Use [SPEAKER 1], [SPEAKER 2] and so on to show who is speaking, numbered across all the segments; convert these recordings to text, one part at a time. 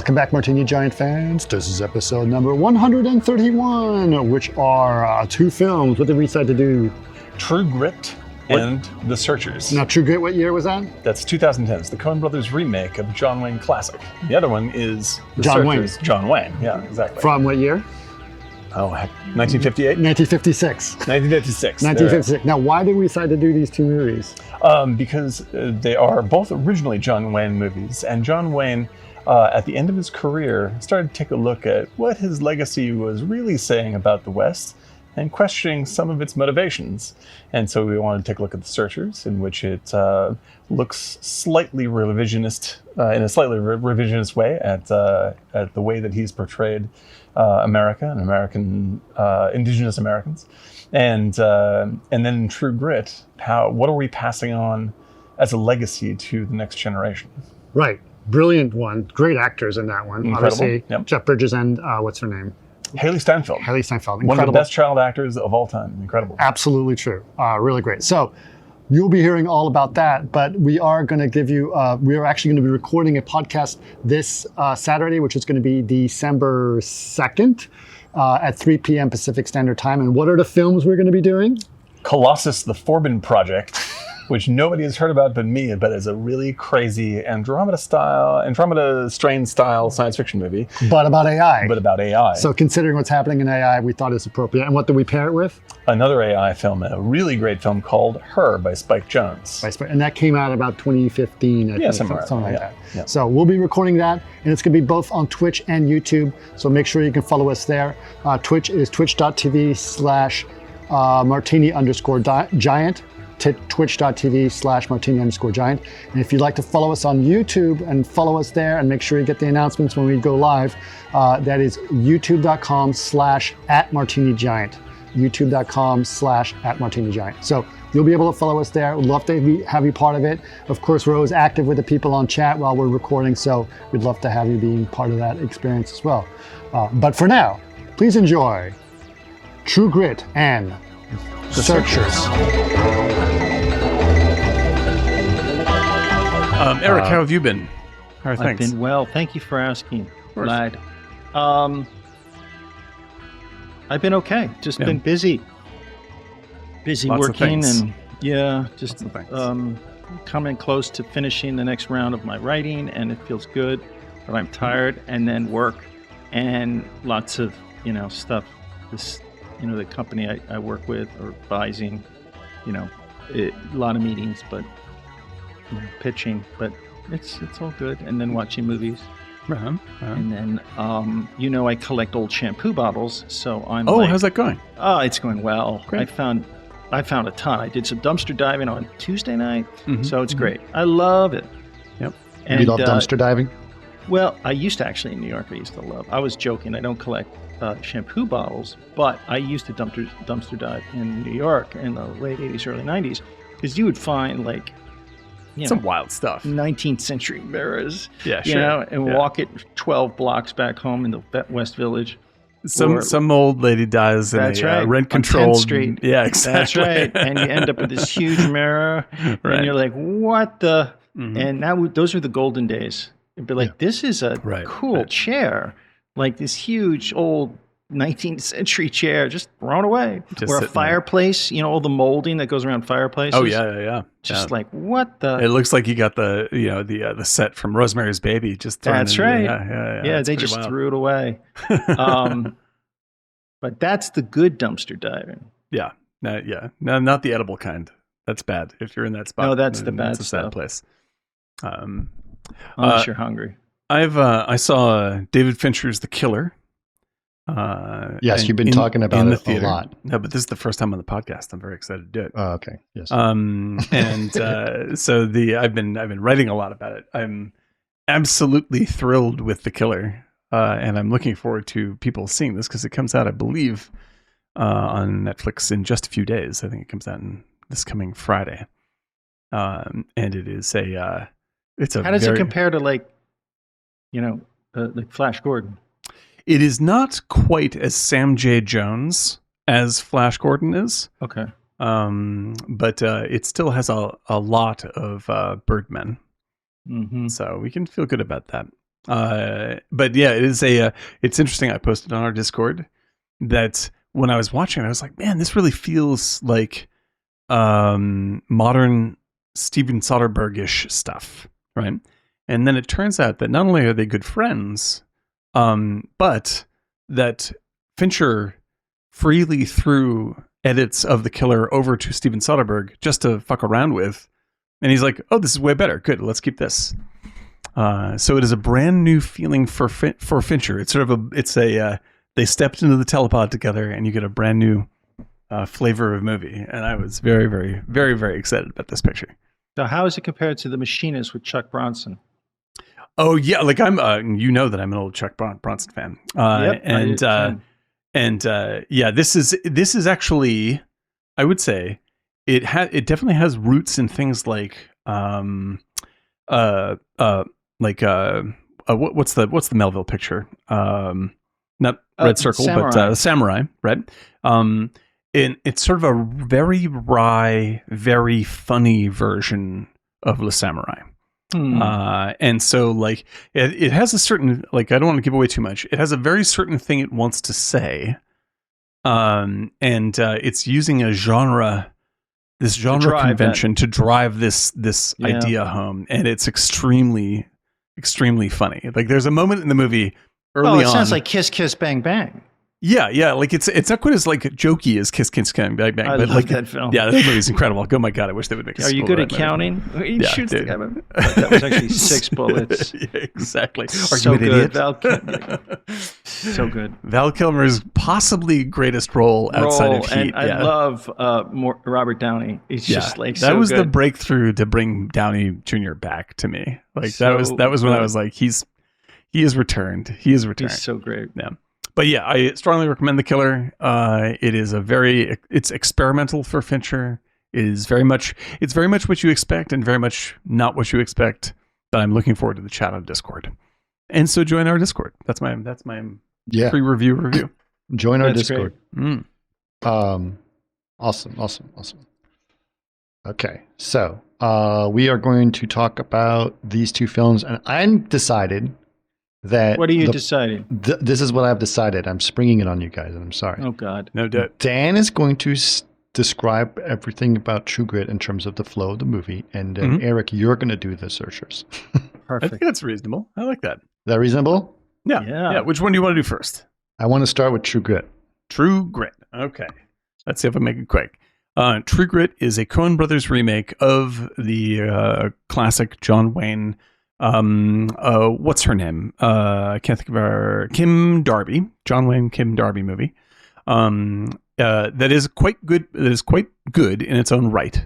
[SPEAKER 1] Welcome back, Martini Giant fans. This is episode number 131, which are two films. What did we decide to do?
[SPEAKER 2] True Grit and The Searchers.
[SPEAKER 1] Now, True Grit, what year was that?
[SPEAKER 2] That's 2010. It's the Coen Brothers remake of John Wayne classic. The other one is The
[SPEAKER 1] John
[SPEAKER 2] Searchers.
[SPEAKER 1] Wayne.
[SPEAKER 2] John Wayne, yeah, exactly.
[SPEAKER 1] From what year?
[SPEAKER 2] Oh, heck. 1958?
[SPEAKER 1] 1956.
[SPEAKER 2] 1956.
[SPEAKER 1] 1956. Now, why did we decide to do these two movies?
[SPEAKER 2] Because they are both originally John Wayne movies, and John Wayne, at the end of his career, started to take a look at what his legacy was really saying about the West and questioning some of its motivations. And so we wanted to take a look at The Searchers, in which it looks slightly revisionist, in a slightly revisionist way at the way that he's portrayed America and American indigenous Americans. And then in True Grit, what are we passing on as a legacy to the next generation?
[SPEAKER 1] Right. Brilliant one. Great actors in that one.
[SPEAKER 2] Incredible.
[SPEAKER 1] Obviously,
[SPEAKER 2] Yep.
[SPEAKER 1] Jeff Bridges and what's her name?
[SPEAKER 2] Haley Steinfeld.
[SPEAKER 1] Haley Steinfeld.
[SPEAKER 2] One
[SPEAKER 1] Incredible.
[SPEAKER 2] of the best child actors of all time. Incredible.
[SPEAKER 1] Absolutely true. Really great. So you'll be hearing all about that, but we are going to give you, we are actually going to be recording a podcast this Saturday, which is going to be December 2nd at 3 p.m. Pacific Standard Time. And what are the films we're going to be doing?
[SPEAKER 2] Colossus, the Forbin Project, which nobody has heard about but me, but is a really crazy Andromeda strain style science fiction movie.
[SPEAKER 1] But about AI.
[SPEAKER 2] But about AI.
[SPEAKER 1] So considering what's happening in AI, we thought it's appropriate. And what do we pair it with?
[SPEAKER 2] Another AI film, a really great film called Her by Spike Jonze.
[SPEAKER 1] And that came out about 2015, I think,
[SPEAKER 2] something
[SPEAKER 1] like
[SPEAKER 2] yeah,
[SPEAKER 1] that.
[SPEAKER 2] Yeah.
[SPEAKER 1] So we'll be recording that, and it's going to be both on Twitch and YouTube. So make sure you can follow us there. Twitch is twitch.tv/martini_giant. twitch.tv/martini_giant. And if you'd like to follow us on YouTube and follow us there and make sure you get the announcements when we go live, that is youtube.com/@martinigiant. youtube.com/@martinigiant. So you'll be able to follow us there. We'd love to have you part of it. Of course, we're always active with the people on chat while we're recording, so we'd love to have you being part of that experience as well. But for now, please enjoy True Grit and The Searchers.
[SPEAKER 2] Eric, how have you been? How are things?
[SPEAKER 3] I've been well. Thank you for asking, lad. I've been okay. Just been busy. Busy
[SPEAKER 2] Lots
[SPEAKER 3] working
[SPEAKER 2] of
[SPEAKER 3] and just coming close to finishing the next round of my writing, and it feels good, but I'm tired, and then work and lots of stuff. This the company I work with or advising, a lot of meetings, but pitching, but it's all good. And then watching movies. And then I collect old shampoo bottles, so I'm
[SPEAKER 2] how's that going?
[SPEAKER 3] Oh, it's going well.
[SPEAKER 2] Great.
[SPEAKER 3] I found a ton. I did some dumpster diving on Tuesday night, so it's great. I love it.
[SPEAKER 2] Yep.
[SPEAKER 3] And,
[SPEAKER 1] You love dumpster diving?
[SPEAKER 3] Well, I used to actually in New York. I was joking. I don't collect shampoo bottles, but I used to dumpster dive in New York in the late 80s, early 90s, because you would find
[SPEAKER 2] some wild stuff.
[SPEAKER 3] 19th century mirrors,
[SPEAKER 2] and
[SPEAKER 3] walk it 12 blocks back home in the West Village.
[SPEAKER 2] Some old lady dies in a rent-controlled...
[SPEAKER 3] Street.
[SPEAKER 2] Yeah, exactly.
[SPEAKER 3] That's right. And you end up with this huge mirror, and you're like, what the... And now those are the golden days. It'd be like, this is a cool chair. Like this huge old 19th century chair just thrown away. Or a fireplace, all the molding that goes around fireplaces.
[SPEAKER 2] Oh, yeah.
[SPEAKER 3] Just like, what the...
[SPEAKER 2] It looks like you got the set from Rosemary's Baby just thrown
[SPEAKER 3] That's
[SPEAKER 2] in.
[SPEAKER 3] right.
[SPEAKER 2] Yeah,
[SPEAKER 3] they just threw it away. But that's the good dumpster diving.
[SPEAKER 2] Yeah. No, not the edible kind. That's bad. If you're in that spot.
[SPEAKER 3] No, that's the bad
[SPEAKER 2] That's a sad
[SPEAKER 3] stuff.
[SPEAKER 2] place.
[SPEAKER 3] Unless you're hungry.
[SPEAKER 2] I saw David Fincher's The Killer.
[SPEAKER 1] Yes, you've been talking about it a lot.
[SPEAKER 2] No, but this is the first time on the podcast. I'm very excited to do it.
[SPEAKER 1] Oh, okay. Yes.
[SPEAKER 2] So I've been writing a lot about it. I'm absolutely thrilled with The Killer, and I'm looking forward to people seeing this because it comes out, I believe, on Netflix in just a few days. I think it comes out this coming Friday, and it is How
[SPEAKER 3] does it compare to like Flash Gordon?
[SPEAKER 2] It is not quite as Sam J. Jones as Flash Gordon is.
[SPEAKER 3] Okay.
[SPEAKER 2] But it still has a lot of Birdmen.
[SPEAKER 3] Mm-hmm.
[SPEAKER 2] So we can feel good about that. But yeah, it is it's interesting. I posted on our Discord that when I was watching it, I was like, man, this really feels like modern Steven Soderbergh-ish stuff, right? And then it turns out that not only are they good friends, but that Fincher freely threw edits of The Killer over to Steven Soderbergh just to fuck around with. And he's like, oh, this is way better. Good, let's keep this. So it is a brand new feeling for Fincher. It's sort of they stepped into the telepod together and you get a brand new flavor of movie. And I was very, very, very, very excited about this picture.
[SPEAKER 3] So how is it compared to The Machinist with Chuck Bronson?
[SPEAKER 2] Oh yeah, like I'm, you know that I'm an old Chuck Bronson fan, yeah, this is actually, I would say, it definitely has roots in things like what's the Melville picture? Not Red Circle,
[SPEAKER 3] Samurai.
[SPEAKER 2] but Samurai, right? And it's sort of a very wry, very funny version of Le Samurai. And so like it has a certain, like, I don't want to give away too much. It has a very certain thing it wants to say. And it's using a genre convention to drive this idea home. And it's extremely, extremely funny. Like there's a moment in the movie early on.
[SPEAKER 3] Oh, it sounds like Kiss Kiss Bang Bang.
[SPEAKER 2] Yeah, like it's not quite as like jokey as Kiss Kiss Bang Bang,
[SPEAKER 3] I
[SPEAKER 2] but
[SPEAKER 3] love
[SPEAKER 2] like
[SPEAKER 3] that film.
[SPEAKER 2] Yeah, that movie's incredible. Oh my god, I wish they would make.
[SPEAKER 3] Are you good at counting? He shoots the guy. That was actually 6 bullets.
[SPEAKER 2] Yeah, exactly. Are
[SPEAKER 3] So
[SPEAKER 2] you an
[SPEAKER 3] good,
[SPEAKER 2] idiot?
[SPEAKER 3] So good.
[SPEAKER 2] Val Kilmer's possibly greatest role outside of Heat.
[SPEAKER 3] And I love Robert Downey. He's just like
[SPEAKER 2] that
[SPEAKER 3] so
[SPEAKER 2] was
[SPEAKER 3] good.
[SPEAKER 2] the breakthrough to bring Downey Jr. back to me. Like that was when I was like, he is returned. He is returned.
[SPEAKER 3] He's so great.
[SPEAKER 2] Yeah. But yeah, I strongly recommend The Killer. It is it's experimental for Fincher. It's very much what you expect and very much not what you expect. But I'm looking forward to the chat on Discord. And so join our Discord. That's my pre-review review.
[SPEAKER 1] Join our
[SPEAKER 3] That's
[SPEAKER 1] Discord. Awesome. Okay, so we are going to talk about these two films, and I'm decided that.
[SPEAKER 3] What are you deciding?
[SPEAKER 1] This is what I've decided. I'm springing it on you guys, and I'm sorry.
[SPEAKER 3] Oh God,
[SPEAKER 2] no doubt.
[SPEAKER 1] Dan is going to describe everything about True Grit in terms of the flow of the movie, and Eric, you're going to do the searchers.
[SPEAKER 3] Perfect.
[SPEAKER 2] I think that's reasonable. I like that.
[SPEAKER 1] Is that reasonable?
[SPEAKER 2] Yeah. Which one do you want to do first?
[SPEAKER 1] I want to start with True Grit.
[SPEAKER 2] True Grit. Okay. Let's see if I make it quick. True Grit is a Coen Brothers remake of the classic John Wayne. What's her name? I can't think of her. Kim Darby. John Wayne Kim Darby movie. That is quite good. That is quite good in its own right.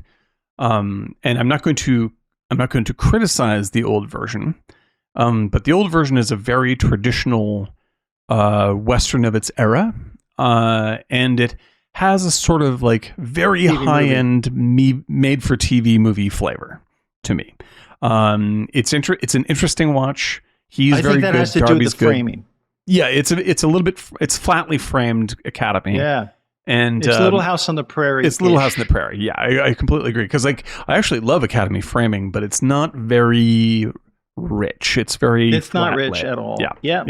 [SPEAKER 2] And I'm not going to criticize the old version. But the old version is a very traditional Western of its era. And it has a sort of like very high-end made for TV movie flavor to me. It's an interesting watch. He's very good.
[SPEAKER 3] I think that has to
[SPEAKER 2] Darby's
[SPEAKER 3] do with the framing.
[SPEAKER 2] Yeah, it's a little bit. It's flatly framed Academy.
[SPEAKER 3] Yeah,
[SPEAKER 2] and
[SPEAKER 3] it's Little House on the Prairie.
[SPEAKER 2] It's Little House on the Prairie. Yeah, I completely agree because like I actually love Academy framing, but it's not very rich. It's
[SPEAKER 3] not rich at all.
[SPEAKER 2] Yeah.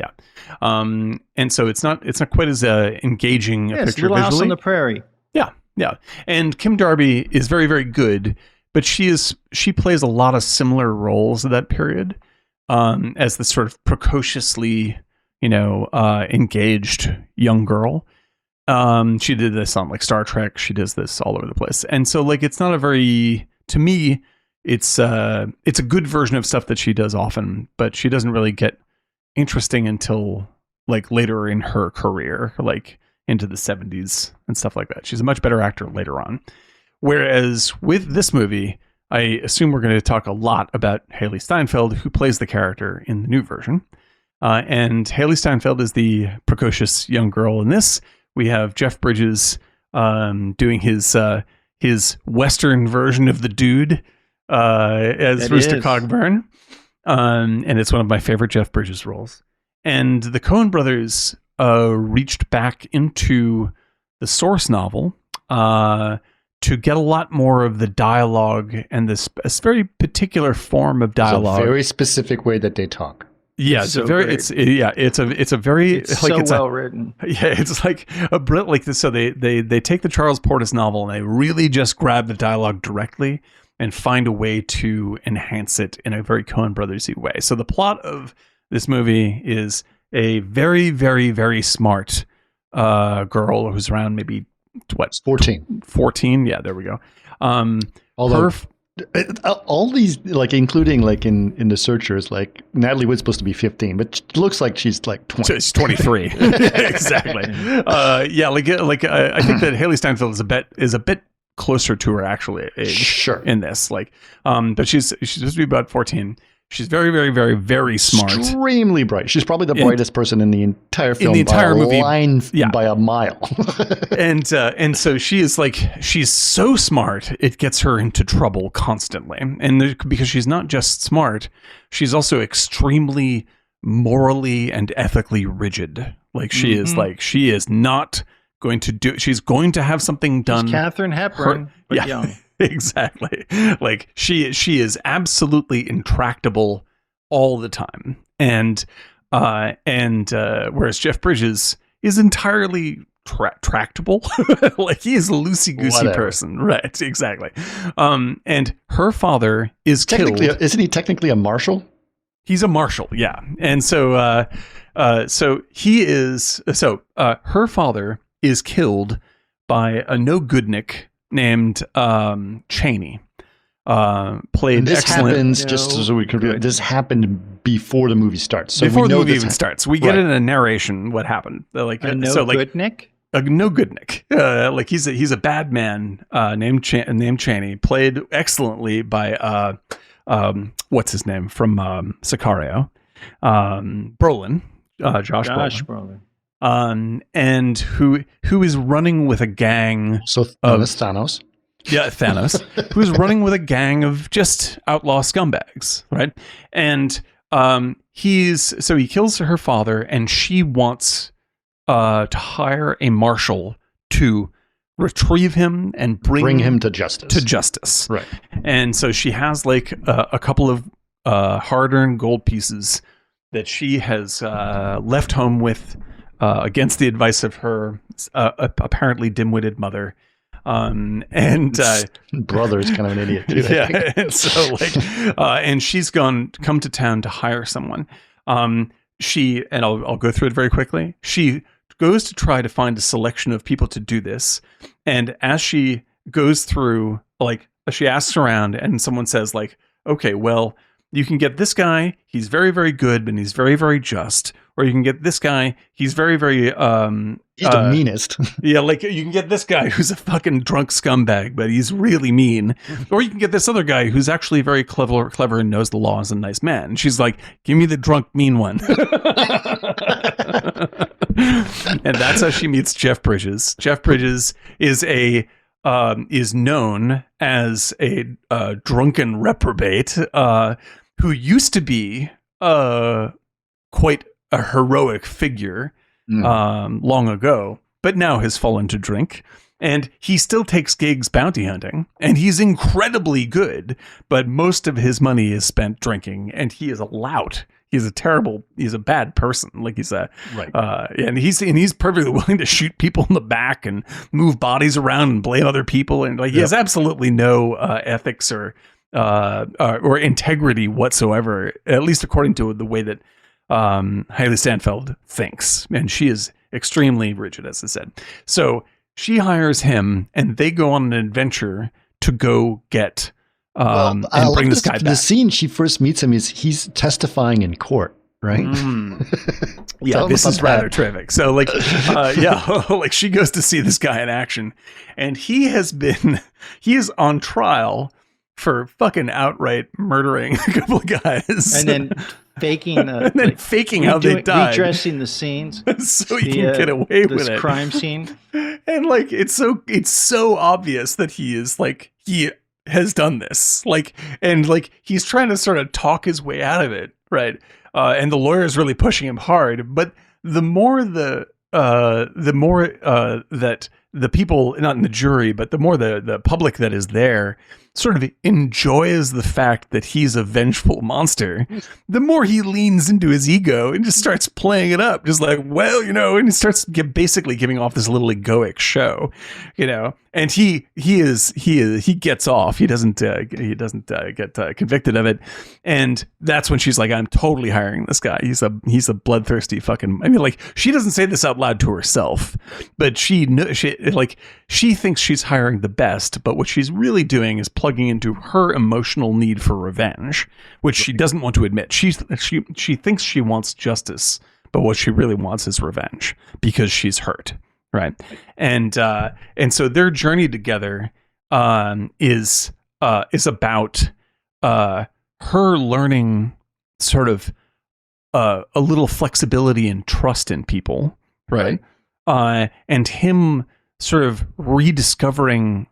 [SPEAKER 2] And so it's not quite as engaging a
[SPEAKER 3] it's
[SPEAKER 2] picture
[SPEAKER 3] Little
[SPEAKER 2] visually.
[SPEAKER 3] House on the Prairie.
[SPEAKER 2] Yeah. And Kim Darby is very, very good, but she plays a lot of similar roles at that period, as the sort of precociously, engaged young girl. She did this on like Star Trek. She does this all over the place. And so like, it's not to me, it's a good version of stuff that she does often, but she doesn't really get interesting until like later in her career, like into the 70s and stuff like that. She's a much better actor later on. Whereas with this movie, I assume we're going to talk a lot about Haley Steinfeld, who plays the character in the new version. And Haley Steinfeld is the precocious young girl in this. We have Jeff Bridges doing his Western version of the dude as Rooster Cogburn. And it's one of my favorite Jeff Bridges roles. And the Coen Brothers reached back into the source novel to get a lot more of the dialogue and this very particular form of dialogue.
[SPEAKER 1] It's a very specific way that they talk.
[SPEAKER 2] Yeah,
[SPEAKER 3] so great.
[SPEAKER 2] it's a very
[SPEAKER 3] It's
[SPEAKER 2] like
[SPEAKER 3] so
[SPEAKER 2] it's
[SPEAKER 3] well written.
[SPEAKER 2] it's like a brilliant like this. So they take the Charles Portis novel and they really just grab the dialogue directly and find a way to enhance it in a very Coen Brothers-y way. So the plot of this movie is a very, very, very smart girl who's around maybe 14. Yeah, there we go.
[SPEAKER 1] Although all these, like including like in the searchers, like Natalie Wood's supposed to be 15, but she looks like she's like 20.
[SPEAKER 2] She's 23. Exactly. I think that Haley Steinfeld is a bit closer to her actual age.
[SPEAKER 1] Sure.
[SPEAKER 2] In this, but she's supposed to be about 14. She's very, very, very, very smart.
[SPEAKER 1] Extremely bright. She's probably the brightest person in the entire film.
[SPEAKER 2] In the entire movie,
[SPEAKER 1] by a mile.
[SPEAKER 2] and so she is she's so smart, it gets her into trouble constantly. And because she's not just smart, she's also extremely morally and ethically rigid. Like she is she is not going to do. She's going to have something done.
[SPEAKER 3] She's Katharine Hepburn, but young.
[SPEAKER 2] Exactly. Like she is absolutely intractable all the time. And whereas Jeff Bridges is entirely tractable. Like he is a loosey-goosey person. Right, exactly. And her father is killed.
[SPEAKER 1] Isn't he technically a marshal?
[SPEAKER 2] He's a marshal, yeah. And so her father is killed by a no-goodnik named Cheney. Played
[SPEAKER 1] this
[SPEAKER 2] excellent.
[SPEAKER 1] Happens just so we can. This happened before the movie starts. So
[SPEAKER 2] before the movie even starts, we get in a narration what happened.
[SPEAKER 3] Goodnik.
[SPEAKER 2] A no goodnik. He's a bad man named Cheney, played excellently by what's his name from Sicario, Brolin, Josh Brolin. And who is running with a gang.
[SPEAKER 1] So Thanos.
[SPEAKER 2] Yeah, Thanos, who's running with a gang of just outlaw scumbags, right? And he kills her father, and she wants to hire a marshal to retrieve him and bring him
[SPEAKER 1] to justice.
[SPEAKER 2] Right. And so she has a couple of hard-earned gold pieces that she has left home with against the advice of her apparently dim-witted mother.
[SPEAKER 1] Brother is kind of an idiot too.
[SPEAKER 2] Yeah, and so and she's come to town to hire someone. I'll go through it very quickly. She goes to try to find a selection of people to do this, and as she goes through, she asks around, and someone says okay, well, you can get this guy. He's very, very good, and he's very, very just. Or you can get this guy. He's very, very...
[SPEAKER 1] he's the meanest.
[SPEAKER 2] Yeah, you can get this guy who's a fucking drunk scumbag, but he's really mean. Or you can get this other guy who's actually very clever and knows the laws and a nice man. And she's like, give me the drunk, mean one. And that's how she meets Jeff Bridges. Jeff Bridges is known as a drunken reprobate who used to be quite a heroic figure long ago, but now has fallen to drink. And he still takes gigs bounty hunting, and he's incredibly good, but most of his money is spent drinking, and he is a lout. He's a bad person. And he's perfectly willing to shoot people in the back and move bodies around and blame other people. And he has absolutely no ethics or integrity whatsoever, at least according to the way that Haley Steinfeld thinks. And she is extremely rigid, as I said. So she hires him, and they go on an adventure to go get and bring this guy back.
[SPEAKER 1] The scene she first meets him is he's testifying in court, right?
[SPEAKER 2] Yeah, this is rather terrific. So she goes to see this guy in action, and he is on trial for fucking outright murdering a couple of guys.
[SPEAKER 3] And then faking
[SPEAKER 2] how they died.
[SPEAKER 3] Redressing the scenes.
[SPEAKER 2] So he can get away with it.
[SPEAKER 3] This crime scene.
[SPEAKER 2] And it's so obvious that he has done this. He's trying to sort of talk his way out of it, right? And the lawyer is really pushing him hard. But the more that the people, not in the jury, but the more the public that is there sort of enjoys the fact that he's a vengeful monster, the more he leans into his ego and just starts playing it up, just like, well, and he starts basically giving off this little egoic show, and he gets off. He doesn't get convicted of it, and that's when she's like, I'm totally hiring this guy. He's a bloodthirsty fucking. I mean, like, she doesn't say this out loud to herself, but she thinks she's hiring the best, but what she's really doing is plugging into her emotional need for revenge, which she doesn't want to admit. She thinks she wants justice, but what she really wants is revenge because she's hurt, right? And so their journey together is about her learning sort of a little flexibility and trust in people, right? And him sort of rediscovering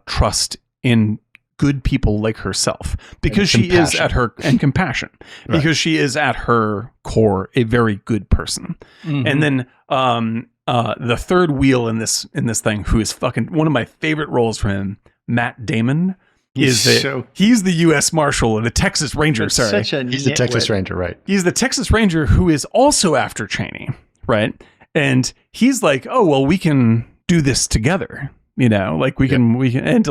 [SPEAKER 2] trust in good people like herself, because she is at her, and compassion, because she is at her core a very good person. And then the third wheel in this thing, who is fucking one of my favorite roles for him, Matt Damon, he's the U.S. Marshal or the Texas Ranger.
[SPEAKER 3] He's
[SPEAKER 1] the Texas Ranger, right?
[SPEAKER 2] He's the Texas Ranger who is also after Cheney, right? And he's like, oh well, we can do this together, like we can, and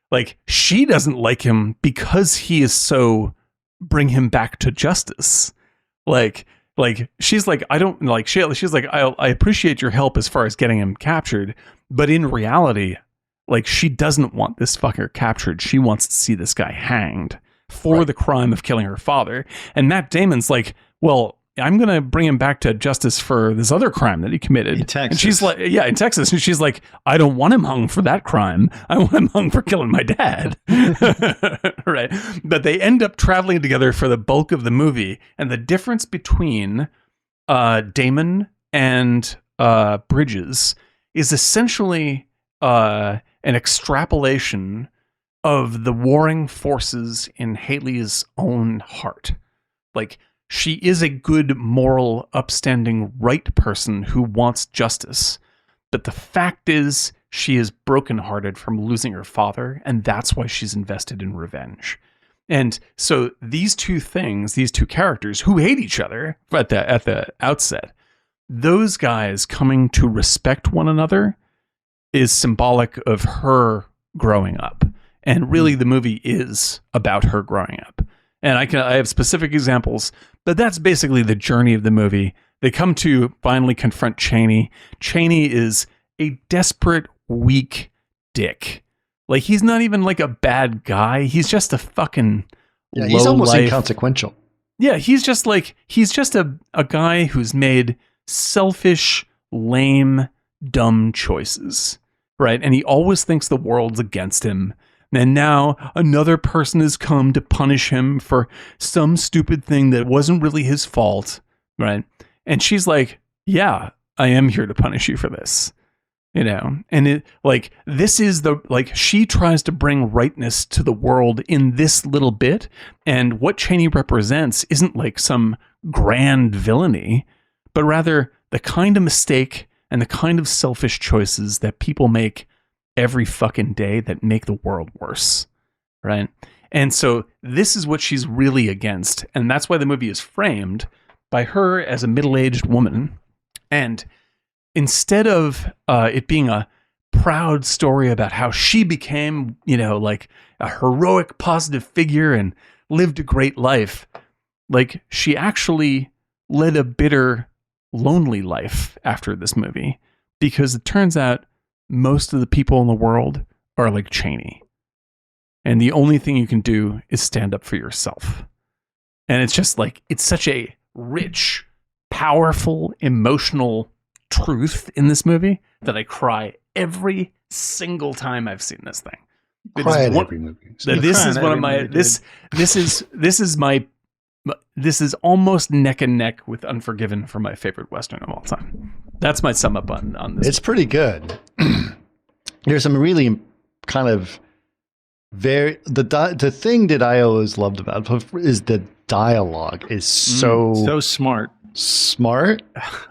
[SPEAKER 2] like she doesn't like him because he is so bring him back to justice. Like she's like, I don't like, she's like, I appreciate your help as far as getting him captured, but in reality, like, she doesn't want this fucker captured. She wants to see this guy hanged for the crime of killing her father. And Matt Damon's like, well, I'm going to bring him back to justice for this other crime that he committed.
[SPEAKER 3] In Texas.
[SPEAKER 2] And she's like, in Texas. And she's like, I don't want him hung for that crime. I want him hung for killing my dad. Right. But they end up traveling together for the bulk of the movie. And the difference between Damon and Bridges is essentially an extrapolation of the warring forces in Haley's own heart. Like, she is a good, moral, upstanding, right person who wants justice. But the fact is, she is brokenhearted from losing her father, and that's why she's invested in revenge. And so these two things, these two characters who hate each other at the outset, those guys coming to respect one another is symbolic of her growing up. And really, the movie is about her growing up. And I have specific examples, but that's basically the journey of the movie. They come to finally confront Cheney. Cheney is a desperate, weak dick. Like, he's not even like a bad guy. He's just a fucking
[SPEAKER 1] he's almost inconsequential.
[SPEAKER 2] Yeah, he's just a guy who's made selfish, lame, dumb choices, right? And he always thinks the world's against him. And now another person has come to punish him for some stupid thing that wasn't really his fault, right? And she's like, yeah, I am here to punish you for this, And it, like, this is she tries to bring rightness to the world in this little bit. And what Cheney represents isn't like some grand villainy, but rather the kind of mistake and the kind of selfish choices that people make every fucking day that make the world worse, right? And so this is what she's really against, and that's why the movie is framed by her as a middle-aged woman. And instead of it being a proud story about how she became, like a heroic, positive figure and lived a great life, like, she actually led a bitter, lonely life after this movie, because it turns out most of the people in the world are like Cheney. And the only thing you can do is stand up for yourself. And it's just like, it's such a rich, powerful, emotional truth in this movie that I cry every single time I've seen this thing.
[SPEAKER 1] Cry at every movie.
[SPEAKER 2] This is almost neck and neck with Unforgiven for my favorite Western of all time. That's my sum up on this.
[SPEAKER 1] It's pretty good. There's some really kind of the thing that I always loved about it is the dialogue is so
[SPEAKER 3] smart.
[SPEAKER 4] smart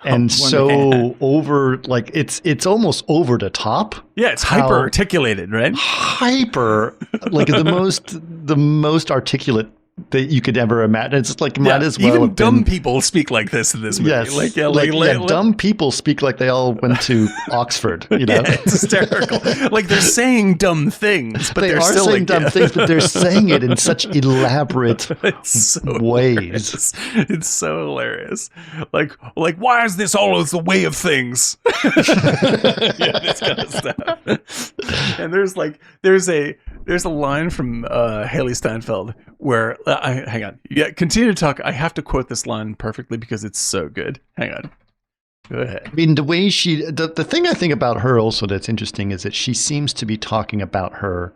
[SPEAKER 4] and
[SPEAKER 3] one
[SPEAKER 4] so
[SPEAKER 3] hand.
[SPEAKER 4] over, like it's almost over the top.
[SPEAKER 2] Yeah, it's
[SPEAKER 4] How-
[SPEAKER 2] hyper articulated, right?
[SPEAKER 4] Hyper, like the most articulate that you could ever imagine. It's like might as well
[SPEAKER 2] even
[SPEAKER 4] have
[SPEAKER 2] dumb
[SPEAKER 4] been,
[SPEAKER 2] people speak like this in this movie.
[SPEAKER 4] yes,
[SPEAKER 2] Like,
[SPEAKER 4] dumb people speak like they all went to Oxford. You know,
[SPEAKER 2] yeah, it's hysterical. Like they're saying dumb things, but
[SPEAKER 4] they
[SPEAKER 2] they're
[SPEAKER 4] are
[SPEAKER 2] still
[SPEAKER 4] saying
[SPEAKER 2] like,
[SPEAKER 4] dumb things, but they're saying it in such elaborate
[SPEAKER 2] it's so
[SPEAKER 4] ways.
[SPEAKER 2] hilarious. It's so hilarious. Like why is this always the way of things? Yeah, this kind of stuff. And there's a line from Haley Steinfeld where hang on. Yeah, continue to talk. I have to quote this line perfectly because it's so good. Hang on. Go ahead.
[SPEAKER 4] I mean, the way the thing I think about her also that's interesting is that she seems to be talking about her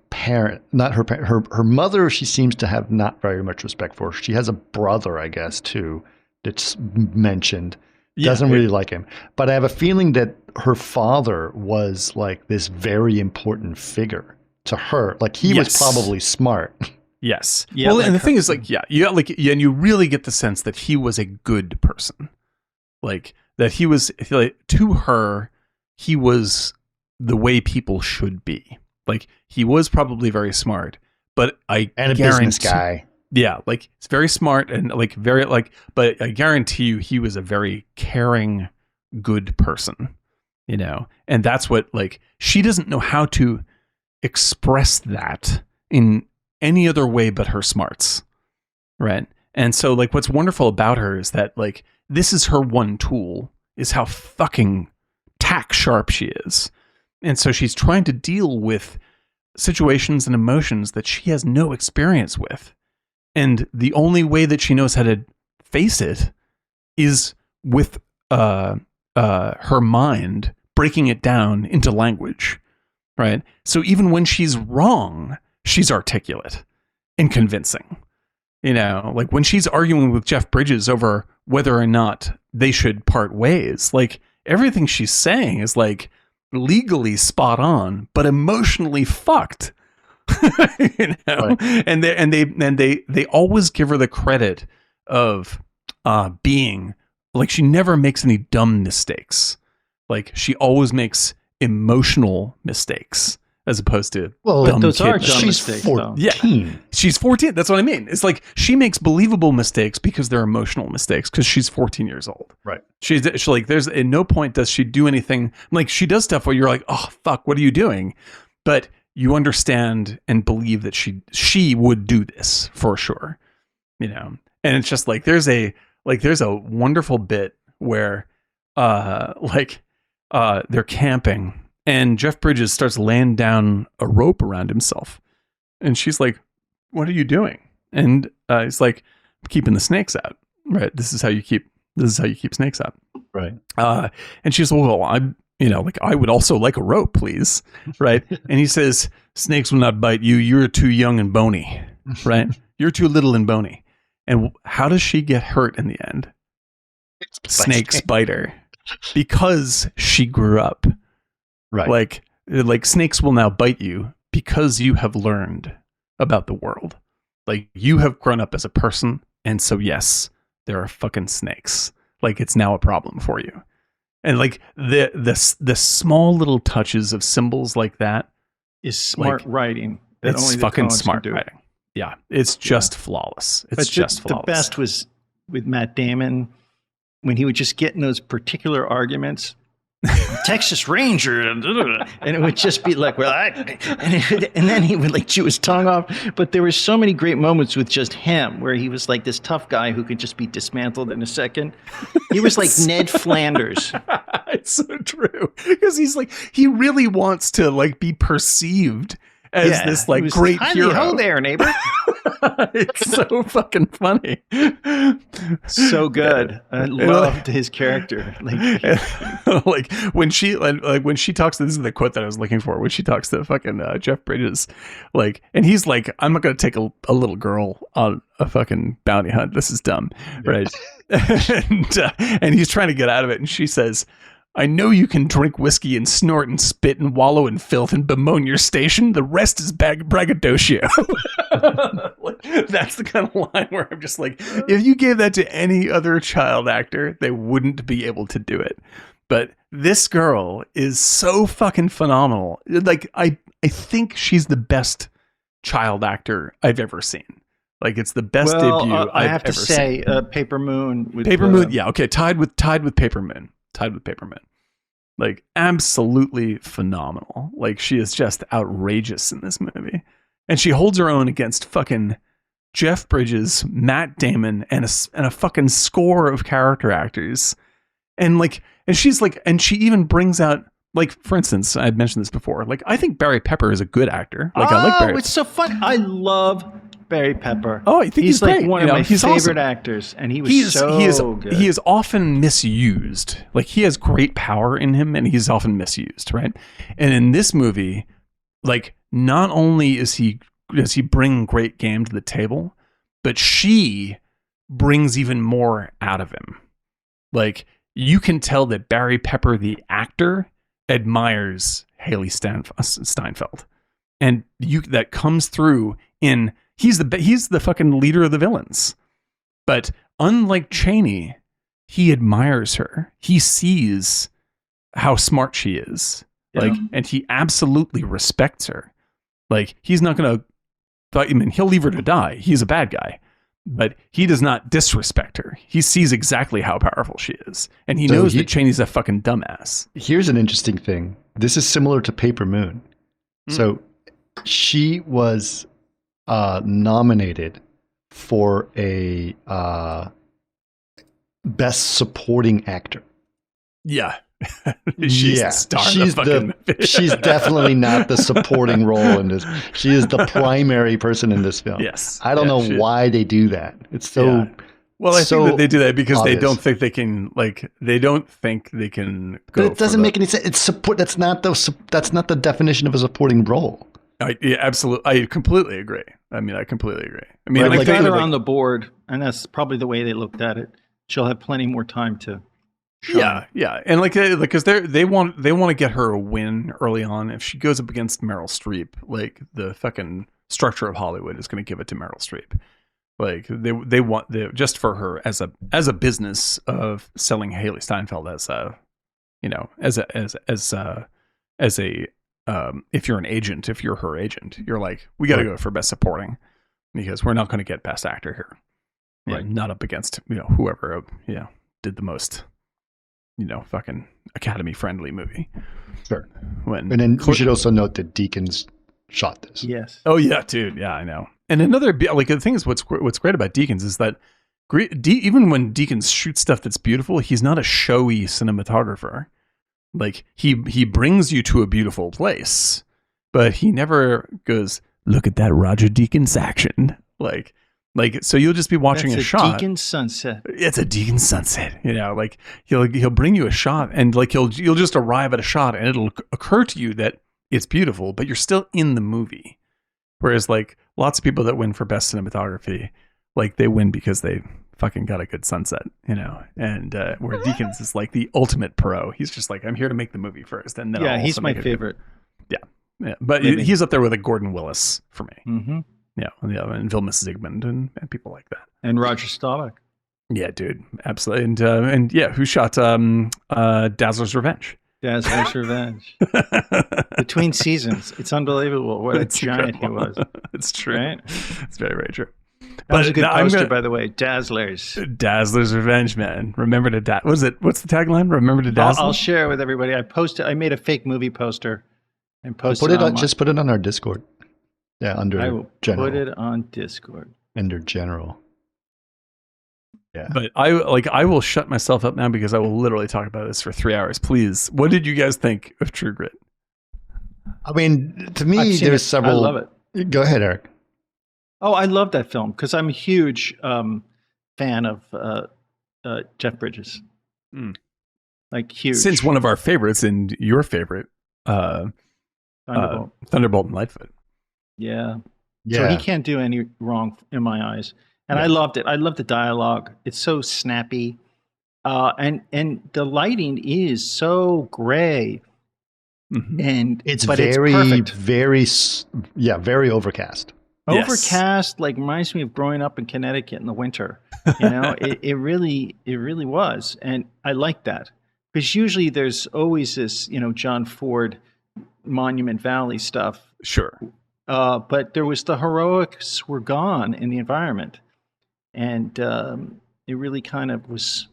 [SPEAKER 4] parent, not her parent, her mother. She seems to have not very much respect for. She has a brother, I guess, too, that's mentioned. Doesn't really like him. But I have a feeling that her father was like this very important figure to her. Like he was probably smart.
[SPEAKER 2] Yes.
[SPEAKER 3] Yeah,
[SPEAKER 2] Well,
[SPEAKER 3] like
[SPEAKER 2] and the thing is, and you really get the sense that he was a good person. Like that he was, like, to her, he was the way people should be. Like he was probably very smart, but
[SPEAKER 4] And a business guy.
[SPEAKER 2] Yeah, like it's very smart and like very like, but I guarantee you, he was a very caring, good person. You know, and that's what, like, she doesn't know how to express that in any other way but her smarts, right? And so, like, what's wonderful about her is that, like, this is her one tool, is how fucking tack sharp she is. And so she's trying to deal with situations and emotions that she has no experience with. And the only way that she knows how to face it is with her mind breaking it down into language, right? So even when she's wrong, she's articulate and convincing. You know, like when she's arguing with Jeff Bridges over whether or not they should part ways, like everything she's saying is like legally spot on, but emotionally fucked. You know,
[SPEAKER 4] Right.
[SPEAKER 2] and they always give her the credit of being like, she never makes any dumb mistakes. Like she always makes emotional mistakes as opposed to dumb
[SPEAKER 3] those are
[SPEAKER 2] kid
[SPEAKER 3] dumb
[SPEAKER 2] mistakes.
[SPEAKER 3] mistakes,
[SPEAKER 4] 14.
[SPEAKER 2] Yeah, she's 14. That's what I mean. It's like she makes believable mistakes because they're emotional mistakes because she's 14 years old.
[SPEAKER 4] Right.
[SPEAKER 2] She's like, there's at no point does she do anything. Like she does stuff where you're like, oh fuck, what are you doing? But you understand and believe that she would do this for sure, you know. And it's just like there's a wonderful bit where they're camping and Jeff Bridges starts laying down a rope around himself, and she's like, "What are you doing?" And he's like, "Keeping the snakes out." Right. This is how you keep snakes out.
[SPEAKER 4] Right.
[SPEAKER 2] And she's like, "Well, I would also like a rope, please." Right. And he says, "Snakes will not bite you. You're too young and bony." Right. You're too little and bony. And how does she get hurt in the end? Snakes bite her because she grew up.
[SPEAKER 4] Right.
[SPEAKER 2] Like snakes will now bite you because you have learned about the world. Like you have grown up as a person. And so, yes, there are fucking snakes. Like it's now a problem for you. And like the small little touches of symbols like that
[SPEAKER 3] is smart writing. That
[SPEAKER 2] It's
[SPEAKER 3] only the
[SPEAKER 2] fucking
[SPEAKER 3] Coens can
[SPEAKER 2] smart
[SPEAKER 3] do.
[SPEAKER 2] writing. Yeah, it's just flawless. It's
[SPEAKER 3] But
[SPEAKER 2] just flawless.
[SPEAKER 3] the best was with Matt Damon when he would just get in those particular arguments. Texas Ranger, and it would just be like, well, and then he would like chew his tongue off. But there were so many great moments with just him, where he was like this tough guy who could just be dismantled in a second. He was like Ned Flanders.
[SPEAKER 2] It's so true, because he's like, he really wants to like be perceived as this like great hero.
[SPEAKER 3] Ho there, neighbor.
[SPEAKER 2] It's so fucking funny.
[SPEAKER 3] So good. I loved his character.
[SPEAKER 2] Like when she talks to, this is the quote that I was looking for, when she talks to fucking Jeff Bridges, like, and he's like, I'm not gonna take a little girl on a fucking bounty hunt. This is dumb, right? And he's trying to get out of it, and she says, I know you can drink whiskey and snort and spit and wallow in filth and bemoan your station. The rest is braggadocio. Like, that's the kind of line where I'm just like, if you gave that to any other child actor, they wouldn't be able to do it. But this girl is so fucking phenomenal. Like, I think she's the best child actor I've ever seen. Like, it's the best debut
[SPEAKER 3] I have to
[SPEAKER 2] ever
[SPEAKER 3] say,
[SPEAKER 2] seen.
[SPEAKER 3] Paper Moon. With,
[SPEAKER 2] Paper Moon, yeah, okay, tied with Paper Moon. Tied with Paper Moon. Like, absolutely phenomenal. Like, she is just outrageous in this movie. And she holds her own against fucking Jeff Bridges, Matt Damon, and a fucking score of character actors. And she even brings out, like, for instance, I had mentioned this before. Like, I think Barry Pepper is a good actor. Like, I like Barry.
[SPEAKER 3] It's so fun. I love Barry Pepper.
[SPEAKER 2] Oh, I think he's
[SPEAKER 3] like
[SPEAKER 2] great.
[SPEAKER 3] one of my favorite
[SPEAKER 2] awesome.
[SPEAKER 3] actors, and he was so good.
[SPEAKER 2] He is often misused. Like, he has great power in him, and he's often misused, right? And in this movie, like, not only does he bring great game to the table, but she brings even more out of him. Like, you can tell that Barry Pepper, the actor, admires Haley Steinfeld, and that comes through in he's the fucking leader of the villains. But unlike Chaney, he admires her. He sees how smart she is, and he absolutely respects her. Like, he's not gonna. I mean, he'll leave her to die. He's a bad guy. But he does not disrespect her. He sees exactly how powerful she is. And he knows that Chaney's a fucking dumbass.
[SPEAKER 4] Here's an interesting thing. This is similar to Paper Moon. So she was nominated for a Best Supporting Actor.
[SPEAKER 2] Yeah. She's the star
[SPEAKER 4] she's definitely not the supporting role in this. She is the primary person in this film.
[SPEAKER 2] Yes.
[SPEAKER 4] I don't know why they do that. It's so
[SPEAKER 2] Well, I think that they do that because
[SPEAKER 4] obvious.
[SPEAKER 2] they don't think they can go.
[SPEAKER 4] But it doesn't make any sense. It's support. That's not the definition of a supporting role.
[SPEAKER 2] Absolutely. I completely agree. I completely agree. I mean,
[SPEAKER 3] right,
[SPEAKER 2] like,
[SPEAKER 3] they got her on the board, and that's probably the way they looked at it. She'll have plenty more time to.
[SPEAKER 2] Yeah, and because they want to get her a win early on. If she goes up against Meryl Streep, like, the fucking structure of Hollywood is going to give it to Meryl Streep. Like, they want just for her as a business of selling Haley Steinfeld as a, if you're an agent, if you're her agent, you're like, we got to go for best supporting because we're not going to get best actor here, right? Not up against whoever did the most. Fucking Academy friendly movie.
[SPEAKER 4] Sure. And then we should also note that Deakins shot this.
[SPEAKER 3] Yes.
[SPEAKER 2] Oh yeah, dude. Yeah, I know. And another, like, the thing is, what's great about Deakins is that even when Deakins shoots stuff that's beautiful, he's not a showy cinematographer. Like, he brings you to a beautiful place, but he never goes, look at that Roger Deakins action. Like, so you'll just be watching a shot.
[SPEAKER 3] Deakins sunset.
[SPEAKER 2] It's a Deakins sunset. Like, he'll bring you a shot, and like you'll just arrive at a shot, and it'll occur to you that it's beautiful, but you're still in the movie. Whereas, like, lots of people that win for best cinematography, like, they win because they fucking got a good sunset, And where Deakins is like the ultimate pro. He's just like, I'm here to make the movie first, and then
[SPEAKER 3] he's my favorite.
[SPEAKER 2] Yeah, but he's up there with, like, Gordon Willis for me.
[SPEAKER 3] Mm-hmm.
[SPEAKER 2] Yeah, and Vilma Zsigmond and people like that.
[SPEAKER 3] And Roger Staubach.
[SPEAKER 2] Yeah, dude, absolutely. And who shot Dazzler's Revenge?
[SPEAKER 3] Dazzler's Revenge. Between seasons. It's unbelievable what a giant
[SPEAKER 2] incredible.
[SPEAKER 3] he was.
[SPEAKER 2] It's true.
[SPEAKER 3] Right?
[SPEAKER 2] It's very, very true.
[SPEAKER 3] That was a good poster, by the way. Dazzler's
[SPEAKER 2] Revenge, man. Remember to dazzle. What's the tagline? Remember to dazzle?
[SPEAKER 3] I'll share it with everybody. I made a fake movie poster and posted
[SPEAKER 4] just put it on our Discord. Yeah,
[SPEAKER 3] I will
[SPEAKER 4] general.
[SPEAKER 3] put it on Discord.
[SPEAKER 4] Under general. Yeah.
[SPEAKER 2] But I will shut myself up now because I will literally talk about this for 3 hours. Please, what did you guys think of True Grit?
[SPEAKER 4] I mean, to me, there's several.
[SPEAKER 3] I love it.
[SPEAKER 4] Go ahead, Eric.
[SPEAKER 3] Oh, I love that film because I'm a huge fan of Jeff Bridges. Like, huge.
[SPEAKER 2] Since one of our favorites and your favorite,
[SPEAKER 3] Thunderbolt
[SPEAKER 2] and Lightfoot.
[SPEAKER 3] Yeah. So he can't do any wrong in my eyes. And I loved it. I love the dialogue. It's so snappy. And the lighting is so gray.
[SPEAKER 4] Mm-hmm.
[SPEAKER 3] And
[SPEAKER 4] it's
[SPEAKER 3] but
[SPEAKER 4] very,
[SPEAKER 3] it's perfect.
[SPEAKER 4] very overcast.
[SPEAKER 2] Yes.
[SPEAKER 3] Overcast, like, reminds me of growing up in Connecticut in the winter. You know, it really was, and I like that because usually there's always this, you know, John Ford, Monument Valley stuff.
[SPEAKER 2] Sure.
[SPEAKER 3] But there was the heroics were gone in the environment, and it really kind of was.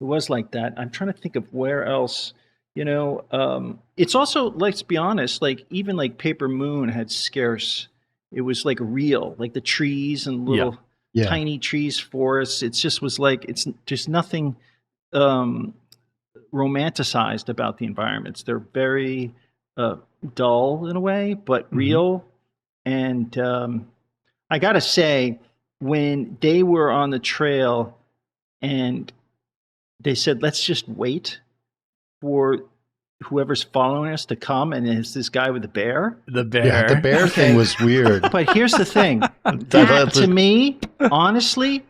[SPEAKER 3] It was like that. I'm trying to think of where else. You know, it's also, let's be honest, like even like Paper Moon had scarce. It was like real, like the trees and little tiny trees, forests. It just was like, it's just nothing romanticized about the environments. They're very dull in a way, but real. And I got to say, when they were on the trail and they said, let's just wait for whoever's following us to come, and it's this guy with the bear.
[SPEAKER 2] The bear.
[SPEAKER 4] Yeah, the bear thing was weird.
[SPEAKER 3] But here's the thing. That, to me, honestly,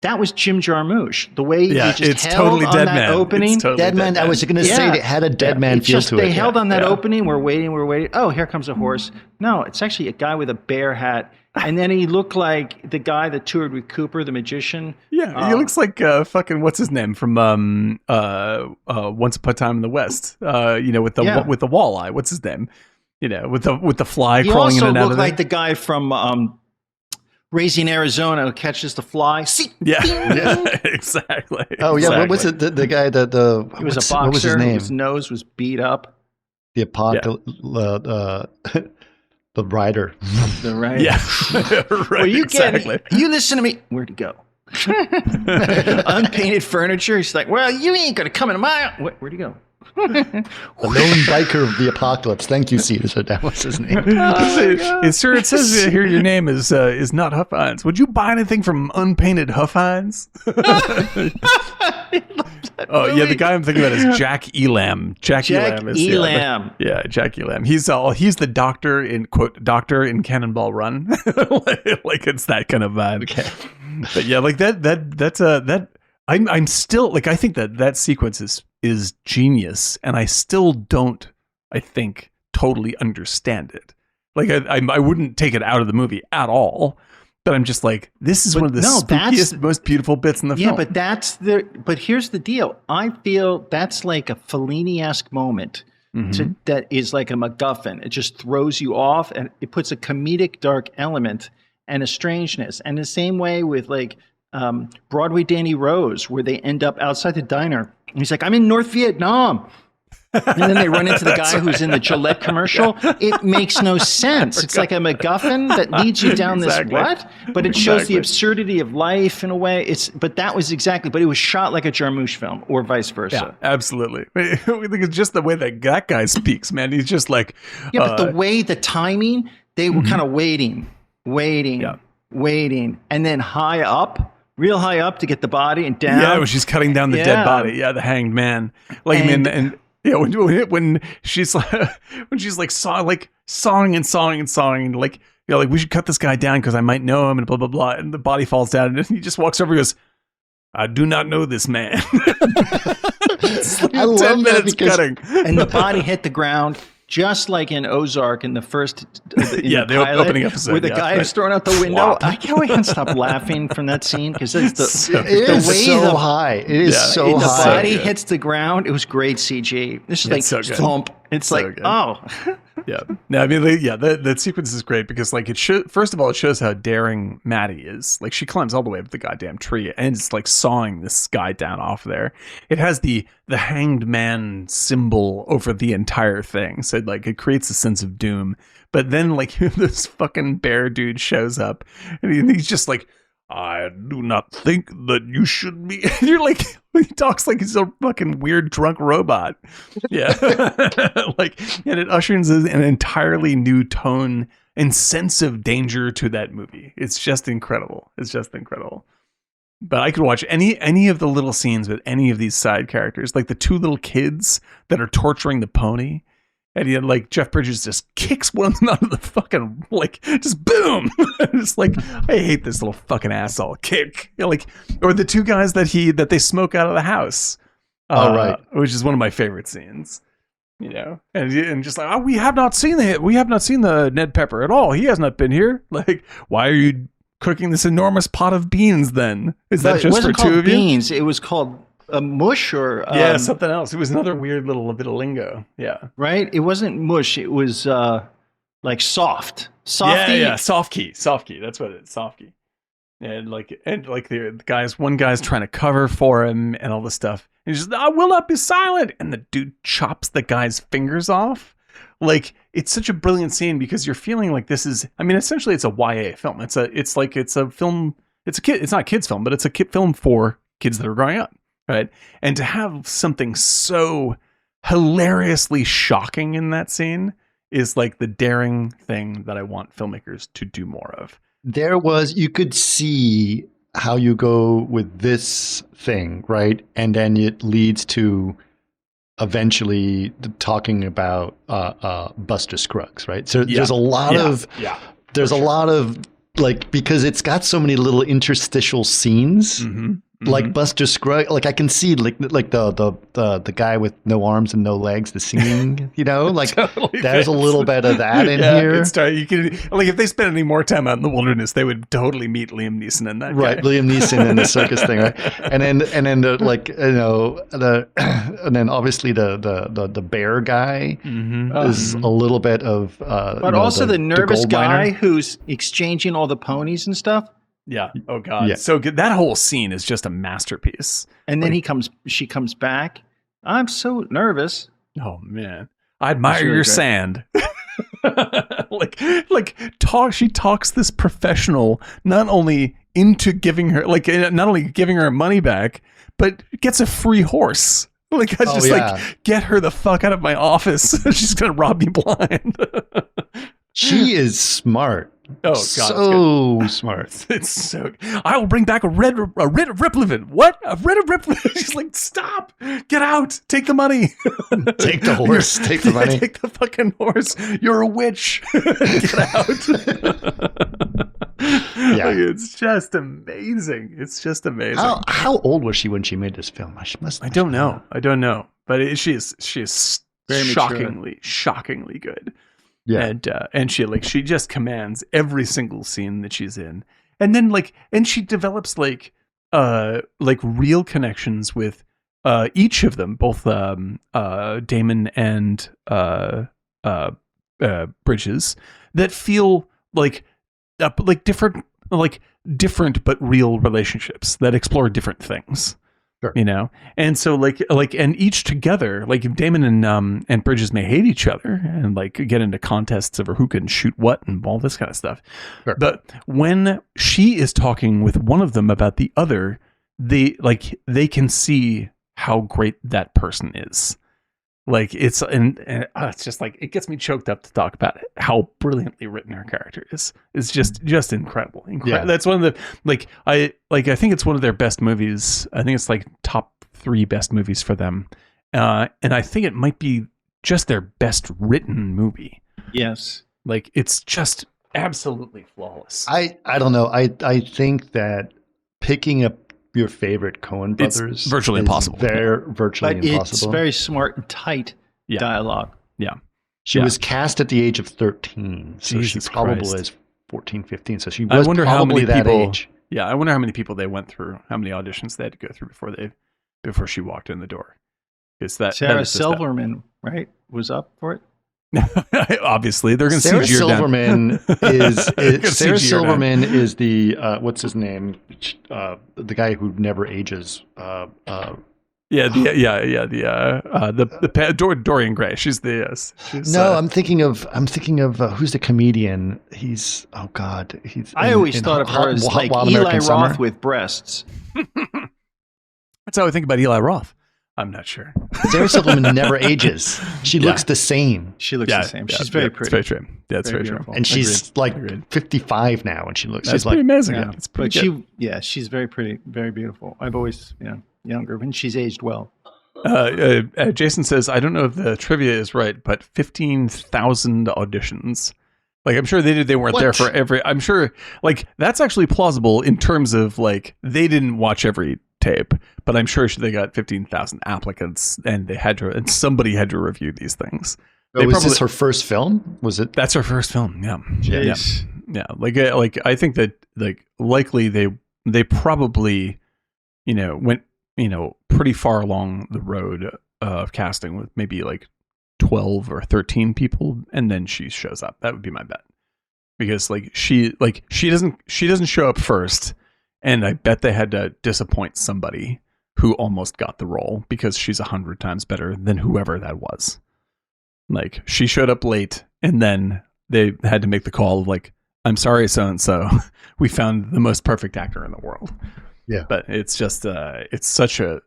[SPEAKER 3] that was Jim Jarmusch. The way they just held
[SPEAKER 2] totally
[SPEAKER 3] on
[SPEAKER 2] Dead
[SPEAKER 3] that
[SPEAKER 2] Man.
[SPEAKER 3] opening.
[SPEAKER 2] Totally
[SPEAKER 4] Dead Man, I was going to say it had a Dead Man feel to it.
[SPEAKER 3] They held on that opening. We're waiting. Oh, here comes a horse. No, it's actually a guy with a bear hat. And then he looked like the guy that toured with Cooper, the magician.
[SPEAKER 2] Yeah, he looks like fucking what's his name from Once Upon a Time in the West. You know, with the walleye. What's his name? You know, with the fly crawling in and out of it.
[SPEAKER 3] He also looked like the guy from Raising Arizona who catches the fly. See?
[SPEAKER 2] Yeah, exactly.
[SPEAKER 4] Oh yeah, what was it? The guy that
[SPEAKER 3] he was a boxer.
[SPEAKER 4] What was his name?
[SPEAKER 3] His nose was beat up.
[SPEAKER 4] The apocalypse. The rider.
[SPEAKER 3] The rider.
[SPEAKER 2] Yeah. Right.
[SPEAKER 3] Well, you listen to me. Where'd he go? Unpainted furniture. He's like, well, you ain't gonna come into my. Where'd he go?
[SPEAKER 4] The lone biker of the apocalypse. Thank you, Caesar. That was his name.
[SPEAKER 2] Sir, it says here your name is not Huff Hines. Would you buy anything from Unpainted Huff Hines? Oh yeah, the guy I'm thinking about is Jack Elam. Jack Elam. Yeah, Jack Elam. He's the doctor in Cannonball Run. Like it's that kind of vibe.
[SPEAKER 4] Okay.
[SPEAKER 2] But yeah, like that's I'm still like, I think that sequence is genius, and I still don't, I think, totally understand it. Like I wouldn't take it out of the movie at all. But I'm just like, this is one of the spookiest, most beautiful bits in the film.
[SPEAKER 3] Yeah, but here's the deal. I feel that's like a Fellini-esque moment that is like a MacGuffin. It just throws you off, and it puts a comedic dark element and a strangeness. And the same way with like Broadway Danny Rose, where they end up outside the diner. And he's like, I'm in North Vietnam. And then they run into the guy who's in the Gillette commercial. It makes no sense. It's like a MacGuffin that leads you down this what? But it shows the absurdity of life in a way. But it was shot like a Jarmusch film, or vice versa.
[SPEAKER 2] Yeah, absolutely. I think it's just the way that guy speaks, man. He's just like,
[SPEAKER 3] but the way, the timing, they were kind of waiting, and then real high up to get the body, and down.
[SPEAKER 2] Yeah, when she's cutting down the dead body. Yeah, the hanged man. Like, and yeah, when she's like sawing and like, you know, like, we should cut this guy down because I might know him, and blah blah blah, and the body falls down, and he just walks over and goes, I do not know this man.
[SPEAKER 4] I love that because
[SPEAKER 2] cutting.
[SPEAKER 3] And the body hit the ground. Just like in Ozark in the first the pilot,
[SPEAKER 2] opening episode,
[SPEAKER 3] where the guy is thrown out the window. I can't stop laughing from that scene because it's
[SPEAKER 4] so high. It is so high.
[SPEAKER 3] The body hits the ground. It was great CG. This is like thump. It's so like good. Oh.
[SPEAKER 2] Yeah. No, I mean, that sequence is great because, like, first of all, it shows how daring Maddie is. Like, she climbs all the way up the goddamn tree and it's like sawing this guy down off there. It has the hanged man symbol over the entire thing, so like it creates a sense of doom. But then, like, this fucking bear dude shows up and he's just like, I do not think that you should be. And you're like, he talks like he's a fucking weird drunk robot. Yeah. Like, and it ushers in an entirely new tone and sense of danger to that movie. It's just incredible. But I could watch any of the little scenes with any of these side characters, like the two little kids that are torturing the pony. And yet, like, Jeff Bridges just kicks one of them out of the fucking, like, just boom. It's like, I hate this little fucking asshole kick. You know, like, or the two guys that they smoke out of the house.
[SPEAKER 4] Right.
[SPEAKER 2] Which is one of my favorite scenes.
[SPEAKER 5] and just like, oh, we have not seen the Ned Pepper at all. He has not been here. Like, why are you cooking this enormous pot of beans then? Is that just for two of you?
[SPEAKER 3] Beans. It was called a mush or
[SPEAKER 5] something else. It was another weird little bit of lingo. Yeah.
[SPEAKER 3] Right? It wasn't mush. It was like soft. Softy?
[SPEAKER 5] Yeah, soft key. That's what it is. Soft key. And the guys, one guy's trying to cover for him and all this stuff. And he's just, I will not be silent. And the dude chops the guy's fingers off. Like, it's such a brilliant scene because you're feeling like this is, I mean, essentially it's a YA film. It's a film. It's not a kid's film, but it's a film for kids that are growing up. Right. And to have something so hilariously shocking in that scene is like the daring thing that I want filmmakers to do more of.
[SPEAKER 4] You could see how you go with this thing, right? And then it leads to eventually talking about Buster Scruggs, right? So there's a lot of like, because it's got so many little interstitial scenes. Mm-hmm. Like Buster Scruggs, like I can see like the guy with no arms and no legs, the singing, like totally there's a little bit of that in here.
[SPEAKER 5] You can, like, if they spent any more time out in the wilderness, they would totally meet Liam Neeson in that.
[SPEAKER 4] Right, guy. Liam Neeson in the circus thing, right? And then obviously the bear guy is a little bit of,
[SPEAKER 3] but also the nervous guy who's exchanging all the ponies and stuff.
[SPEAKER 5] Yeah. Oh God. Yeah. So good. That whole scene is just a masterpiece.
[SPEAKER 3] And then she comes back. I'm so nervous.
[SPEAKER 5] Oh man. I admire your sand. She talks this professional not only into giving her money back, but gets a free horse. Like, get her the fuck out of my office. She's gonna rob me blind.
[SPEAKER 4] She is smart.
[SPEAKER 5] Oh God,
[SPEAKER 4] so smart.
[SPEAKER 5] It's so. I will bring back a writ of replevin. What? A writ of replevin? She's like, stop! Get out! Take the money.
[SPEAKER 4] Take the horse. Take the money.
[SPEAKER 5] Take the fucking horse. You're a witch. Get out.
[SPEAKER 4] Yeah,
[SPEAKER 5] it's just amazing. It's just amazing.
[SPEAKER 4] How old was she when she made this film?
[SPEAKER 5] I don't know. But she is very shockingly good. Yeah, and she just commands every single scene that she's in, and then and she develops real connections with each of them, both Damon and Bridges, that feel like different but real relationships that explore different things. Sure. And so and each together, like Damon and Bridges may hate each other and get into contests over who can shoot what and all this kind of stuff. Sure. But when she is talking with one of them about the other, they can see how great that person is. Like it's just like, it gets me choked up to talk about it, how brilliantly written her character is. It's just incredible. Yeah. That's one of the, I think it's one of their best movies. I think it's top 3 best movies for them. And I think it might be just their best written movie.
[SPEAKER 3] Yes.
[SPEAKER 5] It's just absolutely flawless.
[SPEAKER 4] I don't know. I think that picking up your favorite Coen Brothers
[SPEAKER 5] it's virtually impossible.
[SPEAKER 4] Virtually impossible.
[SPEAKER 3] It's very smart and tight dialogue.
[SPEAKER 5] Yeah.
[SPEAKER 4] She was cast at the age of 13. So
[SPEAKER 5] Jesus
[SPEAKER 4] she probably
[SPEAKER 5] Christ.
[SPEAKER 4] is 14, 15. So she was probably that age.
[SPEAKER 5] Yeah, I wonder how many people they went through, how many auditions they had to go through before she walked in the door.
[SPEAKER 3] Sarah Silverman, right, was up for it?
[SPEAKER 5] Obviously, they're going to
[SPEAKER 4] Sarah
[SPEAKER 5] CG her
[SPEAKER 4] Silverman is Sarah Silverman is the what's his name? The guy who never ages.
[SPEAKER 5] The Dorian Gray. She's the.
[SPEAKER 4] I'm thinking of who's the comedian? He's
[SPEAKER 3] I always thought of her as like Eli Roth with breasts.
[SPEAKER 5] That's how I think about Eli Roth. I'm not sure.
[SPEAKER 4] Sarah Silverman never ages. She looks the same.
[SPEAKER 3] She looks the same. She's very pretty.
[SPEAKER 5] It's very true. Yeah, it's very true.
[SPEAKER 4] And she's 55 now, and she looks.
[SPEAKER 5] That's pretty amazing.
[SPEAKER 3] Yeah.
[SPEAKER 5] It's pretty good.
[SPEAKER 3] She's very pretty, very beautiful. I've always, younger, and she's aged well.
[SPEAKER 5] Jason says, I don't know if the trivia is right, but 15,000 auditions. I'm sure they weren't there for every. I'm sure that's actually plausible in terms of they didn't watch every tape, but I'm sure they got 15,000 applicants, and somebody had to review these things.
[SPEAKER 4] Was this her first film? Was it?
[SPEAKER 5] That's her first film. Yeah.
[SPEAKER 3] Jeez.
[SPEAKER 5] Yeah. Like I think that likely they probably, went, pretty far along the road of casting with maybe 12 or 13 people, and then she shows up. That would be my bet. Because she doesn't show up first, and I bet they had to disappoint somebody who almost got the role because she's 100 times better than whoever that was. She showed up late, and then they had to make the call of I'm sorry, so and so, we found the most perfect actor in the world.
[SPEAKER 4] Yeah,
[SPEAKER 5] but it's just it's such a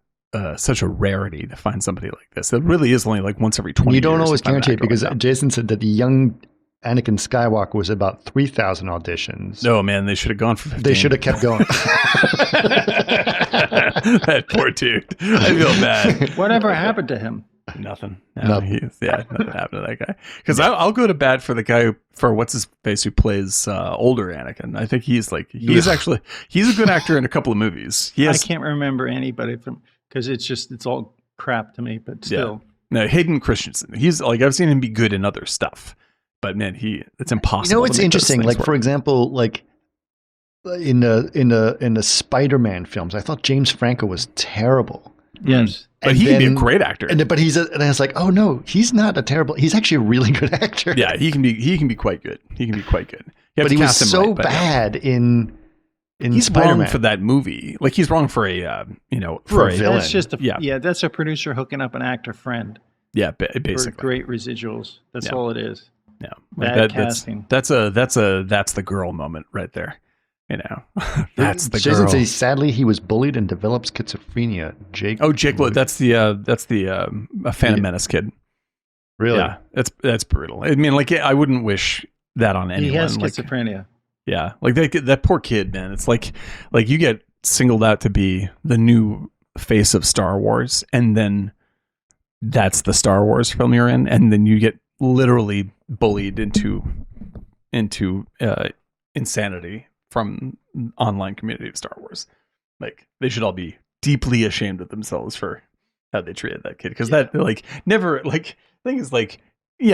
[SPEAKER 5] rarity to find somebody like this. It really is only once every 20 years.
[SPEAKER 4] You don't always guarantee it, because Jason said that the young Anakin Skywalker was about 3,000 auditions.
[SPEAKER 5] No, man, they should have gone for 15.
[SPEAKER 4] They should have kept going.
[SPEAKER 5] That poor dude. I feel bad.
[SPEAKER 3] Whatever happened to him?
[SPEAKER 5] Nothing.
[SPEAKER 4] Nothing.
[SPEAKER 5] Nothing happened to that guy. Because I'll go to bat for the guy, for what's his face, who plays older Anakin. I think he's a good actor in a couple of movies.
[SPEAKER 3] I can't remember anybody because it's all crap to me. But still,
[SPEAKER 5] no, Hayden Christensen. He's I've seen him be good in other stuff, but man, it's impossible.
[SPEAKER 4] It's interesting. For example, in the Spider-Man films, I thought James Franco was terrible.
[SPEAKER 3] Yes.
[SPEAKER 5] But he can be a great actor.
[SPEAKER 4] And I was like, oh no, he's not a terrible. He's actually a really good actor.
[SPEAKER 5] Yeah, he can be quite good. He can be quite good.
[SPEAKER 4] But he was so bad in
[SPEAKER 5] he's
[SPEAKER 4] Spider-Man.
[SPEAKER 5] Wrong for that movie. He's wrong for a
[SPEAKER 4] for a villain.
[SPEAKER 3] That's just that's a producer hooking up an actor friend.
[SPEAKER 5] Yeah, basically.
[SPEAKER 3] For great residuals. That's all it is.
[SPEAKER 5] Yeah,
[SPEAKER 3] bad casting.
[SPEAKER 5] That's the girl moment right there. That's the
[SPEAKER 4] Jason
[SPEAKER 5] girl.
[SPEAKER 4] says, sadly, he was bullied and developed schizophrenia. Jake.
[SPEAKER 5] Oh, Jake. That's the Phantom Menace kid.
[SPEAKER 4] Really?
[SPEAKER 5] Yeah, that's brutal. I mean, I wouldn't wish that on anyone.
[SPEAKER 3] He has schizophrenia.
[SPEAKER 5] Yeah, that poor kid, man. It's like you get singled out to be the new face of Star Wars, and then that's the Star Wars film you're in, and then you get literally bullied into insanity from online community of Star Wars. They should all be deeply ashamed of themselves for how they treated that kid, because that thing is I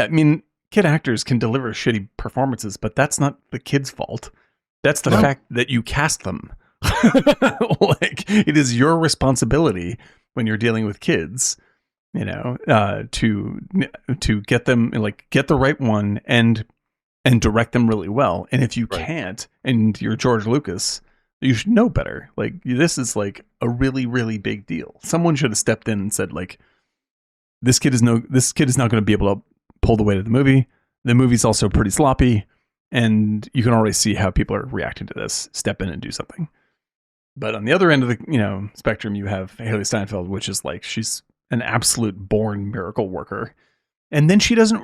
[SPEAKER 5] mean, kid actors can deliver shitty performances, but that's not the kid's fault. That's the fact that you cast them. It is your responsibility when you're dealing with kids, to get them get the right one and direct them really well. And if you can't, and you're George Lucas, you should know better. This is a really, really big deal. Someone should have stepped in and said, this kid is not going to be able to pull the weight of the movie. The movie's also pretty sloppy, and you can already see how people are reacting to this. Step in and do something. But on the other end of the spectrum, you have Haley Steinfeld, which is she's an absolute born miracle worker. And then she does a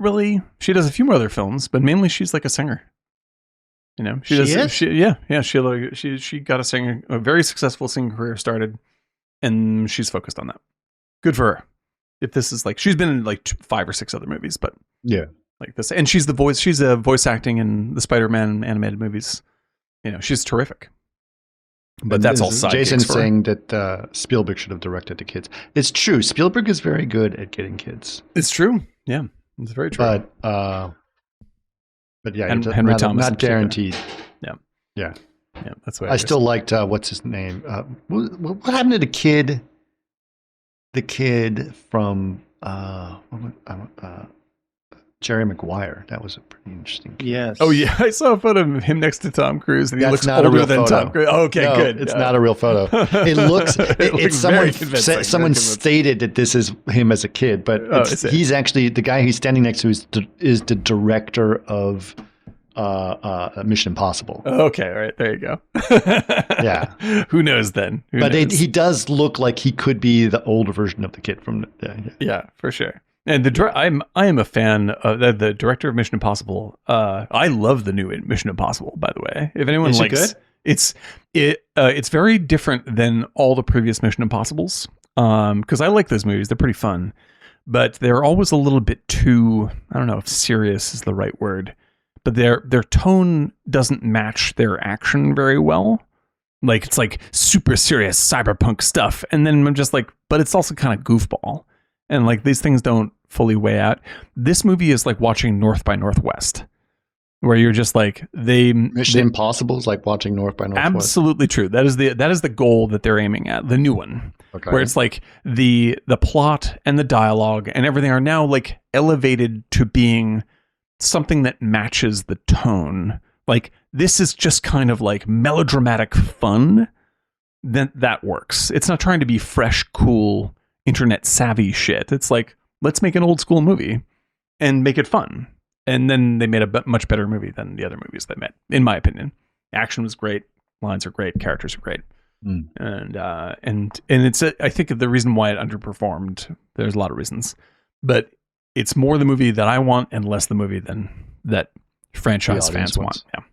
[SPEAKER 5] few more other films, but mainly she's a singer. She got a very successful singing career started, and she's focused on that. Good for her. If this is she's been in 5 or 6 other movies, but this, and she's voice acting in the Spider-Man animated movies. She's terrific. But that's all side
[SPEAKER 4] Jason's
[SPEAKER 5] gigs for her.
[SPEAKER 4] saying that Spielberg should have directed the kids. It's true. Spielberg is very good at getting kids.
[SPEAKER 5] It's true. Yeah, it's very true.
[SPEAKER 4] But yeah,
[SPEAKER 5] Henry Thomas
[SPEAKER 4] not guaranteed.
[SPEAKER 5] Yeah. That's why
[SPEAKER 4] I still liked what's his name? What happened to the kid? The kid from Jerry Maguire. That was a pretty interesting kid.
[SPEAKER 3] Yes.
[SPEAKER 5] Oh yeah, I saw a photo of him next to Tom Cruise, and he looks
[SPEAKER 4] not a
[SPEAKER 5] older
[SPEAKER 4] real
[SPEAKER 5] than
[SPEAKER 4] photo.
[SPEAKER 5] Tom Cruise. Oh, okay,
[SPEAKER 4] No,
[SPEAKER 5] good.
[SPEAKER 4] It's not a real photo. It looks. It's
[SPEAKER 5] very
[SPEAKER 4] someone.
[SPEAKER 5] convincing,
[SPEAKER 4] Someone
[SPEAKER 5] very convincing.
[SPEAKER 4] stated that this is him as a kid, but he's actually the guy he's standing next to is the director of Mission Impossible.
[SPEAKER 5] Okay, all right, there you go.
[SPEAKER 4] Yeah.
[SPEAKER 5] Who knows then?
[SPEAKER 4] He does look like he could be the older version of the kid from.
[SPEAKER 5] Yeah, for sure. And I am a fan of the director of Mission Impossible. I love the new Mission Impossible, by the way. If anyone likes, it's very different than all the previous Mission Impossibles. Because I like those movies; they're pretty fun, but they're always a little bit too. I don't know if serious is the right word, but their tone doesn't match their action very well. Like it's like super serious cyberpunk stuff. And then I'm just like, but it's also kind of goofball. And like these things don't fully weigh out. This movie is like watching North by Northwest, where you're just like
[SPEAKER 4] Mission Impossible is like watching North by Northwest.
[SPEAKER 5] Absolutely true. That is the goal that they're aiming at, the new one.
[SPEAKER 4] Okay.
[SPEAKER 5] Where it's like the plot and the dialogue and everything are now like elevated to being something that matches the tone. Like this is just kind of like melodramatic fun. Then that works. It's not trying to be fresh, cool, internet savvy shit. It's like, let's make an old school movie and make it fun. And then they made a much better movie than the other movies they made, in my opinion. Action was great, lines are great, characters are great. And it's I think the reason why it underperformed, there's a lot of reasons, but it's more the movie that I want and less the movie than that franchise fans want. Yeah,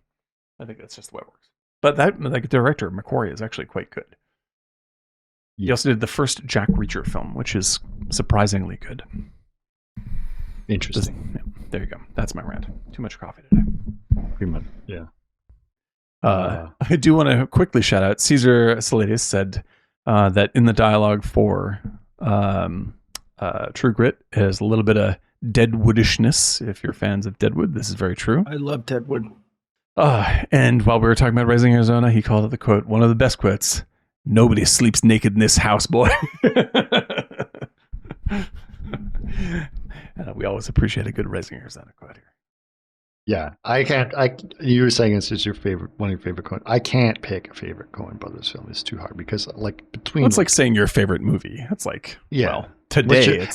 [SPEAKER 5] I think that's just the way it works. But that like director McQuarrie is actually quite good. Yeah. He also did the first Jack Reacher film, which is surprisingly good.
[SPEAKER 4] Interesting.
[SPEAKER 5] Yeah, there you go. That's my rant. Too much coffee today.
[SPEAKER 4] Pretty much. Yeah.
[SPEAKER 5] I do want to quickly shout out Caesar Salidis said that in the dialogue for True Grit has a little bit of Deadwoodishness. If you're fans of Deadwood, this is very true.
[SPEAKER 3] I love Deadwood.
[SPEAKER 5] And while we were talking about Raising Arizona, he called it the quote, one of the best quotes. Nobody sleeps naked in this house, boy. We always appreciate a good Raising Arizona quote here.
[SPEAKER 4] Yeah, you were saying this is one of your favorite Coen. I can't pick a favorite Coen Brothers film. It's too hard because
[SPEAKER 5] it's like saying your favorite movie. It's like, well, today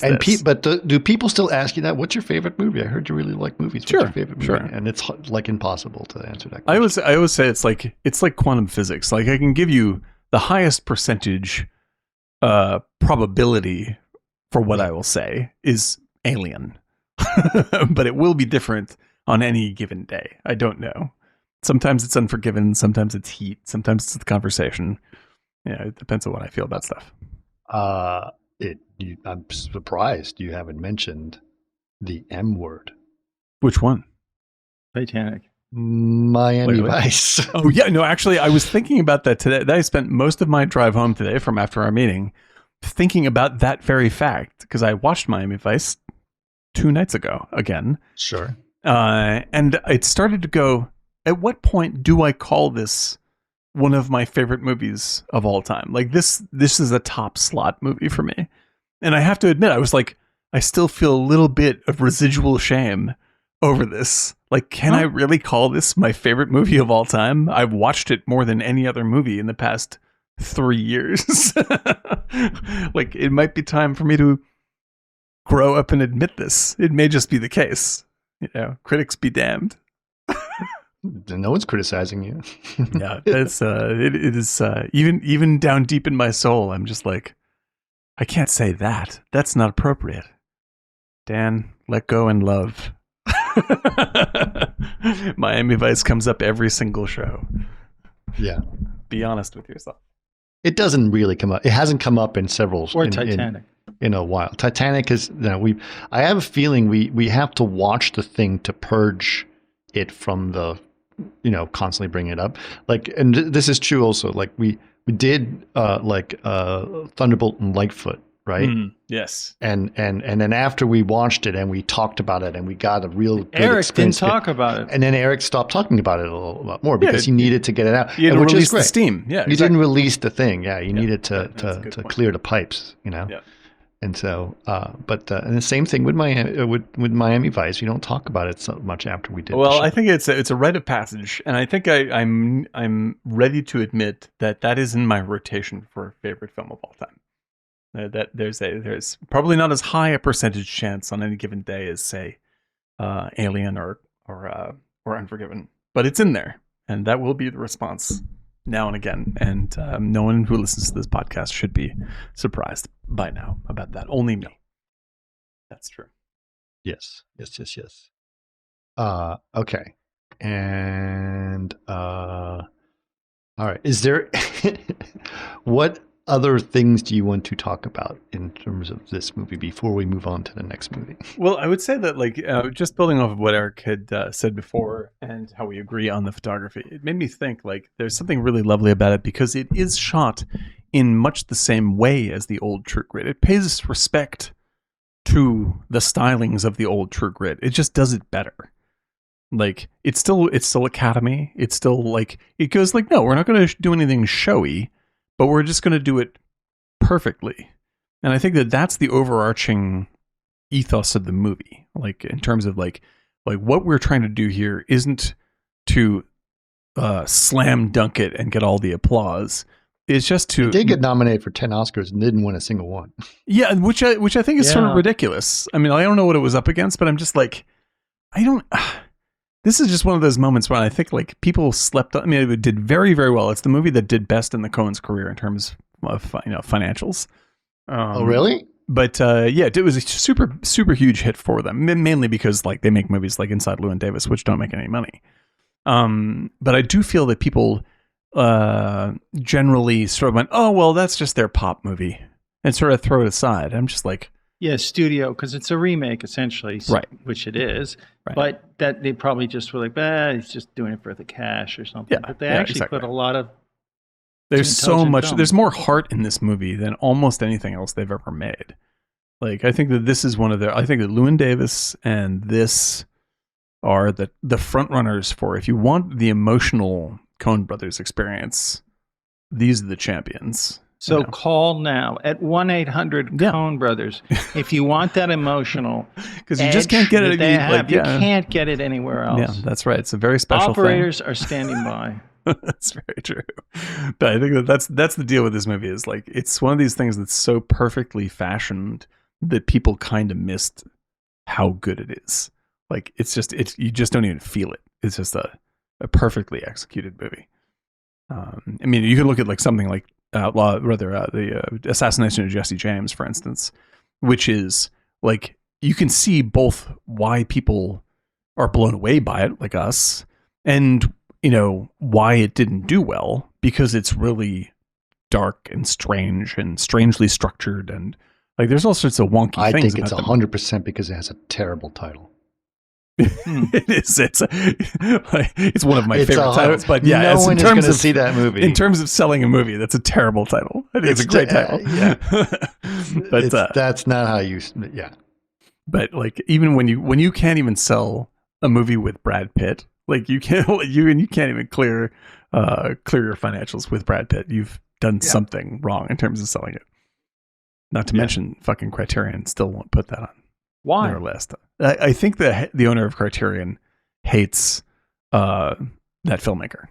[SPEAKER 4] but do people still ask you that? What's your favorite movie? I heard you really like movies. What's your favorite movie? Sure. And it's like impossible to answer that question.
[SPEAKER 5] I always say it's like quantum physics. Like I can give you the highest percentage probability for what I will say is Alien. But it will be different on any given day. I don't know. Sometimes it's Unforgiven, sometimes it's Heat, sometimes it's the Conversation. Yeah, it depends on what I feel about stuff.
[SPEAKER 4] I'm surprised you haven't mentioned the M word.
[SPEAKER 5] Which one?
[SPEAKER 3] Titanic.
[SPEAKER 4] Miami Vice.
[SPEAKER 5] Oh yeah, no, actually I was thinking about that today. I spent most of my drive home today from after our meeting thinking about that very fact because I watched Miami Vice 2 nights ago again.
[SPEAKER 4] Sure.
[SPEAKER 5] And it started to go, at what point do I call this one of my favorite movies of all time? Like this is a top slot movie for me. And I have to admit, I was like, I still feel a little bit of residual shame over this. Like, can I really call this my favorite movie of all time? I've watched it more than any other movie in the past 3 years. Like, it might be time for me to grow up and admit this. It may just be the case. You know, critics be damned.
[SPEAKER 4] No one's criticizing you.
[SPEAKER 5] Yeah, it's it is even down deep in my soul. I'm just like, I can't say that. That's not appropriate. Dan, let go and love. Miami Vice comes up every single show.
[SPEAKER 4] Yeah.
[SPEAKER 5] Be honest with yourself.
[SPEAKER 4] It doesn't really come up. It hasn't come up in several.
[SPEAKER 3] Or Titanic.
[SPEAKER 4] In a while. Titanic is, I have a feeling we have to watch the thing to purge it from the, constantly bring it up. Like, and this is true also. Like we did Thunderbolt and Lightfoot, right?
[SPEAKER 5] Yes.
[SPEAKER 4] And then after we watched it and we talked about it and we got a real good
[SPEAKER 3] Eric didn't
[SPEAKER 4] experience,
[SPEAKER 3] talk about it.
[SPEAKER 4] and then Eric stopped talking about it a lot more because he needed to get it out.
[SPEAKER 5] You didn't release the steam. Yeah,
[SPEAKER 4] exactly. You didn't release the thing. Yeah, you needed to clear the pipes.
[SPEAKER 5] Yeah.
[SPEAKER 4] And so, and the same thing with Miami Vice. We don't talk about it so much after we did.
[SPEAKER 5] Well, I think it's a rite of passage, and I think I'm ready to admit that is in my rotation for favorite film of all time. That there's probably not as high a percentage chance on any given day as say Alien or Unforgiven, but it's in there, and that will be the response now and again. And no one who listens to this podcast should be surprised by now about that. Only me. That's true.
[SPEAKER 4] Yes. Okay. And all right. Is there what other things do you want to talk about in terms of this movie before we move on to the next movie?
[SPEAKER 5] Well, I would say that, like, just building off of what Eric had said before and how we agree on the photography, it made me think, like, there's something really lovely about it because it is shot in much the same way as the old True Grit. It pays respect to the stylings of the old True Grit. It just does it better. Like, it's still Academy. It's still, like, it goes like, no, we're not going to do anything showy, but we're just going to do it perfectly. And I think that that's the overarching ethos of the movie. Like, in terms of like what we're trying to do here isn't to slam dunk it and get all the applause. It's just to.
[SPEAKER 4] It did get nominated for 10 Oscars and didn't win a single one.
[SPEAKER 5] Yeah, which I think is sort of ridiculous. I mean, I don't know what it was up against, but I'm just like, this is just one of those moments when I think, like, people slept. I mean, it did very, very well. It's the movie that did best in the Coen's career in terms of financials.
[SPEAKER 4] Oh, really?
[SPEAKER 5] But yeah, it was a super, super huge hit for them, mainly because, like, they make movies like Inside Llewyn Davis, which don't make any money. But I do feel that people generally sort of went, oh, well, that's just their pop movie, and sort of throw it aside. I'm just like,
[SPEAKER 3] yeah, studio, because it's a remake essentially,
[SPEAKER 5] right?
[SPEAKER 3] Which it is,
[SPEAKER 5] right.
[SPEAKER 3] But that they probably just were like, he's just doing it for the cash or something.
[SPEAKER 5] Yeah,
[SPEAKER 3] but they actually put a lot of.
[SPEAKER 5] There's so much. There's more heart in this movie than almost anything else they've ever made. Like, I think that this is one of their. I think that Llewyn Davis and this are the front runners for, if you want the emotional Coen Brothers experience, these are the champions.
[SPEAKER 3] So call now at 1-800-Coen Brothers if you want that emotional.
[SPEAKER 5] Because you just can't get it.
[SPEAKER 3] You can't get it anywhere else.
[SPEAKER 5] Yeah, that's right. It's a very special
[SPEAKER 3] Operators
[SPEAKER 5] thing.
[SPEAKER 3] Are standing by.
[SPEAKER 5] That's very true. But I think that's the deal with this movie, is like, it's one of these things that's so perfectly fashioned that people kind of missed how good it is. Like, you just don't even feel it. It's just a perfectly executed movie. I mean, you can look at, like, something like the Assassination of Jesse James, for instance, which is, like, you can see both why people are blown away by it, like us, and, you know, why it didn't do well, because it's really dark and strange and strangely structured, and, like, there's all sorts of wonky things.
[SPEAKER 4] I think it's 100% because it has a terrible title.
[SPEAKER 5] It is. It's one of my favorite titles. But yeah,
[SPEAKER 4] no one is going to see that movie.
[SPEAKER 5] In terms of selling a movie, that's a terrible title. I think it's a great title.
[SPEAKER 4] Yeah,
[SPEAKER 5] but
[SPEAKER 4] that's not how you. Yeah.
[SPEAKER 5] But, like, even when you can't even sell a movie with Brad Pitt, like, you can't even clear your financials with Brad Pitt. You've done something wrong in terms of selling it. Not to mention, fucking Criterion still won't put that on.
[SPEAKER 3] Why?
[SPEAKER 5] Their list. I think the owner of Criterion hates that filmmaker.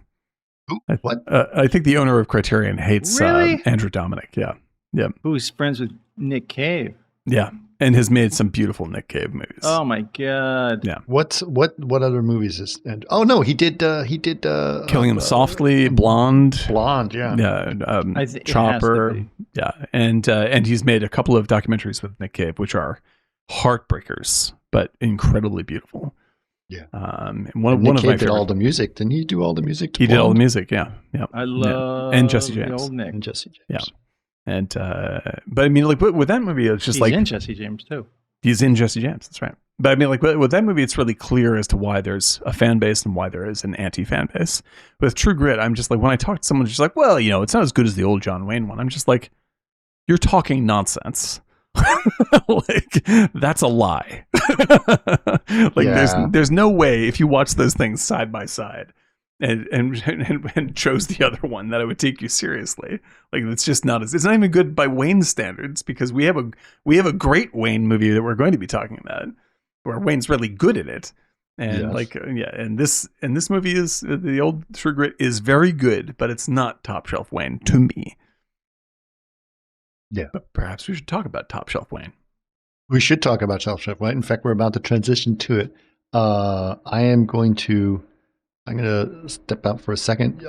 [SPEAKER 4] What?
[SPEAKER 5] I think the owner of Criterion hates
[SPEAKER 3] really?
[SPEAKER 5] Andrew Dominic. Yeah.
[SPEAKER 3] Who's friends with Nick Cave?
[SPEAKER 5] Yeah, and has made some beautiful Nick Cave movies.
[SPEAKER 3] Oh my god.
[SPEAKER 5] Yeah.
[SPEAKER 4] What other movies is? And he did
[SPEAKER 5] Killing Him Softly, Blonde.
[SPEAKER 4] Yeah.
[SPEAKER 5] Yeah. Chopper. Yeah, and he's made a couple of documentaries with Nick Cave, which are heartbreakers, but incredibly beautiful.
[SPEAKER 4] Yeah.
[SPEAKER 5] One of my favorite.
[SPEAKER 4] Did all the music. Didn't he do all the music?
[SPEAKER 5] He did all the music. Yeah.
[SPEAKER 3] I love
[SPEAKER 5] and Jesse James.
[SPEAKER 3] The old Nick.
[SPEAKER 4] And Jesse James.
[SPEAKER 5] Yeah. And but I mean, like, with that movie, it's just
[SPEAKER 3] he's
[SPEAKER 5] like
[SPEAKER 3] in Jesse James too.
[SPEAKER 5] He's in Jesse James. That's right. But I mean, like, with that movie, it's really clear as to why there's a fan base and why there is an anti-fan base. With True Grit, I'm just like, when I talk to someone, just like, well, you know, it's not as good as the old John Wayne one. I'm just like, you're talking nonsense. Like, that's a lie. Like, there's no way, if you watch those things side by side and chose the other one, that I would take you seriously. Like, it's just not it's not even good by Wayne standards, because we have a great Wayne movie that we're going to be talking about where Wayne's really good at it. And and this movie is, the old True Grit is very good, but it's not top shelf Wayne to me.
[SPEAKER 4] Yeah.
[SPEAKER 5] But perhaps we should talk about top shelf Wayne.
[SPEAKER 4] We should talk about top shelf Wayne. In fact, we're about to transition to it. I'm going to step out for a second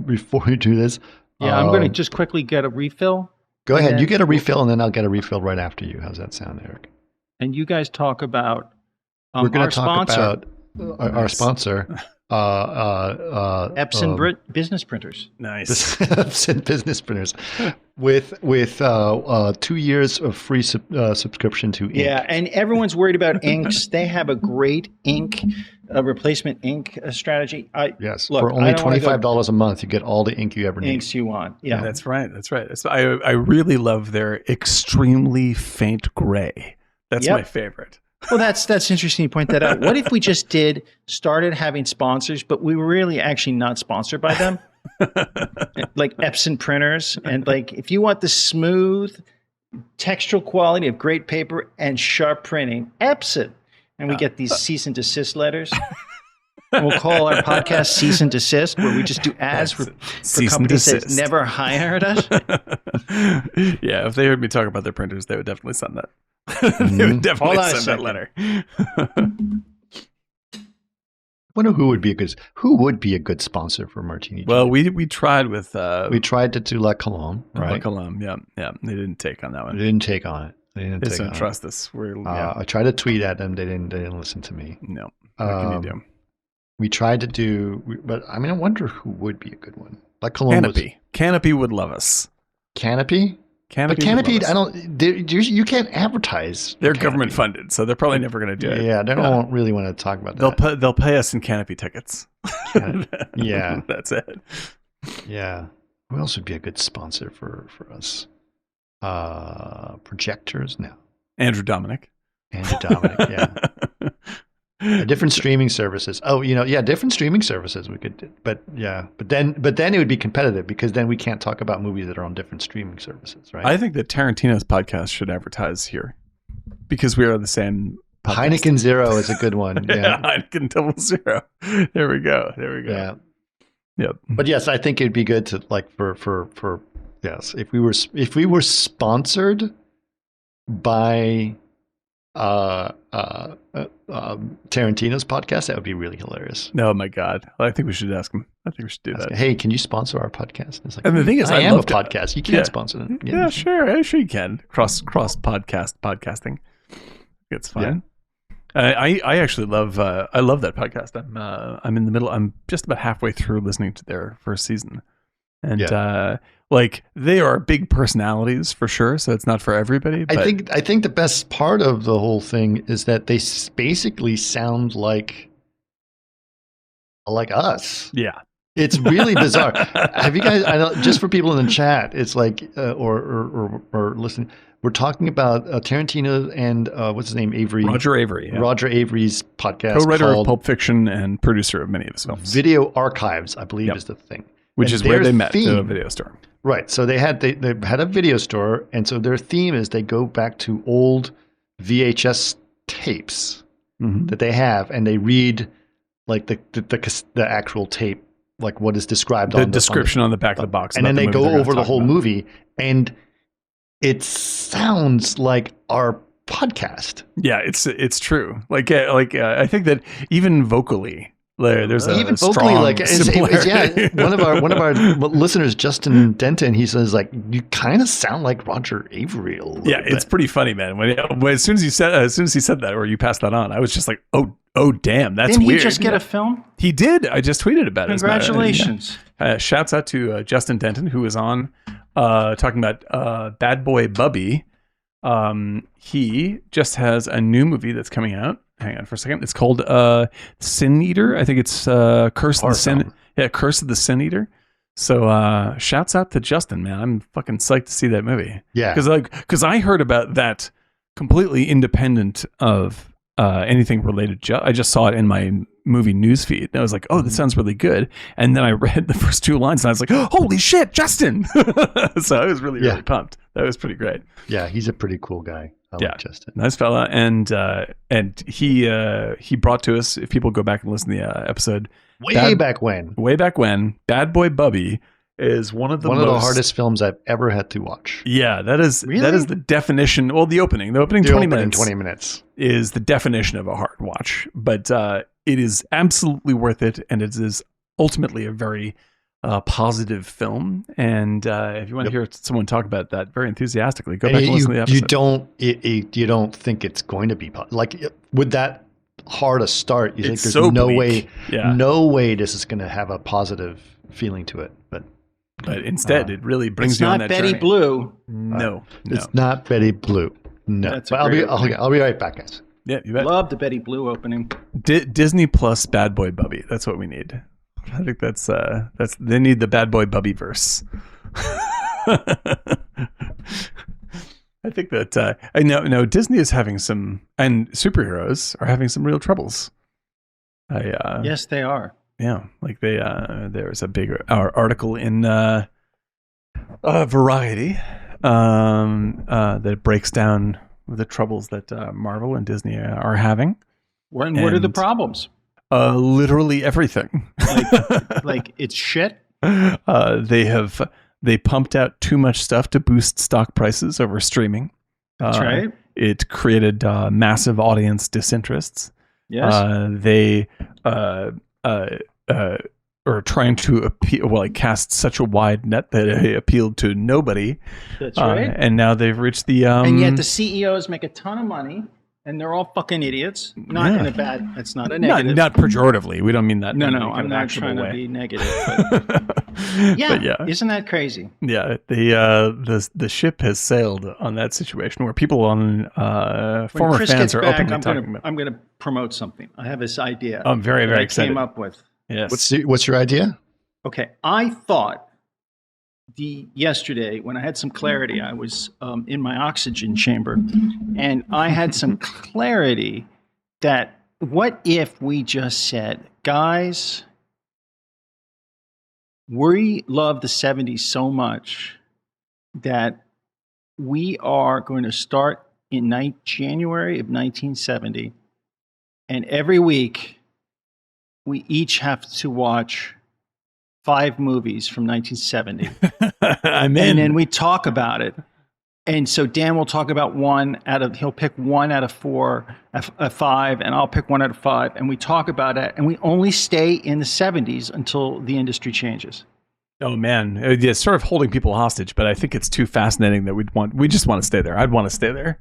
[SPEAKER 4] before we do this.
[SPEAKER 3] Yeah, I'm going to just quickly get a refill.
[SPEAKER 4] Go ahead. You get a refill, and then I'll get a refill right after you. How's that sound, Eric?
[SPEAKER 3] And you guys talk about
[SPEAKER 4] we're going to talk
[SPEAKER 3] sponsor.
[SPEAKER 4] about our sponsor,
[SPEAKER 3] Epson business printers.
[SPEAKER 5] Nice.
[SPEAKER 4] Epson business printers with 2 years of free subscription to ink.
[SPEAKER 3] Yeah, and everyone's worried about inks. They have a great ink replacement ink strategy.
[SPEAKER 4] Yes,
[SPEAKER 3] look,
[SPEAKER 4] for only $25 a month, you get all the ink you ever need.
[SPEAKER 3] Inks you want. Yeah,
[SPEAKER 5] That's right. I really love their extremely faint gray. That's my favorite.
[SPEAKER 3] Well, that's interesting you point that out. What if we just started having sponsors, but we were really actually not sponsored by them? Like Epson printers. And like, if you want the smooth textural quality of great paper and sharp printing, Epson. And we get these cease and desist letters. And we'll call our podcast Cease and Desist, where we just do ads for companies that never hired us.
[SPEAKER 5] Yeah, if they heard me talk about their printers, they would definitely send that. They would definitely send that letter.
[SPEAKER 4] I wonder who would be a good sponsor for Martini.
[SPEAKER 5] Well, we tried with
[SPEAKER 4] we tried to do La Colombe, right?
[SPEAKER 5] La Colombe, yeah. They didn't take on that one.
[SPEAKER 4] They didn't take on it. They
[SPEAKER 5] don't trust us.
[SPEAKER 4] I tried to tweet at them. They didn't listen to me.
[SPEAKER 5] No. What can you do?
[SPEAKER 4] We tried to do, but I mean, I wonder who would be a good one. La Colombe.
[SPEAKER 5] Canopy would love us.
[SPEAKER 4] Canopy. But Canopy, you can't advertise.
[SPEAKER 5] They're government funded, so they're probably never going to do it.
[SPEAKER 4] Yeah, they don't really want to talk about that.
[SPEAKER 5] They'll pay us in Canopy tickets.
[SPEAKER 4] Yeah,
[SPEAKER 5] that's it.
[SPEAKER 4] Yeah, who else would be a good sponsor for us? Projectors? No.
[SPEAKER 5] Andrew Dominic.
[SPEAKER 4] Yeah. Different streaming services. Oh, different streaming services we could do. But then it would be competitive because then we can't talk about movies that are on different streaming services, right?
[SPEAKER 5] I think that Tarantino's podcast should advertise here because we are the same podcast.
[SPEAKER 4] Heineken Zero is a good one. Yeah.
[SPEAKER 5] Heineken Double Zero. There we go.
[SPEAKER 4] Yeah.
[SPEAKER 5] Yep.
[SPEAKER 4] But yes, I think it'd be good to yes, if we were sponsored by Tarantino's podcast, that would be really hilarious.
[SPEAKER 5] Oh my God. I think we should ask him. I think we should do that.
[SPEAKER 4] Hey, can you sponsor our podcast?
[SPEAKER 5] And the thing is,
[SPEAKER 4] I am a podcast. You can't sponsor it.
[SPEAKER 5] Yeah, sure. Sure you can. Cross podcasting. It's fine. Yeah. I actually love that podcast. I'm in the middle. I'm just about halfway through listening to their first season. And they are big personalities for sure, so it's not for everybody. But
[SPEAKER 4] I think the best part of the whole thing is that they basically sound like us.
[SPEAKER 5] Yeah,
[SPEAKER 4] it's really bizarre. Have you guys? I know, just for people in the chat, it's like or listen. We're talking about Tarantino and what's his name, Avery.
[SPEAKER 5] Roger Avery. Yeah.
[SPEAKER 4] Roger Avery's podcast,
[SPEAKER 5] co-writer of Pulp Fiction and producer of many of his films.
[SPEAKER 4] Video Archives, I believe, is the thing.
[SPEAKER 5] Which is where they met, the video store.
[SPEAKER 4] Right. So they had a video store, and so their theme is they go back to old VHS tapes that they have, and they read like the actual tape, like what is described
[SPEAKER 5] on the description on the back of the box,
[SPEAKER 4] and then they go over the whole movie, and it sounds like our podcast.
[SPEAKER 5] Yeah, it's true. I think that even vocally. There's
[SPEAKER 4] even
[SPEAKER 5] vocally,
[SPEAKER 4] one of our listeners, Justin Denton, he says you kind of sound like Roger Avery a little bit.
[SPEAKER 5] It's pretty funny, man. As soon as he said that, or you passed that on, I was just like, oh, damn, that's
[SPEAKER 3] Didn't
[SPEAKER 5] weird.
[SPEAKER 3] He just get a film?
[SPEAKER 5] He did. I just tweeted about it.
[SPEAKER 3] Congratulations!
[SPEAKER 5] Shouts out to Justin Denton, who was on talking about Bad Boy Bubby. He just has a new movie that's coming out. Hang on for a second. It's called Sin Eater. I think it's Curse of the Sin. Yeah, Curse of the Sin Eater. So shouts out to Justin, man. I'm fucking psyched to see that movie.
[SPEAKER 4] Yeah,
[SPEAKER 5] because I heard about that completely independent of anything related. I just saw it in my movie newsfeed. And I was like, oh, that sounds really good. And then I read the first two lines, and I was like, holy shit, Justin! So I was really pumped. That was pretty great.
[SPEAKER 4] Yeah, he's a pretty cool guy. I like Justin.
[SPEAKER 5] Nice fella. And he brought to us, if people go back and listen to the episode, way back when, Bad Boy Bubby is one of the
[SPEAKER 4] hardest films I've ever had to watch.
[SPEAKER 5] Yeah, that is the definition. Well, the opening 20
[SPEAKER 4] minutes
[SPEAKER 5] is the definition of a hard watch, but it is absolutely worth it, and it is ultimately a very positive film. And if you want to hear someone talk about that very enthusiastically, go back and listen to the episode.
[SPEAKER 4] You don't think it's going to be would that hard a start. You think
[SPEAKER 5] It's
[SPEAKER 4] there's
[SPEAKER 5] so
[SPEAKER 4] no
[SPEAKER 5] bleak.
[SPEAKER 4] way,
[SPEAKER 5] Yeah.
[SPEAKER 4] no way this is going to have a positive feeling to it. But
[SPEAKER 5] instead, it really brings
[SPEAKER 3] It's
[SPEAKER 5] you on
[SPEAKER 3] not
[SPEAKER 5] that
[SPEAKER 3] Betty
[SPEAKER 5] journey.
[SPEAKER 3] Blue.
[SPEAKER 5] No.
[SPEAKER 4] it's not Betty Blue. No,
[SPEAKER 3] That's a
[SPEAKER 4] but
[SPEAKER 3] great
[SPEAKER 4] I'll be right back, guys.
[SPEAKER 5] Yeah, you bet.
[SPEAKER 3] Love the Betty Blue opening.
[SPEAKER 5] Disney plus Bad Boy Bubby. That's what we need. I think that's they need the Bad Boy Bubby verse. I think that I know Disney is having some, and superheroes are having some real troubles.
[SPEAKER 3] Yes, they are.
[SPEAKER 5] Yeah, like there was a big article in Variety that breaks down the troubles that Marvel and Disney are having.
[SPEAKER 3] What are the
[SPEAKER 5] And-
[SPEAKER 3] problems?
[SPEAKER 5] Literally everything.
[SPEAKER 3] Like it's shit.
[SPEAKER 5] They pumped out too much stuff to boost stock prices over streaming.
[SPEAKER 3] That's right.
[SPEAKER 5] It created massive audience disinterests.
[SPEAKER 3] Yes.
[SPEAKER 5] They are trying to cast such a wide net that it appealed to nobody.
[SPEAKER 3] That's right.
[SPEAKER 5] And now they've reached the
[SPEAKER 3] And yet the CEOs make a ton of money, and they're all fucking idiots. Not in a bad. That's not a negative.
[SPEAKER 5] not pejoratively. We don't mean that.
[SPEAKER 3] No,
[SPEAKER 5] in any
[SPEAKER 3] I'm
[SPEAKER 5] kind of
[SPEAKER 3] not
[SPEAKER 5] actionable
[SPEAKER 3] trying to
[SPEAKER 5] way.
[SPEAKER 3] be negative. But yeah,
[SPEAKER 5] But yeah.
[SPEAKER 3] isn't that crazy?
[SPEAKER 5] Yeah, the ship has sailed on that situation where people on
[SPEAKER 3] When
[SPEAKER 5] former
[SPEAKER 3] Chris
[SPEAKER 5] fans
[SPEAKER 3] gets
[SPEAKER 5] are
[SPEAKER 3] back,
[SPEAKER 5] openly
[SPEAKER 3] I'm
[SPEAKER 5] talking
[SPEAKER 3] gonna
[SPEAKER 5] about.
[SPEAKER 3] I'm gonna promote something. I have this idea.
[SPEAKER 5] I'm very
[SPEAKER 3] that
[SPEAKER 5] very
[SPEAKER 3] I
[SPEAKER 5] excited.
[SPEAKER 3] came up with.
[SPEAKER 5] Yes.
[SPEAKER 4] What's your idea?
[SPEAKER 3] Okay, I thought yesterday when I had some clarity, I was in my oxygen chamber, and I had some clarity that what if we just said, guys, we love the 70s so much that we are going to start in January of 1970, and every week we each have to watch 5 movies from 1970.
[SPEAKER 5] I'm in.
[SPEAKER 3] And then we talk about it. And so Dan will talk about he'll pick 1 out of 4, 5, and I'll pick 1 out of 5. And we talk about it. And we only stay in the 70s until the industry changes.
[SPEAKER 5] Oh man, it's sort of holding people hostage, but I think it's too fascinating that we just want to stay there. I'd want to stay there.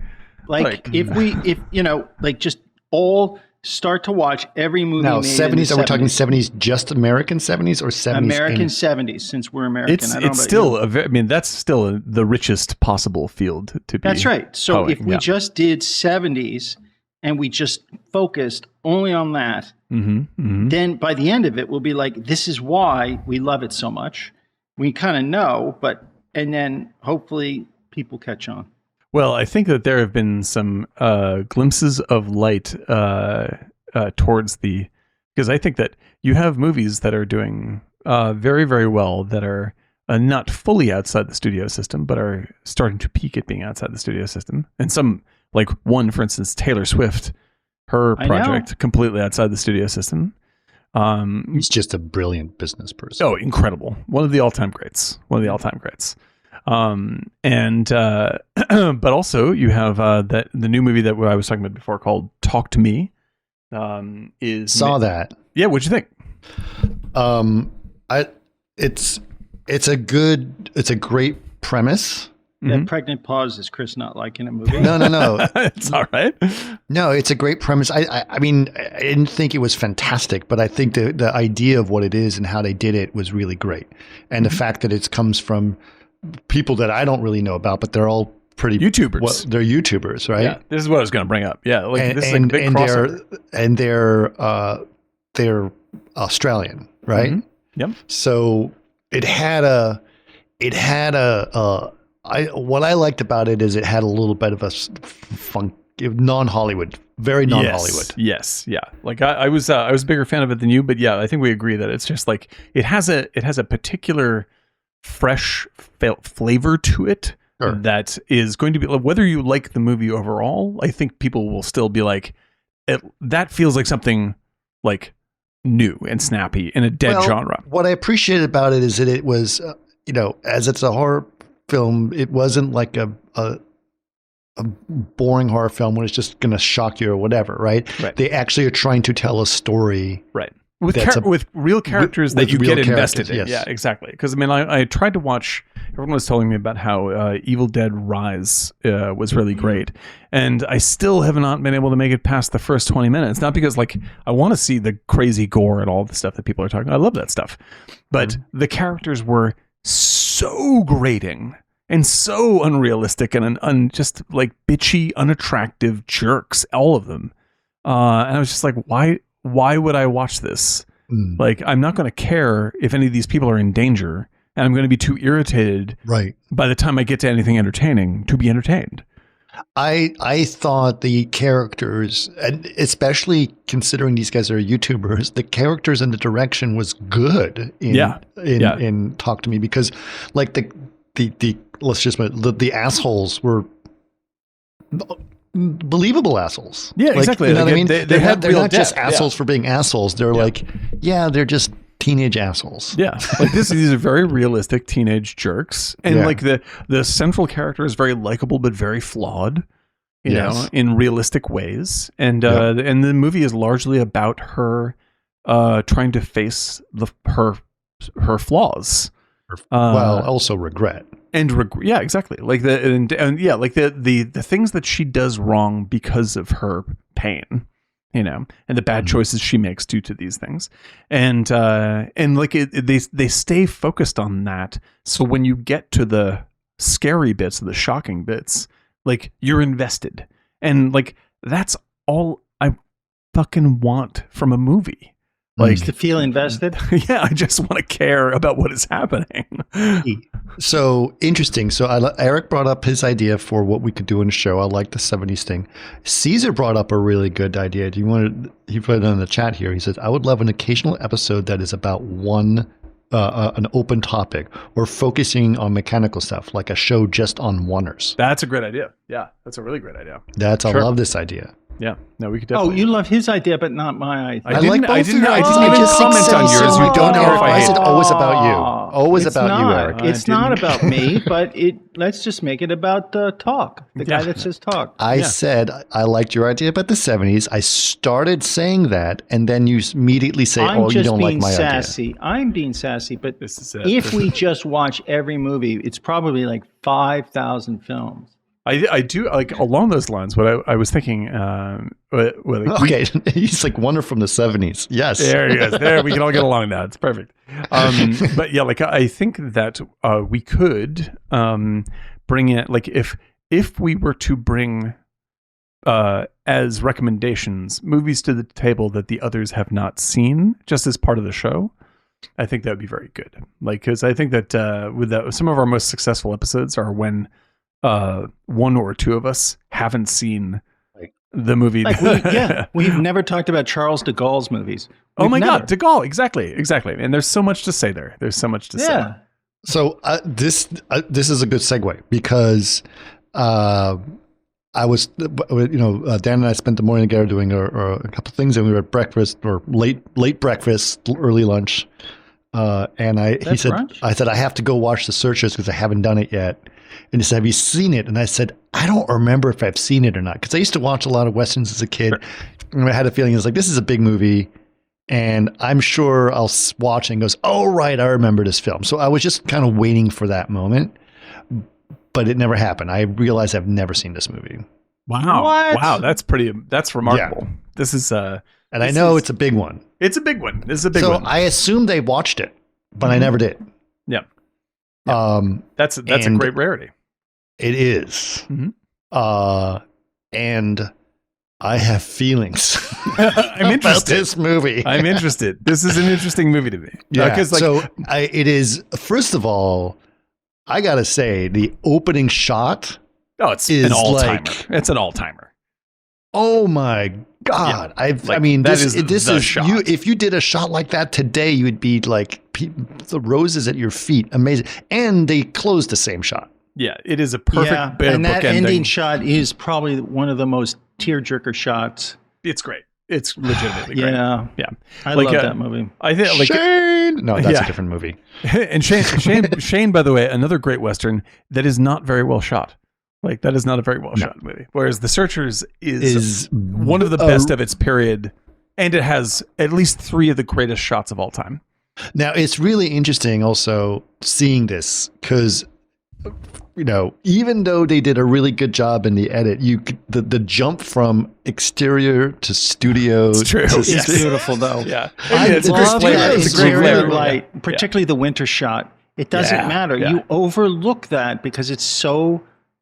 [SPEAKER 3] If just all start to watch every movie
[SPEAKER 4] Now,
[SPEAKER 3] made
[SPEAKER 4] 70s,
[SPEAKER 3] in
[SPEAKER 4] are
[SPEAKER 3] the
[SPEAKER 4] we talking
[SPEAKER 3] 70s.
[SPEAKER 4] 70s, just American 70s or 70s?
[SPEAKER 3] American 70s, since we're American.
[SPEAKER 5] It's
[SPEAKER 3] I don't know about
[SPEAKER 5] still
[SPEAKER 3] you.
[SPEAKER 5] that's still the richest possible field to be.
[SPEAKER 3] That's right. So
[SPEAKER 5] hoeing,
[SPEAKER 3] if we just did 70s and we just focused only on that, then by the end of it, we'll be like, this is why we love it so much. We kind of know, and then hopefully people catch on.
[SPEAKER 5] Well, I think that there have been some glimpses of light towards because I think that you have movies that are doing very, very well that are not fully outside the studio system, but are starting to peak at being outside the studio system. And some, like one, for instance, Taylor Swift, her project completely outside the studio system.
[SPEAKER 4] He's just a brilliant business person.
[SPEAKER 5] Oh, incredible. One of the all-time greats. But also you have the new movie that I was talking about before called Talk to Me.
[SPEAKER 4] Saw that.
[SPEAKER 5] Yeah, what'd you think?
[SPEAKER 4] It's a great premise.
[SPEAKER 3] That pregnant pause is Chris not liking a movie.
[SPEAKER 4] No.
[SPEAKER 5] It's all right.
[SPEAKER 4] No, it's a great premise. I mean, I didn't think it was fantastic, but I think the idea of what it is and how they did it was really great. And the fact that it comes from people that I don't really know about, but they're all pretty
[SPEAKER 5] YouTubers.
[SPEAKER 4] Well, they're YouTubers, right?
[SPEAKER 5] Yeah, this is what I was going to bring up. Yeah, this is like a big
[SPEAKER 4] and
[SPEAKER 5] crossover.
[SPEAKER 4] they're Australian, right?
[SPEAKER 5] Yep.
[SPEAKER 4] So what I liked about it is it had a little bit of a funk, non-Hollywood, very non-Hollywood.
[SPEAKER 5] Yes. Yeah. Like I was a bigger fan of it than you, but yeah, I think we agree that it's just like it has a particular fresh flavor to it. Sure. That is going to be, whether you like the movie overall, I think people will still be like, that feels like something like new and snappy in a dead genre.
[SPEAKER 4] What I appreciated about it is that it was, as it's a horror film, it wasn't like a boring horror film when it's just going to shock you or whatever, right?
[SPEAKER 5] Right.
[SPEAKER 4] They actually are trying to tell a story.
[SPEAKER 5] Right. with real characters that
[SPEAKER 4] with
[SPEAKER 5] you
[SPEAKER 4] real
[SPEAKER 5] get invested
[SPEAKER 4] characters,
[SPEAKER 5] in.
[SPEAKER 4] yes.
[SPEAKER 5] Yeah, exactly. Because I mean, I tried to watch. Everyone was telling me about how Evil Dead Rise was really great, and I still have not been able to make it past the first 20 minutes. Not because like I want to see the crazy gore and all the stuff that people are talking. I love that stuff, but the characters were so grating and so unrealistic and just like bitchy, unattractive jerks, all of them. And I was just like, why would I watch this? Like, I'm not going to care if any of these people are in danger, and I'm going to be too irritated by the time I get to anything entertaining to be entertained.
[SPEAKER 4] I thought the characters, and especially considering these guys are YouTubers, the characters and the direction was good in Talk to Me, because like the let's just the assholes were believable assholes.
[SPEAKER 5] Yeah,
[SPEAKER 4] like,
[SPEAKER 5] exactly.
[SPEAKER 4] You know
[SPEAKER 5] like
[SPEAKER 4] what I mean?
[SPEAKER 5] They're
[SPEAKER 4] not just assholes for being assholes. They're like, they're just teenage assholes.
[SPEAKER 5] Yeah, like these are very realistic teenage jerks, and like the central character is very likable but very flawed, you know, in realistic ways. And and the movie is largely about her trying to face her flaws,
[SPEAKER 4] while also regret.
[SPEAKER 5] And yeah, exactly. Like the things that she does wrong because of her pain, you know, and the bad choices she makes due to these things, and like they stay focused on that. So when you get to the scary bits, the shocking bits, like you're invested, and like that's all I fucking want from a movie.
[SPEAKER 3] Like to feel invested.
[SPEAKER 5] Yeah, I just want to care about what is happening.
[SPEAKER 4] So interesting. So Eric brought up his idea for what we could do in a show. I like the 70s thing. Caesar brought up a really good idea. He put it in the chat here. He says, I would love an occasional episode that is about an open topic or focusing on mechanical stuff, like a show just on oneers.
[SPEAKER 5] That's a great idea. Yeah, that's a really great idea.
[SPEAKER 4] I love this idea.
[SPEAKER 5] Yeah, no, we could definitely.
[SPEAKER 3] Oh, you love his idea, but not my idea.
[SPEAKER 5] I didn't even comment on yours.
[SPEAKER 4] You don't know
[SPEAKER 5] if I
[SPEAKER 4] I
[SPEAKER 5] hate
[SPEAKER 4] said
[SPEAKER 5] it.
[SPEAKER 4] always about you. Always about you, Eric.
[SPEAKER 3] It's not about me, but let's just make it about Talk. The guy that says Talk.
[SPEAKER 4] I said I liked your idea about the 70s. I started saying that, and then you immediately say, you don't like my
[SPEAKER 3] sassy.
[SPEAKER 4] idea.
[SPEAKER 3] I'm being sassy, but
[SPEAKER 5] if
[SPEAKER 3] we just watch every movie, it's probably like 5,000 films.
[SPEAKER 5] I do like along those lines. What I was thinking.
[SPEAKER 4] Okay, he's like Wonder from the 70s. Yes,
[SPEAKER 5] there he is. There we can all get along now. It's perfect. But yeah, like I think that we could bring in, like if we were to bring as recommendations movies to the table that the others have not seen, just as part of the show. I think that would be very good. Like, because I think that with some of our most successful episodes are when one or two of us haven't seen the movie.
[SPEAKER 3] Like we've never talked about Charles de Gaulle's movies.
[SPEAKER 5] God, de Gaulle, exactly. And there's so much to say there. There's so much to say.
[SPEAKER 4] So this is a good segue, because I was, Dan and I spent the morning together doing a couple of things, and we were at breakfast or late breakfast, early lunch, and I said I have to go watch The Searchers because I haven't done it yet. And he said, have you seen it? And I said, I don't remember if I've seen it or not, because I used to watch a lot of Westerns as a kid. Sure. And I had a feeling, it was like, this is a big movie, and I'm sure I'll watch it and goes, oh, right, I remember this film. So I was just kind of waiting for that moment, but it never happened. I realized I've never seen this movie.
[SPEAKER 5] Wow.
[SPEAKER 3] What?
[SPEAKER 5] Wow, that's remarkable. Yeah. This is
[SPEAKER 4] and I know it's a big one.
[SPEAKER 5] It's a big one. This is a big one.
[SPEAKER 4] So I assumed they watched it, but I never did.
[SPEAKER 5] Yeah. That's a great rarity.
[SPEAKER 4] It is. And I have feelings
[SPEAKER 5] I'm interested
[SPEAKER 4] about this movie.
[SPEAKER 5] I'm interested. This is an interesting movie to me.
[SPEAKER 4] Yeah. It is, first of all, I gotta say, the opening shot.
[SPEAKER 5] Oh, it's an all-timer. It's an all-timer.
[SPEAKER 4] Oh my God!
[SPEAKER 5] Yeah.
[SPEAKER 4] This is
[SPEAKER 5] shot.
[SPEAKER 4] If you did a shot like that today, you would be like the roses at your feet, amazing. And they closed the same shot.
[SPEAKER 5] Yeah, it is a perfect
[SPEAKER 3] and that ending shot is probably one of the most tearjerker shots.
[SPEAKER 5] It's great. It's legitimately great.
[SPEAKER 3] Yeah. I love that movie.
[SPEAKER 5] I think
[SPEAKER 4] Shane. No, that's a different movie.
[SPEAKER 5] And Shane, by the way, another great Western that is not very well shot. Like, that is not a very well shot movie. Whereas The Searchers is one of the best of its period and it has at least 3 of the greatest shots of all time.
[SPEAKER 4] Now, it's really interesting also seeing this because, even though they did a really good job in the edit, the jump from exterior to studio.
[SPEAKER 5] It's true.
[SPEAKER 3] It's beautiful, though.
[SPEAKER 5] Yeah.
[SPEAKER 3] I love the
[SPEAKER 5] It's a great
[SPEAKER 3] interior
[SPEAKER 5] flavor.
[SPEAKER 3] light, particularly the winter shot. It doesn't matter.
[SPEAKER 5] Yeah.
[SPEAKER 3] You overlook that because it's so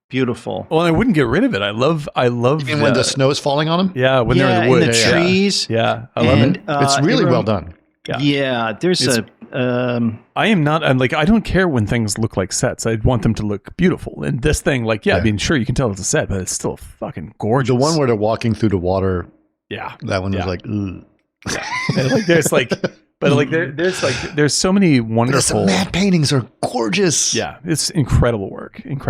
[SPEAKER 3] beautiful.
[SPEAKER 5] Well, I wouldn't get rid of it. I love
[SPEAKER 4] Even when the snow is falling on them?
[SPEAKER 5] Yeah, when they're in the
[SPEAKER 3] in
[SPEAKER 5] woods.
[SPEAKER 3] the trees.
[SPEAKER 5] Yeah, I love it.
[SPEAKER 4] It's really well done.
[SPEAKER 5] Yeah.
[SPEAKER 3] There's
[SPEAKER 5] I don't care when things look like sets. I want them to look beautiful. And this thing, I mean, sure, you can tell it's a set, but it's still fucking gorgeous.
[SPEAKER 4] The one where they're walking through the water,
[SPEAKER 5] yeah,
[SPEAKER 4] that one was like, ugh.
[SPEAKER 5] And there's so many wonderful.
[SPEAKER 4] The matte paintings are gorgeous.
[SPEAKER 5] Yeah, it's incredible work. And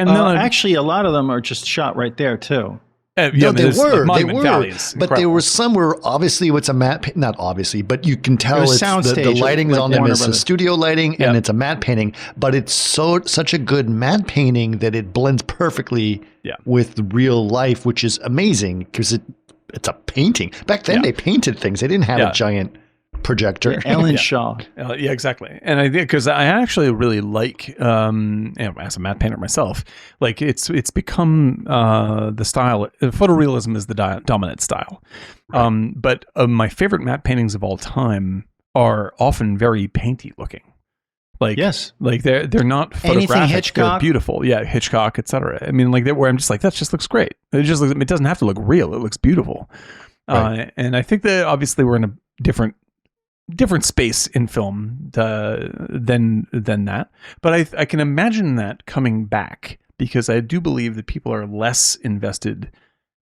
[SPEAKER 3] actually, a lot of them are just shot right there too.
[SPEAKER 4] No, they were.
[SPEAKER 5] Values,
[SPEAKER 4] but there were some where obviously it's a matte, not obviously, but you can tell it's the lighting on them is a studio lighting and it's a matte painting, but it's such a good matte painting that it blends perfectly with real life, which is amazing because it's a painting. Back then they painted things. They didn't have a giant projector.
[SPEAKER 3] Ellen Shaw.
[SPEAKER 5] Yeah, exactly. And I think because I actually really like, as a matte painter myself, it's become the style. Photorealism is the dominant style. Right. But my favorite matte paintings of all time are often very painty looking. They're not photographic.
[SPEAKER 3] Hitchcock?
[SPEAKER 5] They're beautiful. Yeah, Hitchcock, etc. I mean, where I'm just like, that just looks great. It doesn't have to look real. It looks beautiful. Right. And I think that obviously we're in a different space in film than that, but I can imagine that coming back because I do believe that people are less invested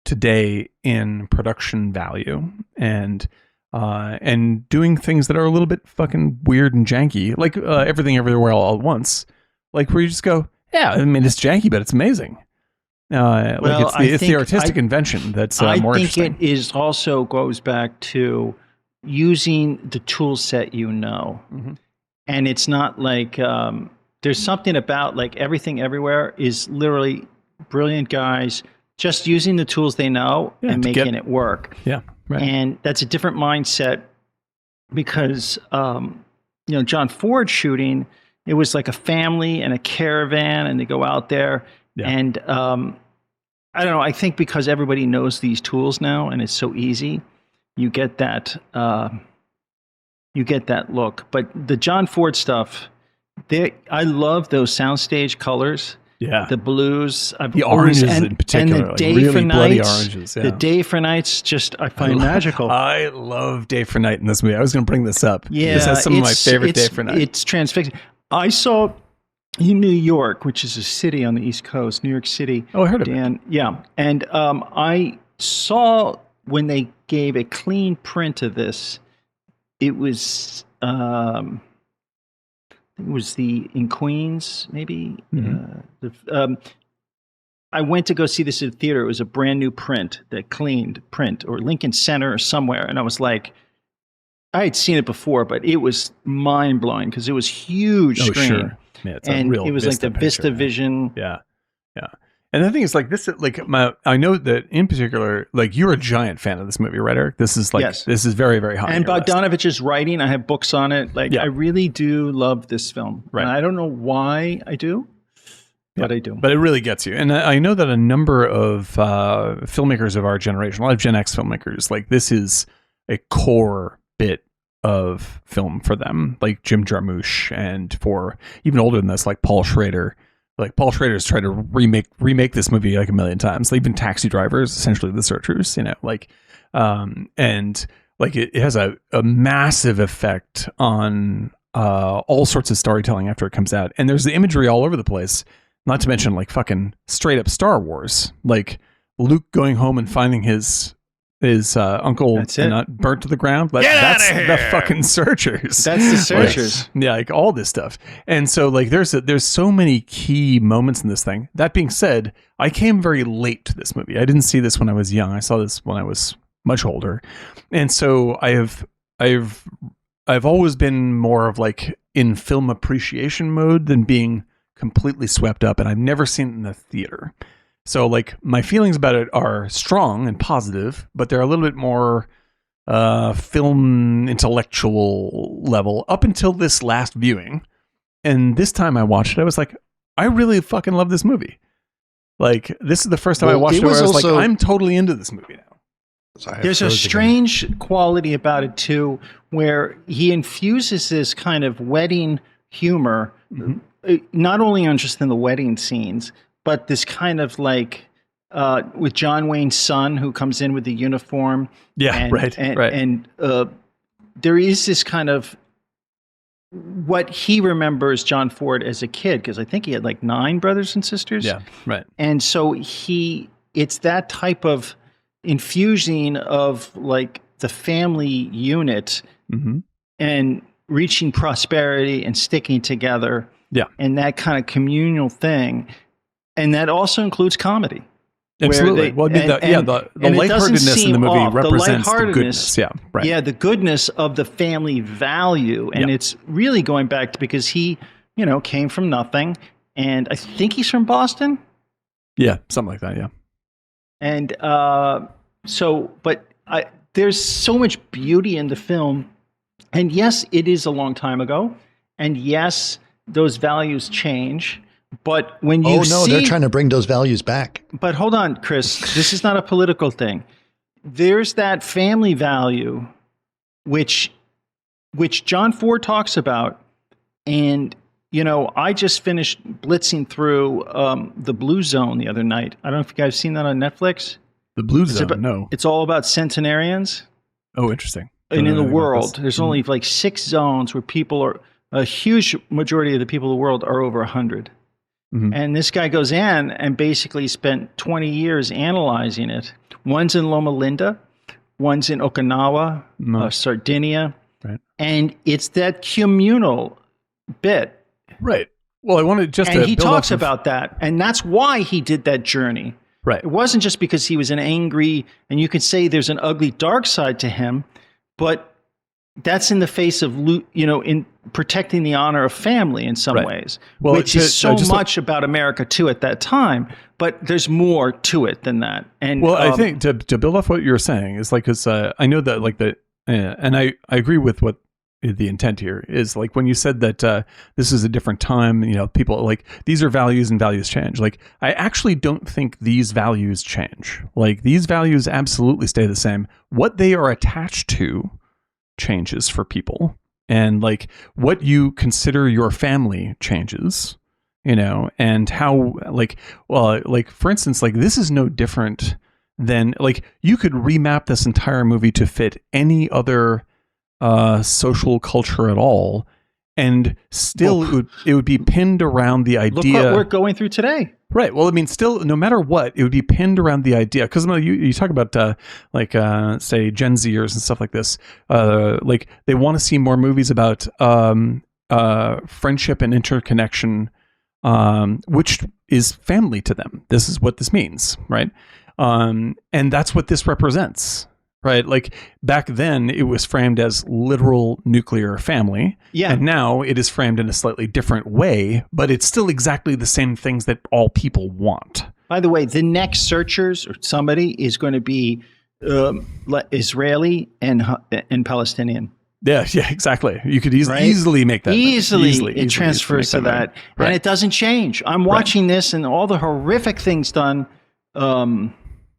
[SPEAKER 5] today in production value and doing things that are a little bit fucking weird and janky, like Everything Everywhere All at Once, where you just go, yeah, I mean it's janky but it's amazing. It's the artistic invention that's more interesting.
[SPEAKER 3] I think it is also goes back to using the tool set, and it's not like there's something about Everything Everywhere is literally brilliant guys just using the tools they know and making it work.
[SPEAKER 5] Yeah, right.
[SPEAKER 3] And that's a different mindset because John Ford shooting, it was like a family and a caravan, and they go out there and I don't know. I think because everybody knows these tools now and it's so easy. You get that look, but the John Ford stuff, I love those soundstage colors.
[SPEAKER 5] Yeah,
[SPEAKER 3] the blues,
[SPEAKER 5] the oranges in particular,
[SPEAKER 3] and the day
[SPEAKER 5] really
[SPEAKER 3] for
[SPEAKER 5] bloody
[SPEAKER 3] nights.
[SPEAKER 5] oranges. Yeah.
[SPEAKER 3] The day for nights, I find magical.
[SPEAKER 5] I love Day for Night in this movie. I was going to bring this up.
[SPEAKER 3] Yeah,
[SPEAKER 5] this has some of my favorite Day for Night.
[SPEAKER 3] It's transfixing. I saw in New York, which is a city on the East Coast, New York City.
[SPEAKER 5] Oh, I heard of it.
[SPEAKER 3] Yeah, and I saw. When they gave a clean print of this, it was in Queens, maybe. I went to go see this at the theater. It was a brand new print, that cleaned print, or Lincoln Center or somewhere. And I was like, I had seen it before, but it was mind blowing because it was huge screen.
[SPEAKER 5] Sure. Yeah,
[SPEAKER 3] and it was like the Vista Vision.
[SPEAKER 5] Yeah. And the thing is, this, I know that in particular, you're a giant fan of this movie, right, Eric? This is this is very, very high.
[SPEAKER 3] And Bogdanovich's writing, I have books on it. I really do love this film.
[SPEAKER 5] Right.
[SPEAKER 3] And I don't know why I do, but I do.
[SPEAKER 5] But it really gets you. And I know that a number of filmmakers of our generation, a lot of Gen X filmmakers, this is a core bit of film for them, like Jim Jarmusch, and for even older than this, like Paul Schrader. Paul Schrader's tried to remake this movie a million times. Even Taxi Drivers, essentially The Searchers, and it has a massive effect on all sorts of storytelling after it comes out. And there's the imagery all over the place. Not to mention fucking straight up Star Wars, Luke going home and finding his uncle not burnt to the ground. That's the fucking Searchers.
[SPEAKER 3] That's the Searchers.
[SPEAKER 5] All this stuff. And so there's so many key moments in this thing. That being said, I came very late to this movie. I didn't see this when I was young. I saw this when I was much older. And so I've always been more of in film appreciation mode than being completely swept up, and I've never seen it in the theater. So my feelings about it are strong and positive, but they're a little bit more film intellectual level up until this last viewing. And this time I watched it, I was like, I really fucking love this movie. Like, this is the first time I watched it where I was like, I'm totally into this movie now.
[SPEAKER 3] There's a strange quality about it too, where he infuses this kind of wedding humor, not only on just in the wedding scenes, but this kind of like with John Wayne's son who comes in with the uniform.
[SPEAKER 5] Yeah,
[SPEAKER 3] and there is this kind of what he remembers John Ford as a kid, because I think he had like 9 brothers and sisters.
[SPEAKER 5] Yeah, right.
[SPEAKER 3] And so it's that type of infusing of like the family unit and reaching prosperity and sticking together.
[SPEAKER 5] Yeah.
[SPEAKER 3] And that kind of communal thing. And that also includes comedy.
[SPEAKER 5] Absolutely. The lightheartedness in the movie represents the goodness. Yeah, right.
[SPEAKER 3] Yeah, the goodness of the family value. And it's really going back to, because he, came from nothing. And I think he's from Boston.
[SPEAKER 5] Yeah, something like that, yeah.
[SPEAKER 3] And there's so much beauty in the film. And yes, it is a long time ago. And yes, those values change. But when you
[SPEAKER 4] they're trying to bring those values back.
[SPEAKER 3] But hold on, Chris, this is not a political thing. There's that family value, which John Ford talks about. And, I just finished blitzing through The Blue Zone the other night. I don't know if you guys have seen that on Netflix.
[SPEAKER 5] The Blue Zone, no.
[SPEAKER 3] It's all about centenarians.
[SPEAKER 5] Oh, interesting.
[SPEAKER 3] And in the world, there's only like 6 zones where people are, a huge majority of the people in the world are over 100. And this guy goes in and basically spent 20 years analyzing it. One's in Loma Linda, one's in Okinawa, Sardinia.
[SPEAKER 5] Right.
[SPEAKER 3] And it's that communal bit.
[SPEAKER 5] Right. Well, I wanted just
[SPEAKER 3] and
[SPEAKER 5] to
[SPEAKER 3] he
[SPEAKER 5] build
[SPEAKER 3] talks
[SPEAKER 5] off
[SPEAKER 3] about that. And that's why he did that journey.
[SPEAKER 5] Right.
[SPEAKER 3] It wasn't just because he was an angry, and you could say there's an ugly dark side to him, but that's in the face of, in protecting the honor of family in some ways, which is so much about America too at that time. But there's more to it than that. And
[SPEAKER 5] I think to build off what you're saying is like, because I know that like and I agree with what the intent here is. Like when you said that this is a different time, people like these are values and values change. Like I actually don't think these values change. Like these values absolutely stay the same. What they are attached to changes for people, and like what you consider your family changes, and how like for instance, like this is no different than like you could remap this entire movie to fit any other social culture at all, and still it would be pinned around the idea.
[SPEAKER 3] Look what we're going through today.
[SPEAKER 5] Right. Well, I mean, still, no matter what, it would be pinned around the idea. Because you talk about say Gen Zers and stuff like this. Like they want to see more movies about friendship and interconnection, which is family to them. This is what this means, right? And that's what this represents. Right. Like back then it was framed as literal nuclear family.
[SPEAKER 3] Yeah.
[SPEAKER 5] And now it is framed in a slightly different way, but it's still exactly the same things that all people want.
[SPEAKER 3] By the way, the next Searchers or somebody is going to be Israeli and Palestinian.
[SPEAKER 5] Yeah, exactly. You could easily make that.
[SPEAKER 3] Easily it transfers to that.
[SPEAKER 5] Right.
[SPEAKER 3] And it doesn't change. I'm watching this and all the horrific things done.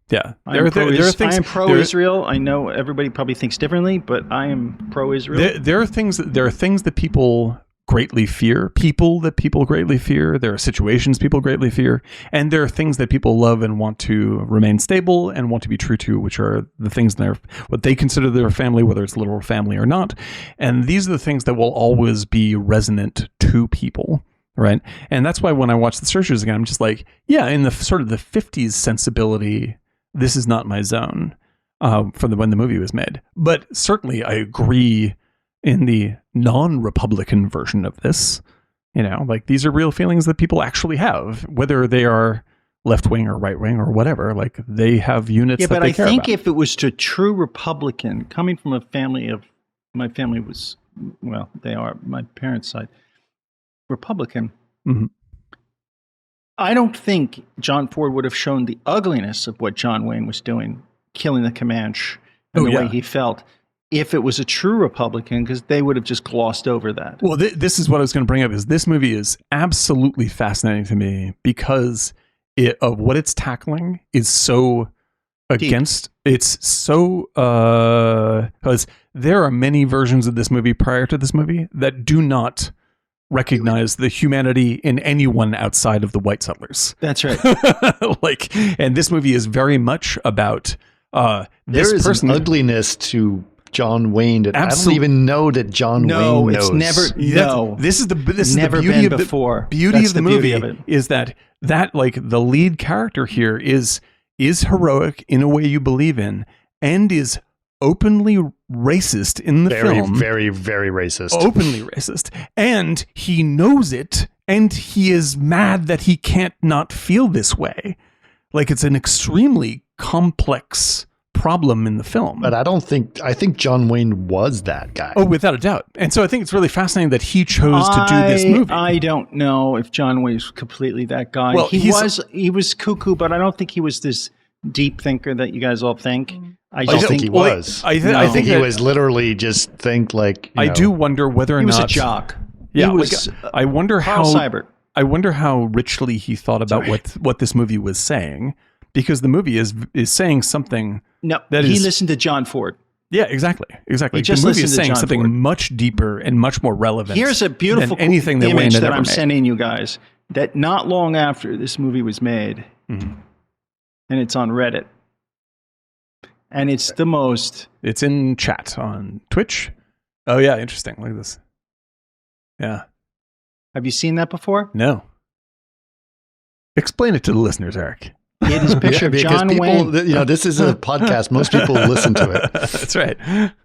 [SPEAKER 5] Yeah,
[SPEAKER 3] I am pro-Israel. I know everybody probably thinks differently, but I am pro-Israel.
[SPEAKER 5] There are things that people greatly fear. People that people greatly fear. There are situations people greatly fear, and there are things that people love and want to remain stable and want to be true to, which are the things in what they consider their family, whether it's literal family or not. And these are the things that will always be resonant to people. Right. And that's why when I watch The Searchers again, I'm just like, yeah, in the sort of the 50s sensibility, this is not my zone when the movie was made. But certainly I agree in the non-Republican version of this, like these are real feelings that people actually have, whether they are left-wing or right-wing or whatever, like they have units that they care about.
[SPEAKER 3] But I think if it was to true Republican, coming from my family was, they are, my parents' side, Republican, I don't think John Ford would have shown the ugliness of what John Wayne was doing, killing the Comanche and
[SPEAKER 5] Oh,
[SPEAKER 3] the way
[SPEAKER 5] yeah.
[SPEAKER 3] he felt if it was a true Republican, because they would have just glossed over that.
[SPEAKER 5] Well, this is what I was going to bring up. Is this movie is absolutely fascinating to me because of what it's tackling is so against. It's so because there are many versions of this movie prior to this movie that do not recognize the humanity in anyone outside of the white settlers.
[SPEAKER 3] That's right.
[SPEAKER 5] And this movie is very much about this
[SPEAKER 4] There is
[SPEAKER 5] person.
[SPEAKER 4] an ugliness to John Wayne that I don't even know that John Wayne knows.
[SPEAKER 3] It's never. No,
[SPEAKER 5] This is the
[SPEAKER 3] never
[SPEAKER 5] beauty
[SPEAKER 3] been
[SPEAKER 5] of
[SPEAKER 3] before.
[SPEAKER 5] beauty
[SPEAKER 3] That's
[SPEAKER 5] of the
[SPEAKER 3] beauty
[SPEAKER 5] movie
[SPEAKER 3] of it.
[SPEAKER 5] is that like the lead character here is heroic in a way you believe in and is openly racist in the film.
[SPEAKER 4] Very, very racist.
[SPEAKER 5] Openly racist. And he knows it, and he is mad that he can't not feel this way. Like, it's an extremely complex problem in the film.
[SPEAKER 4] But I think John Wayne was that guy.
[SPEAKER 5] Oh, without a doubt. And so I think it's really fascinating that he chose to do this movie.
[SPEAKER 3] I don't know if John Wayne was completely that guy.
[SPEAKER 5] Well,
[SPEAKER 3] he was cuckoo, but I don't think he was this deep thinker that you guys all think.
[SPEAKER 4] I don't think he was.
[SPEAKER 5] I
[SPEAKER 4] I think he
[SPEAKER 5] that-
[SPEAKER 4] was literally just like.
[SPEAKER 5] I do wonder whether or
[SPEAKER 3] He was
[SPEAKER 5] not
[SPEAKER 3] a jock.
[SPEAKER 5] Yeah,
[SPEAKER 3] he was
[SPEAKER 5] I wonder
[SPEAKER 3] Carl
[SPEAKER 5] how
[SPEAKER 3] Seibert.
[SPEAKER 5] I wonder how richly he thought about what this movie was saying, because the movie is saying something.
[SPEAKER 3] No,
[SPEAKER 5] that
[SPEAKER 3] he
[SPEAKER 5] is-
[SPEAKER 3] listened to John Ford.
[SPEAKER 5] Yeah, exactly.
[SPEAKER 3] He just
[SPEAKER 5] the movie is
[SPEAKER 3] listened to
[SPEAKER 5] saying
[SPEAKER 3] John
[SPEAKER 5] something
[SPEAKER 3] Ford.
[SPEAKER 5] much deeper and much more relevant.
[SPEAKER 3] Here's a beautiful
[SPEAKER 5] than anything that Wayne
[SPEAKER 3] image
[SPEAKER 5] had
[SPEAKER 3] that
[SPEAKER 5] ever
[SPEAKER 3] I'm
[SPEAKER 5] made.
[SPEAKER 3] sending you guys. That not long after this movie was made,
[SPEAKER 5] Mhm.
[SPEAKER 3] and it's on Reddit, and it's the most.
[SPEAKER 5] It's in chat on Twitch. Oh yeah, interesting. Look at this. Yeah.
[SPEAKER 3] Have you seen that before?
[SPEAKER 5] No. Explain it to the listeners, Eric.
[SPEAKER 3] It is a picture of
[SPEAKER 4] because
[SPEAKER 3] John
[SPEAKER 4] people,
[SPEAKER 3] Wayne.
[SPEAKER 4] this is a podcast. Most people listen to it.
[SPEAKER 5] That's right.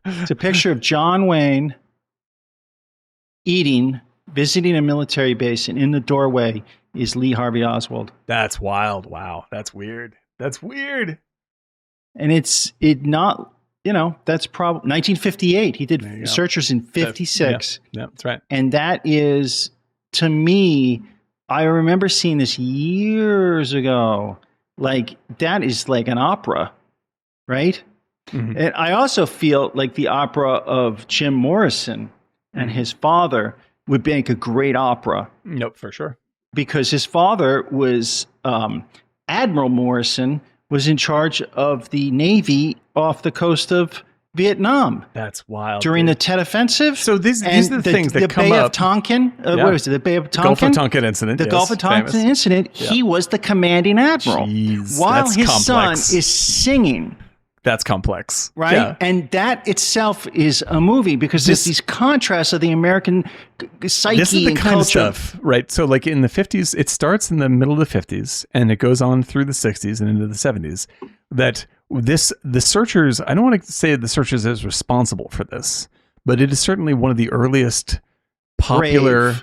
[SPEAKER 3] It's a picture of John Wayne visiting a military base, and in the doorway is Lee Harvey Oswald.
[SPEAKER 5] That's wild. Wow. That's weird. That's weird.
[SPEAKER 3] And that's probably 1958. He
[SPEAKER 5] There you go.
[SPEAKER 3] did Searchers in 56.
[SPEAKER 5] Yeah, that's right.
[SPEAKER 3] And that is, to me, I remember seeing this years ago. Like, that is like an opera, right?
[SPEAKER 5] Mhm.
[SPEAKER 3] And I also feel like the opera of Jim Morrison and his father would make a great opera,
[SPEAKER 5] Nope, for sure.
[SPEAKER 3] because his father was Admiral Morrison, was in charge of the Navy off the coast of Vietnam
[SPEAKER 5] That's wild.
[SPEAKER 3] during
[SPEAKER 5] dude.
[SPEAKER 3] the Tet Offensive.
[SPEAKER 5] So these
[SPEAKER 3] and
[SPEAKER 5] are the things that
[SPEAKER 3] the
[SPEAKER 5] come
[SPEAKER 3] Bay
[SPEAKER 5] up.
[SPEAKER 3] of Tonkin.
[SPEAKER 5] Yeah.
[SPEAKER 3] What was it? The Bay of Tonkin.
[SPEAKER 5] Gulf of Tonkin incident.
[SPEAKER 3] The
[SPEAKER 5] yes,
[SPEAKER 3] Gulf of Tonkin
[SPEAKER 5] famous.
[SPEAKER 3] incident. He was the commanding admiral,
[SPEAKER 5] Jeez,
[SPEAKER 3] while
[SPEAKER 5] that's
[SPEAKER 3] his
[SPEAKER 5] complex.
[SPEAKER 3] son is singing.
[SPEAKER 5] That's complex,
[SPEAKER 3] Right,
[SPEAKER 5] Yeah.
[SPEAKER 3] and that itself is a movie, because there's these contrasts of the American psyche
[SPEAKER 5] This is the
[SPEAKER 3] and
[SPEAKER 5] kind
[SPEAKER 3] culture.
[SPEAKER 5] of stuff, right? So, like in the 50s, it starts in the middle of the 50s and it goes on through the 60s and into the 70s. That the Searchers, I don't want to say the Searchers is responsible for this, but it is certainly one of the earliest popular,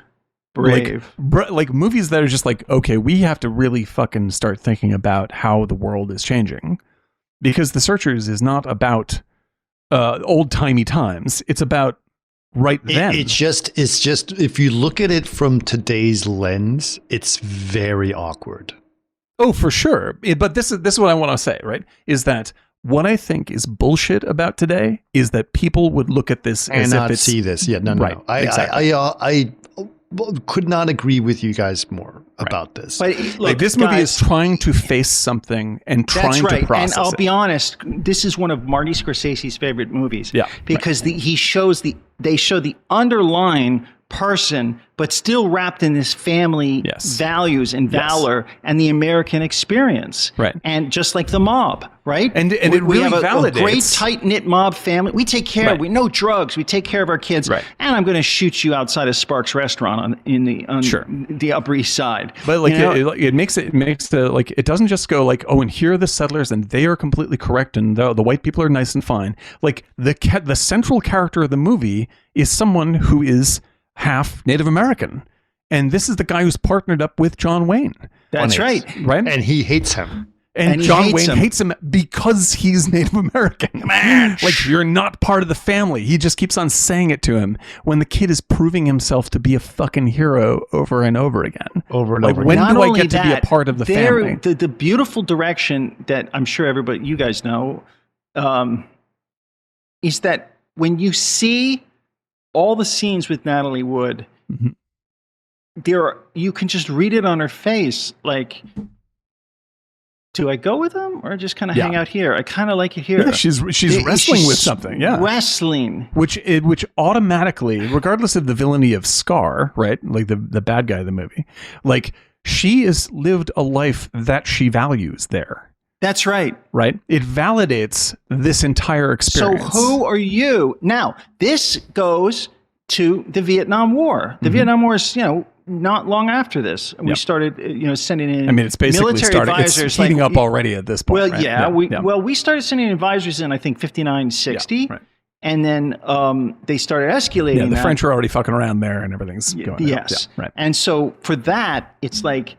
[SPEAKER 3] Brave.
[SPEAKER 5] like movies that are just like, okay, we have to really fucking start thinking about how the world is changing, because the Searchers is not about old timey times. It's about right then.
[SPEAKER 4] It's just if you look at it from today's lens, it's very awkward.
[SPEAKER 5] Oh, for sure. But this is what I want to say, right? Is that what I think is bullshit about today is that people would look at this
[SPEAKER 4] And
[SPEAKER 5] as
[SPEAKER 4] not
[SPEAKER 5] if it's
[SPEAKER 4] see this. Yeah, no.
[SPEAKER 5] Exactly.
[SPEAKER 4] I could not agree with you guys more about this.
[SPEAKER 3] But
[SPEAKER 5] like
[SPEAKER 3] look,
[SPEAKER 5] this movie
[SPEAKER 3] guys,
[SPEAKER 5] is trying to face something and
[SPEAKER 3] That's
[SPEAKER 5] trying
[SPEAKER 3] right.
[SPEAKER 5] to process
[SPEAKER 3] And I'll
[SPEAKER 5] it.
[SPEAKER 3] be honest, this is one of Marty Scorsese's favorite movies.
[SPEAKER 5] Yeah,
[SPEAKER 3] Because they show the underlying person, but still wrapped in this family
[SPEAKER 5] Yes.
[SPEAKER 3] values and valor and the American experience.
[SPEAKER 5] Right.
[SPEAKER 3] And just like the mob, right?
[SPEAKER 5] And it
[SPEAKER 3] we
[SPEAKER 5] really
[SPEAKER 3] have a great
[SPEAKER 5] validates-
[SPEAKER 3] tight-knit mob family. We take care.
[SPEAKER 5] Right.
[SPEAKER 3] We no drugs. We take care of our kids.
[SPEAKER 5] Right.
[SPEAKER 3] And I'm going to shoot you outside of Sparks Restaurant on
[SPEAKER 5] Sure.
[SPEAKER 3] the Upper East Side.
[SPEAKER 5] But like
[SPEAKER 3] You know?
[SPEAKER 5] it makes the like it doesn't just go like, oh, and here are the settlers and they are completely correct and the white people are nice and fine. Like the central character of the movie is someone who is half Native American, and this is the guy who's partnered up with John Wayne.
[SPEAKER 3] That's right.
[SPEAKER 5] Right?
[SPEAKER 4] And he hates him.
[SPEAKER 3] And he
[SPEAKER 5] John
[SPEAKER 3] hates
[SPEAKER 5] Wayne
[SPEAKER 3] him.
[SPEAKER 5] hates him because he's Native American. Like, you're not part of the family. He just keeps on saying it to him when the kid is proving himself to be a fucking hero over and over again.
[SPEAKER 4] Over and
[SPEAKER 5] Like,
[SPEAKER 4] over
[SPEAKER 5] when
[SPEAKER 4] again.
[SPEAKER 5] do
[SPEAKER 3] Not
[SPEAKER 5] I
[SPEAKER 3] only
[SPEAKER 5] get to be a part of the family?
[SPEAKER 3] The beautiful direction that I'm sure you guys know, is that when you see all the scenes with Natalie Wood, you can just read it on her face. Like, do I go with him or just kind of hang out here? I kind of like it here.
[SPEAKER 5] Yeah, she's wrestling with something. Yeah,
[SPEAKER 3] wrestling.
[SPEAKER 5] Which automatically, regardless of the villainy of Scar, right? Like the bad guy of the movie, like she has lived a life that she values there.
[SPEAKER 3] That's right.
[SPEAKER 5] Right? It validates this entire experience.
[SPEAKER 3] So who are you? Now, this goes to the Vietnam War. The Vietnam War is, not long after this. We started, sending in
[SPEAKER 5] it's basically
[SPEAKER 3] military
[SPEAKER 5] started.
[SPEAKER 3] advisors.
[SPEAKER 5] It's heating up already at this point.
[SPEAKER 3] Well, we started sending advisors in, I think, 59, 60. Yeah, right. And then they started escalating.
[SPEAKER 5] Yeah, the French are already fucking around there and everything's going
[SPEAKER 3] Yes.
[SPEAKER 5] Yeah, right.
[SPEAKER 3] And so for that, it's like,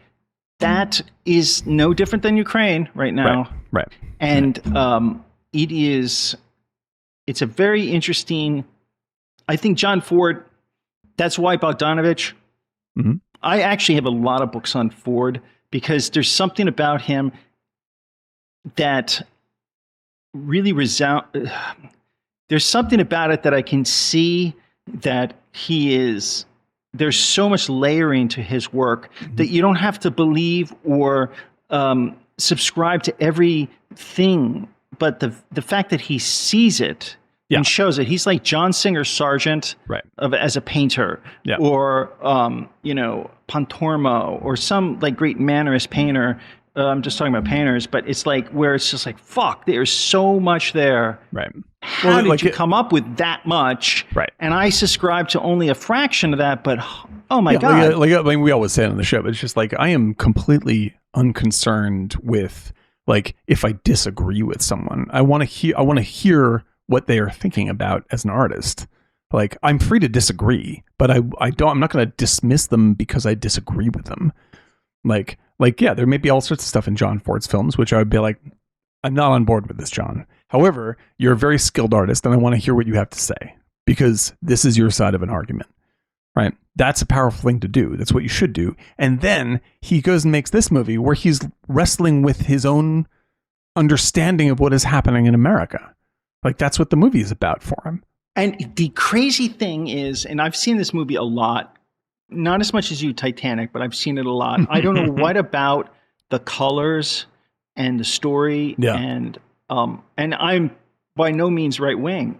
[SPEAKER 3] that is no different than Ukraine right now.
[SPEAKER 5] Right.
[SPEAKER 3] And it's a very interesting, I think John Ford, that's why Bogdanovich, I actually have a lot of books on Ford because there's something about him that really there's something about it that I can see that there's so much layering to his work that you don't have to believe or subscribe to everything, but the fact that he sees it and shows it. He's like John Singer Sargent as a painter, or Pontormo, or some like great mannerist painter. I'm just talking about painters, but it's like where it's just like, fuck, there's so much there.
[SPEAKER 5] Right.
[SPEAKER 3] How did you come up with that much?
[SPEAKER 5] Right.
[SPEAKER 3] And I subscribe to only a fraction of that, but oh my God.
[SPEAKER 5] We always say it on the show, but it's just like, I am completely unconcerned with, like, if I disagree with someone. I want to hear what they are thinking about as an artist. Like, I'm free to disagree, but I'm not going to dismiss them because I disagree with them. Like, yeah, there may be all sorts of stuff in John Ford's films, which I would be like, I'm not on board with this, John. However, you're a very skilled artist, and I want to hear what you have to say, because this is your side of an argument, right? That's a powerful thing to do. That's what you should do. And then he goes and makes this movie where he's wrestling with his own understanding of what is happening in America. Like, that's what the movie is about for him.
[SPEAKER 3] And the crazy thing is, and I've seen this movie a lot, not as much as you, Titanic, but I've seen it a lot. I don't know what about the colors and the story, and I'm by no means right wing.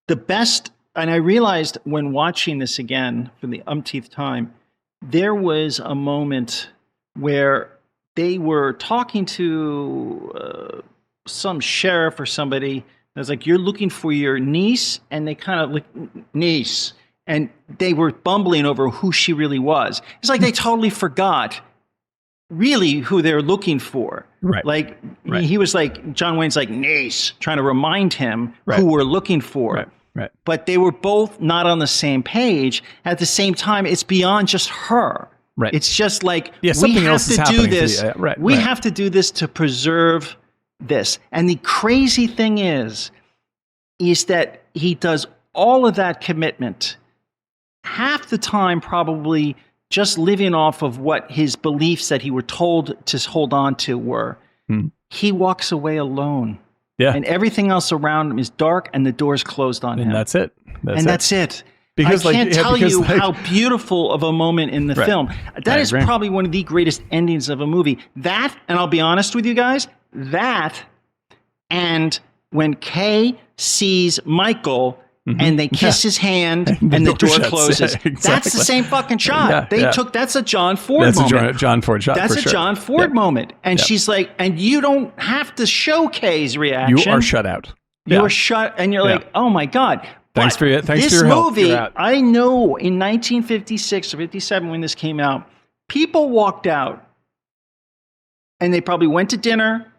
[SPEAKER 3] The best, and I realized when watching this again for the umpteenth time, there was a moment where they were talking to some sheriff or somebody. I was like, "You're looking for your niece," and they kind of like, niece. And they were bumbling over who she really was. It's like they totally forgot really who they're looking for.
[SPEAKER 5] Right.
[SPEAKER 3] Like he was like, John Wayne's like, niece, trying to remind him who we're looking for.
[SPEAKER 5] Right.
[SPEAKER 3] But they were both not on the same page. At the same time, it's beyond just her.
[SPEAKER 5] Right.
[SPEAKER 3] It's just like,
[SPEAKER 5] we have to do
[SPEAKER 3] this. We have to do this to preserve this. And the crazy thing is that he does all of that commitment half the time probably just living off of what his beliefs that he were told to hold on to were. He walks away alone.
[SPEAKER 5] Yeah.
[SPEAKER 3] And everything else around him is dark and the door's closed on him.
[SPEAKER 5] And that's it.
[SPEAKER 3] That's it.
[SPEAKER 5] Because,
[SPEAKER 3] I can't tell you how beautiful of a moment in the film. That is probably one of the greatest endings of a movie. That, and I'll be honest with you guys, that, and when Kay sees Michael and they kiss his hand and the door closes. Exactly. That's the same fucking shot. That's a John Ford moment.
[SPEAKER 5] That's a John Ford shot.
[SPEAKER 3] That's a John Ford moment. And she's like, and you don't have to show Kay's reaction.
[SPEAKER 5] You are shut out.
[SPEAKER 3] You are shut, and you're like, oh my God.
[SPEAKER 5] Thanks for your help.
[SPEAKER 3] This movie, I know in 1956 or 57 when this came out, people walked out and they probably went to dinner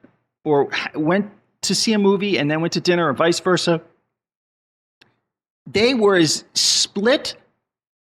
[SPEAKER 3] or went to see a movie and then went to dinner or vice versa. They were as split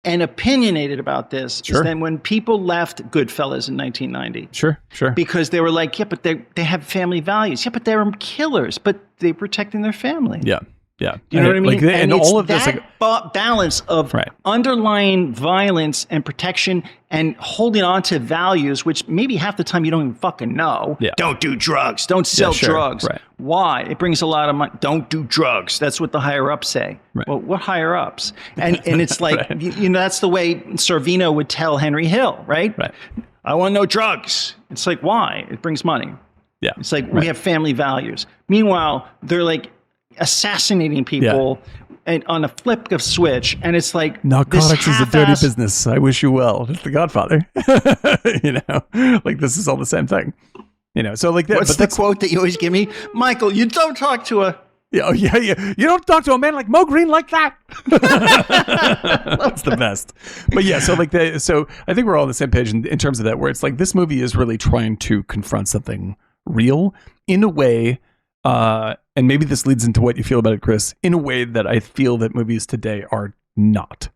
[SPEAKER 3] and opinionated about this as then when people left Goodfellas in 1990.
[SPEAKER 5] Sure.
[SPEAKER 3] Because they were like, yeah, but they have family values. Yeah, but they were killers, but they're protecting their family.
[SPEAKER 5] Yeah. Yeah.
[SPEAKER 3] Do you know what I mean?
[SPEAKER 5] And
[SPEAKER 3] it's
[SPEAKER 5] all of this,
[SPEAKER 3] that balance of underlying violence and protection and holding on to values, which maybe half the time you don't even fucking know.
[SPEAKER 5] Yeah.
[SPEAKER 3] Don't do drugs. Don't sell drugs.
[SPEAKER 5] Right.
[SPEAKER 3] Why? It brings a lot of money. Don't do drugs. That's what the higher ups say.
[SPEAKER 5] Right.
[SPEAKER 3] Well, what higher ups? And it's like, you know, that's the way Sorvino would tell Henry Hill, right?
[SPEAKER 5] Right.
[SPEAKER 3] I want no drugs. It's like, why? It brings money.
[SPEAKER 5] Yeah.
[SPEAKER 3] It's like, we have family values. Meanwhile, they're like assassinating people and on a flip of switch. And it's like,
[SPEAKER 5] narcotics is a dirty business. I wish you well. It's The Godfather. You know, like this is all the same thing. You know, so like that.
[SPEAKER 3] What's the quote that you always give me? Michael, you don't talk to a...
[SPEAKER 5] Yeah, you don't talk to a man like Mo Green like that. That's the best. But yeah, so like so I think we're all on the same page in terms of that, where it's like this movie is really trying to confront something real in a way, and maybe this leads into what you feel about it, Chris, in a way that I feel that movies today are not.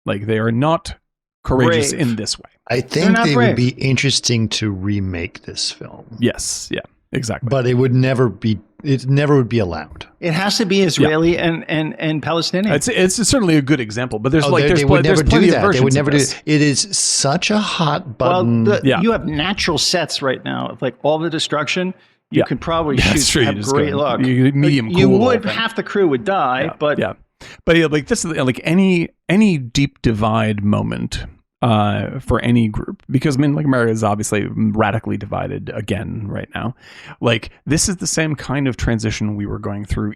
[SPEAKER 5] Like they are not courageous in this way.
[SPEAKER 4] I think they would be interesting to remake this film.
[SPEAKER 5] Yes, yeah, exactly.
[SPEAKER 4] But it would never be. It never would be allowed.
[SPEAKER 3] It has to be Israeli and Palestinian.
[SPEAKER 5] It's certainly a good example, but there's
[SPEAKER 4] they would never do that. They would never do
[SPEAKER 5] it.
[SPEAKER 4] It is such a hot button.
[SPEAKER 3] Well, you have natural sets right now of like all the destruction. You could probably shoot. Have great luck.
[SPEAKER 5] Medium cool.
[SPEAKER 3] You would half the crew would die, but
[SPEAKER 5] like this is like any deep divide moment. For any group, because I mean, like America is obviously radically divided again right now. Like this is the same kind of transition we were going through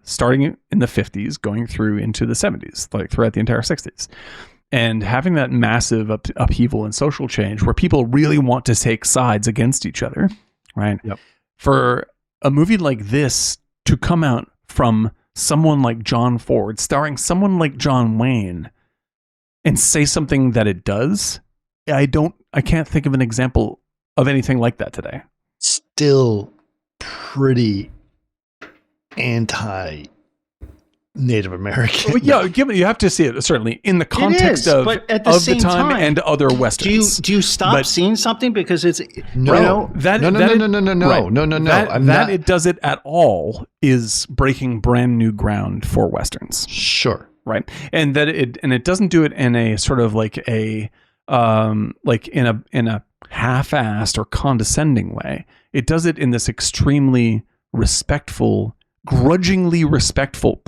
[SPEAKER 5] starting in the 50s, going through into the 70s, like throughout the entire 60s, and having that massive upheaval and social change where people really want to take sides against each other, right?
[SPEAKER 1] Yep.
[SPEAKER 5] For a movie like this to come out from someone like John Ford, starring someone like John Wayne, and say something that it does, I can't think of an example of anything like that today.
[SPEAKER 4] Still pretty anti-Native American.
[SPEAKER 5] Well, yeah, you have to see it certainly in the context of the time and other westerns.
[SPEAKER 3] Do you stop seeing something because it's
[SPEAKER 4] no.
[SPEAKER 5] That it does it at all is breaking brand new ground for westerns.
[SPEAKER 4] Sure.
[SPEAKER 5] Right. And that it doesn't do it in a sort of like a like in a half-assed or condescending way. It does it in this extremely respectful, grudgingly respectful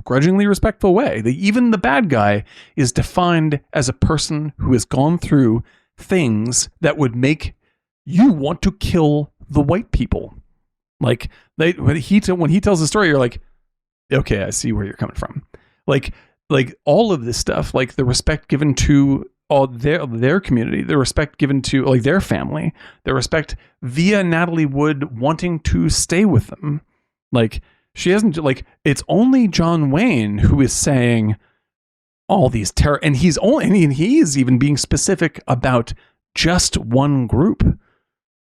[SPEAKER 5] way. Even the bad guy is defined as a person who has gone through things that would make you want to kill the white people. Like when he tells the story, you're like, okay, I see where you're coming from. Like all of this stuff, like the respect given to all their community, the respect given to like their family, the respect via Natalie Wood wanting to stay with them. Like she hasn't, like it's only John Wayne who is saying all these and he is even being specific about just one group.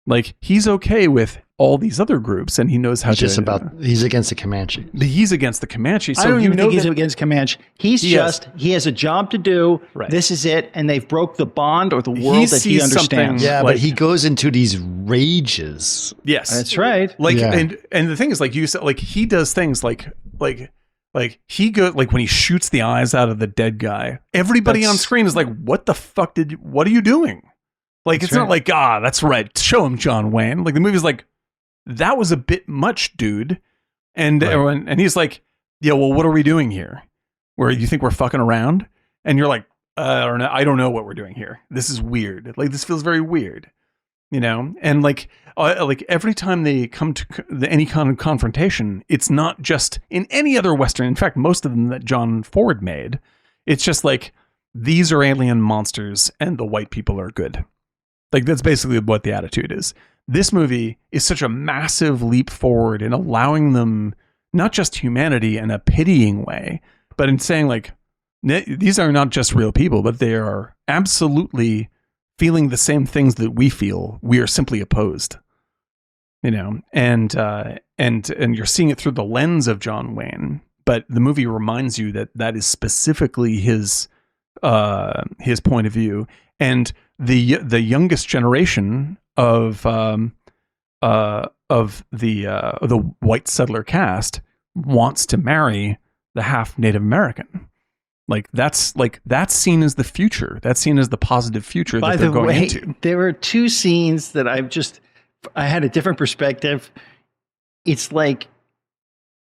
[SPEAKER 5] Like he's okay with all these other groups, and he knows how
[SPEAKER 4] he's against the Comanche.
[SPEAKER 5] He's against the Comanche. So
[SPEAKER 3] I don't even think he's against Comanche. He has a job to do. Right. This is it, and they've broke the bond or the world that he understands.
[SPEAKER 4] Yeah, but he goes into these rages.
[SPEAKER 5] Yes,
[SPEAKER 3] that's right.
[SPEAKER 5] Like, and the thing is, like you said, like he does things like he goes like when he shoots the eyes out of the dead guy. Everybody on screen is like, "What the fuck what are you doing?" Like it's not like that's right. Show him John Wayne. Like the movie's like, that was a bit much, dude. And and he's like, yeah, well, what are we doing here? Where you think we're fucking around? And you're like, I don't know what we're doing here. This is weird. Like this feels very weird, you know. And like every time they come to any kind of confrontation, it's not just in any other Western. In fact, most of them that John Ford made, it's just like these are alien monsters and the white people are good. Like that's basically what the attitude is. This movie is such a massive leap forward in allowing them not just humanity in a pitying way, but in saying like, these are not just real people, but they are absolutely feeling the same things that we feel. We are simply opposed, you know, and you're seeing it through the lens of John Wayne, but the movie reminds you that is specifically his point of view. And the youngest generation of the white settler caste wants to marry the half Native American. Like that's seen as the future. That's seen as the positive future that they're going into.
[SPEAKER 3] There were two scenes that I had a different perspective. It's like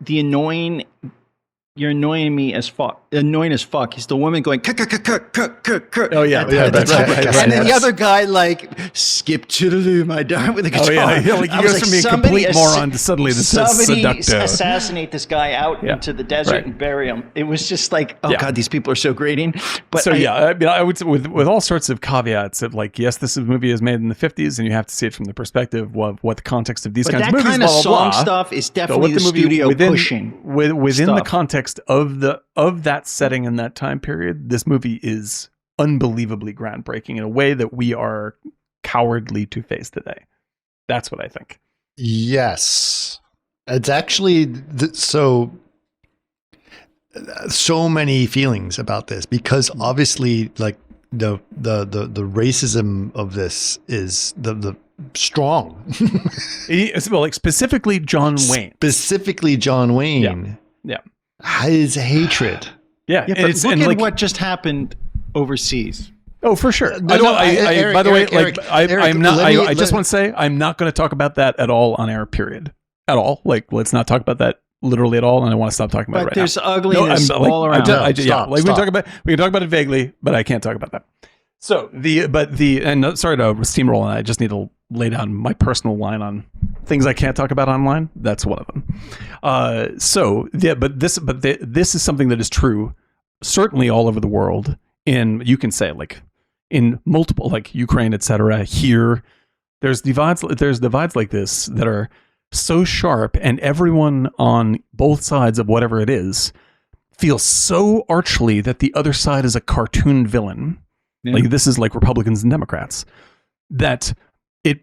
[SPEAKER 3] you're annoying me as fuck. Annoying as fuck. He's the woman going,
[SPEAKER 5] Oh yeah,
[SPEAKER 3] right. And then the other guy like, skip to the loo, my darling, with a guitar.
[SPEAKER 5] Oh yeah, like he goes from being a complete moron to suddenly this
[SPEAKER 3] somebody
[SPEAKER 5] seductive.
[SPEAKER 3] assassinate this guy out into the desert and bury him. It was just like, oh god, these people are so grating. But
[SPEAKER 5] so I would say with all sorts of caveats of like, yes, this movie is made in the 50s, and you have to see it from the perspective of what the context of these kinds of movies.
[SPEAKER 3] That kind of song stuff is definitely the studio pushing
[SPEAKER 5] within the context of that setting in that time period. This movie is unbelievably groundbreaking in a way that we are cowardly to face today. That's what I think.
[SPEAKER 4] Yes, it's actually so many feelings about this, because obviously, like the racism of this is the strong.
[SPEAKER 5] Well, like specifically John Wayne. Yeah.
[SPEAKER 4] His hatred.
[SPEAKER 5] Yeah,
[SPEAKER 3] but look at what just happened overseas.
[SPEAKER 5] Oh, for sure. By the way, I just want to say I'm not going to talk about that at all on air. Period. At all. Like, let's not talk about that literally at all. And I want to stop talking about it right now.
[SPEAKER 3] There's ugliness all around.
[SPEAKER 5] We can talk about it vaguely, but I can't talk about that. So sorry to steamroll, and I just need to lay down my personal line on things I can't talk about online. That's one of them. This is something that is true, certainly all over the world. You can say like in multiple, like Ukraine, etc. Here, there's divides like this that are so sharp, and everyone on both sides of whatever it is feels so archly that the other side is a cartoon villain. Yeah. Like this is like Republicans and Democrats, that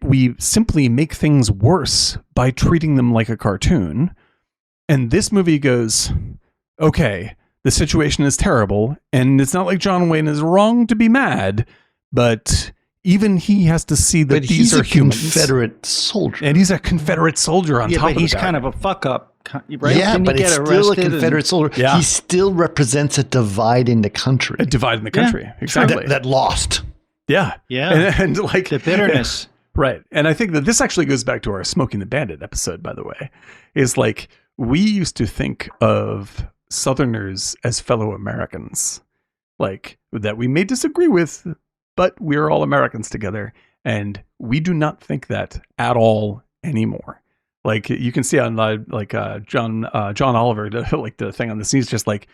[SPEAKER 5] we simply make things worse by treating them like a cartoon. And this movie goes, okay, the situation is terrible, and it's not like John Wayne is wrong to be mad, but even he has to see that these are humans.
[SPEAKER 4] Confederate soldier,
[SPEAKER 5] and he's a Confederate soldier on top of it.
[SPEAKER 3] Yeah, but he's kind of a fuck up. Right?
[SPEAKER 4] Yeah, but he's still a Confederate soldier. Yeah. He still represents a divide in the country.
[SPEAKER 5] A divide in the country, exactly.
[SPEAKER 4] That lost.
[SPEAKER 5] Yeah. And like
[SPEAKER 3] the bitterness.
[SPEAKER 5] Right. And I think that this actually goes back to our Smoking the Bandit episode, by the way, is like we used to think of Southerners as fellow Americans, like that we may disagree with, but we're all Americans together. And we do not think that at all anymore. Like you can see on John Oliver, like the thing on the scene is just like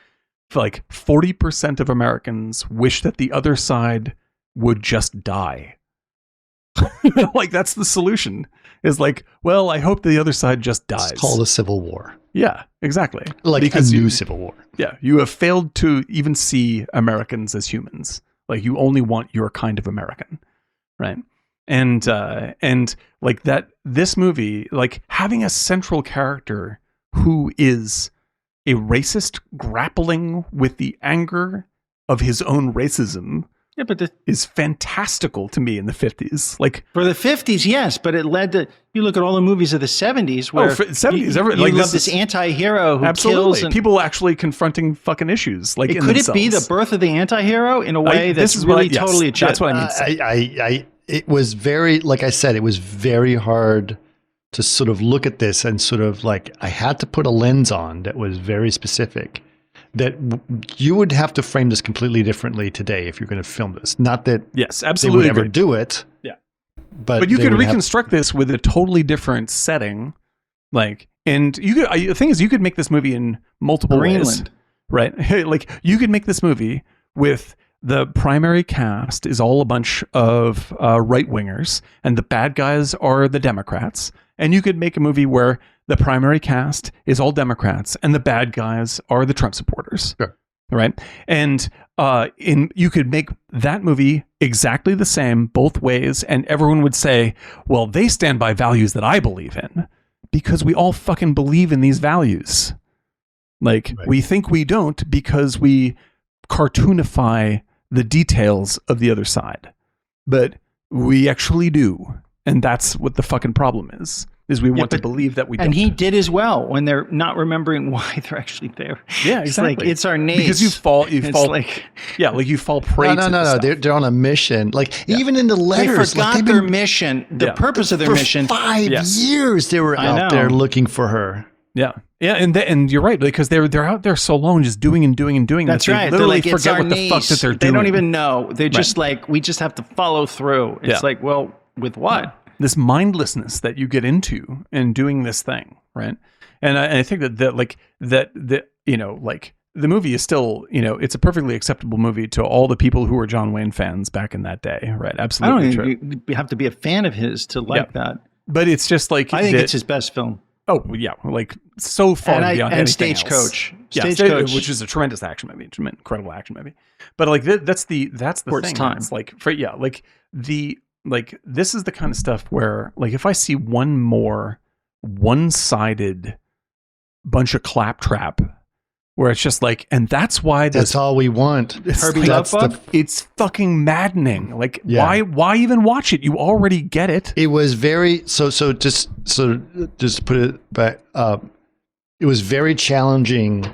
[SPEAKER 5] 40% of Americans wish that the other side would just die. Like that's the solution. Is like, well, I hope the other side just dies.
[SPEAKER 4] It's called a civil war.
[SPEAKER 5] Yeah, exactly.
[SPEAKER 4] Like because a new civil war.
[SPEAKER 5] Yeah, you have failed to even see Americans as humans. Like you only want your kind of American, right? And like that, this movie, like having a central character who is a racist grappling with the anger of his own racism.
[SPEAKER 3] Yeah, but
[SPEAKER 5] is fantastical to me in the 50s. Like
[SPEAKER 3] for the 50s, yes, but it led to, you look at all the movies of the 70s where
[SPEAKER 5] 70s,
[SPEAKER 3] you love this anti-hero who kills. And
[SPEAKER 5] people actually confronting fucking issues. Like
[SPEAKER 3] could it be the birth of the anti-hero in a way that's really totally legit?
[SPEAKER 5] That's what I mean.
[SPEAKER 4] It was very, like I said, it was very hard to sort of look at this and sort of like, I had to put a lens on that was very specific. That you would have to frame this completely differently today if you're going to film this. Not that they would ever do it.
[SPEAKER 5] Yeah,
[SPEAKER 4] but
[SPEAKER 5] you could reconstruct this with a totally different setting. Like, and you could. The thing is, you could make this movie in multiple ways, right? Like, you could make this movie with the primary cast is all a bunch of right wingers, and the bad guys are the Democrats. And you could make a movie where the primary cast is all Democrats and the bad guys are the Trump supporters.
[SPEAKER 4] Sure.
[SPEAKER 5] Right. And you could make that movie exactly the same both ways. And everyone would say, well, they stand by values that I believe in because we all fucking believe in these values. Like we think we don't because we cartoonify the details of the other side, but we actually do. And that's what the fucking problem is. is we want to believe that we don't.
[SPEAKER 3] And he did as well when they're not remembering why they're actually there.
[SPEAKER 5] Yeah,
[SPEAKER 3] It's
[SPEAKER 5] exactly.
[SPEAKER 3] like, it's our niece.
[SPEAKER 5] Because you fall
[SPEAKER 3] like,
[SPEAKER 5] yeah, like you fall prey to
[SPEAKER 4] No.
[SPEAKER 5] stuff.
[SPEAKER 4] They're on a mission. Like even in the
[SPEAKER 3] they
[SPEAKER 4] letters,
[SPEAKER 3] forgot
[SPEAKER 4] like,
[SPEAKER 3] their mission, the purpose of their
[SPEAKER 4] for
[SPEAKER 3] mission.
[SPEAKER 4] 5
[SPEAKER 5] Yes.
[SPEAKER 4] years they were out there looking for her.
[SPEAKER 5] Yeah, and you're right, because they're out there so long, just doing and doing and doing.
[SPEAKER 3] That's
[SPEAKER 5] that
[SPEAKER 3] right.
[SPEAKER 5] They literally
[SPEAKER 3] They're like, it's
[SPEAKER 5] forget
[SPEAKER 3] our
[SPEAKER 5] what the fuck
[SPEAKER 3] niece.
[SPEAKER 5] that they're
[SPEAKER 3] They
[SPEAKER 5] doing.
[SPEAKER 3] don't even know. They're just like, we just have to follow through. It's like, well, with what?
[SPEAKER 5] This mindlessness that you get into in doing this thing, right? And I think that the movie is still, it's a perfectly acceptable movie to all the people who were John Wayne fans back in that day, right? Absolutely
[SPEAKER 3] I
[SPEAKER 5] true.
[SPEAKER 3] don't think you have to be a fan of his to like that.
[SPEAKER 5] But it's just like
[SPEAKER 3] I think it's his best film.
[SPEAKER 5] Oh yeah, like so far beyond anything
[SPEAKER 3] Stagecoach.
[SPEAKER 5] else.
[SPEAKER 3] Stagecoach,
[SPEAKER 5] which is a tremendous action movie, incredible action movie. But like that's the
[SPEAKER 3] For its
[SPEAKER 5] thing.
[SPEAKER 3] time.
[SPEAKER 5] It's like this is the kind of stuff where like if I see one more one-sided bunch of claptrap where it's just like, and that's why
[SPEAKER 4] That's all we want.
[SPEAKER 3] Herbie
[SPEAKER 4] That's
[SPEAKER 3] Love
[SPEAKER 4] the-
[SPEAKER 3] Bug?
[SPEAKER 5] it's fucking maddening. Like
[SPEAKER 4] Yeah.
[SPEAKER 5] why even watch it? You already get it.
[SPEAKER 4] It was very just put it back. It was very challenging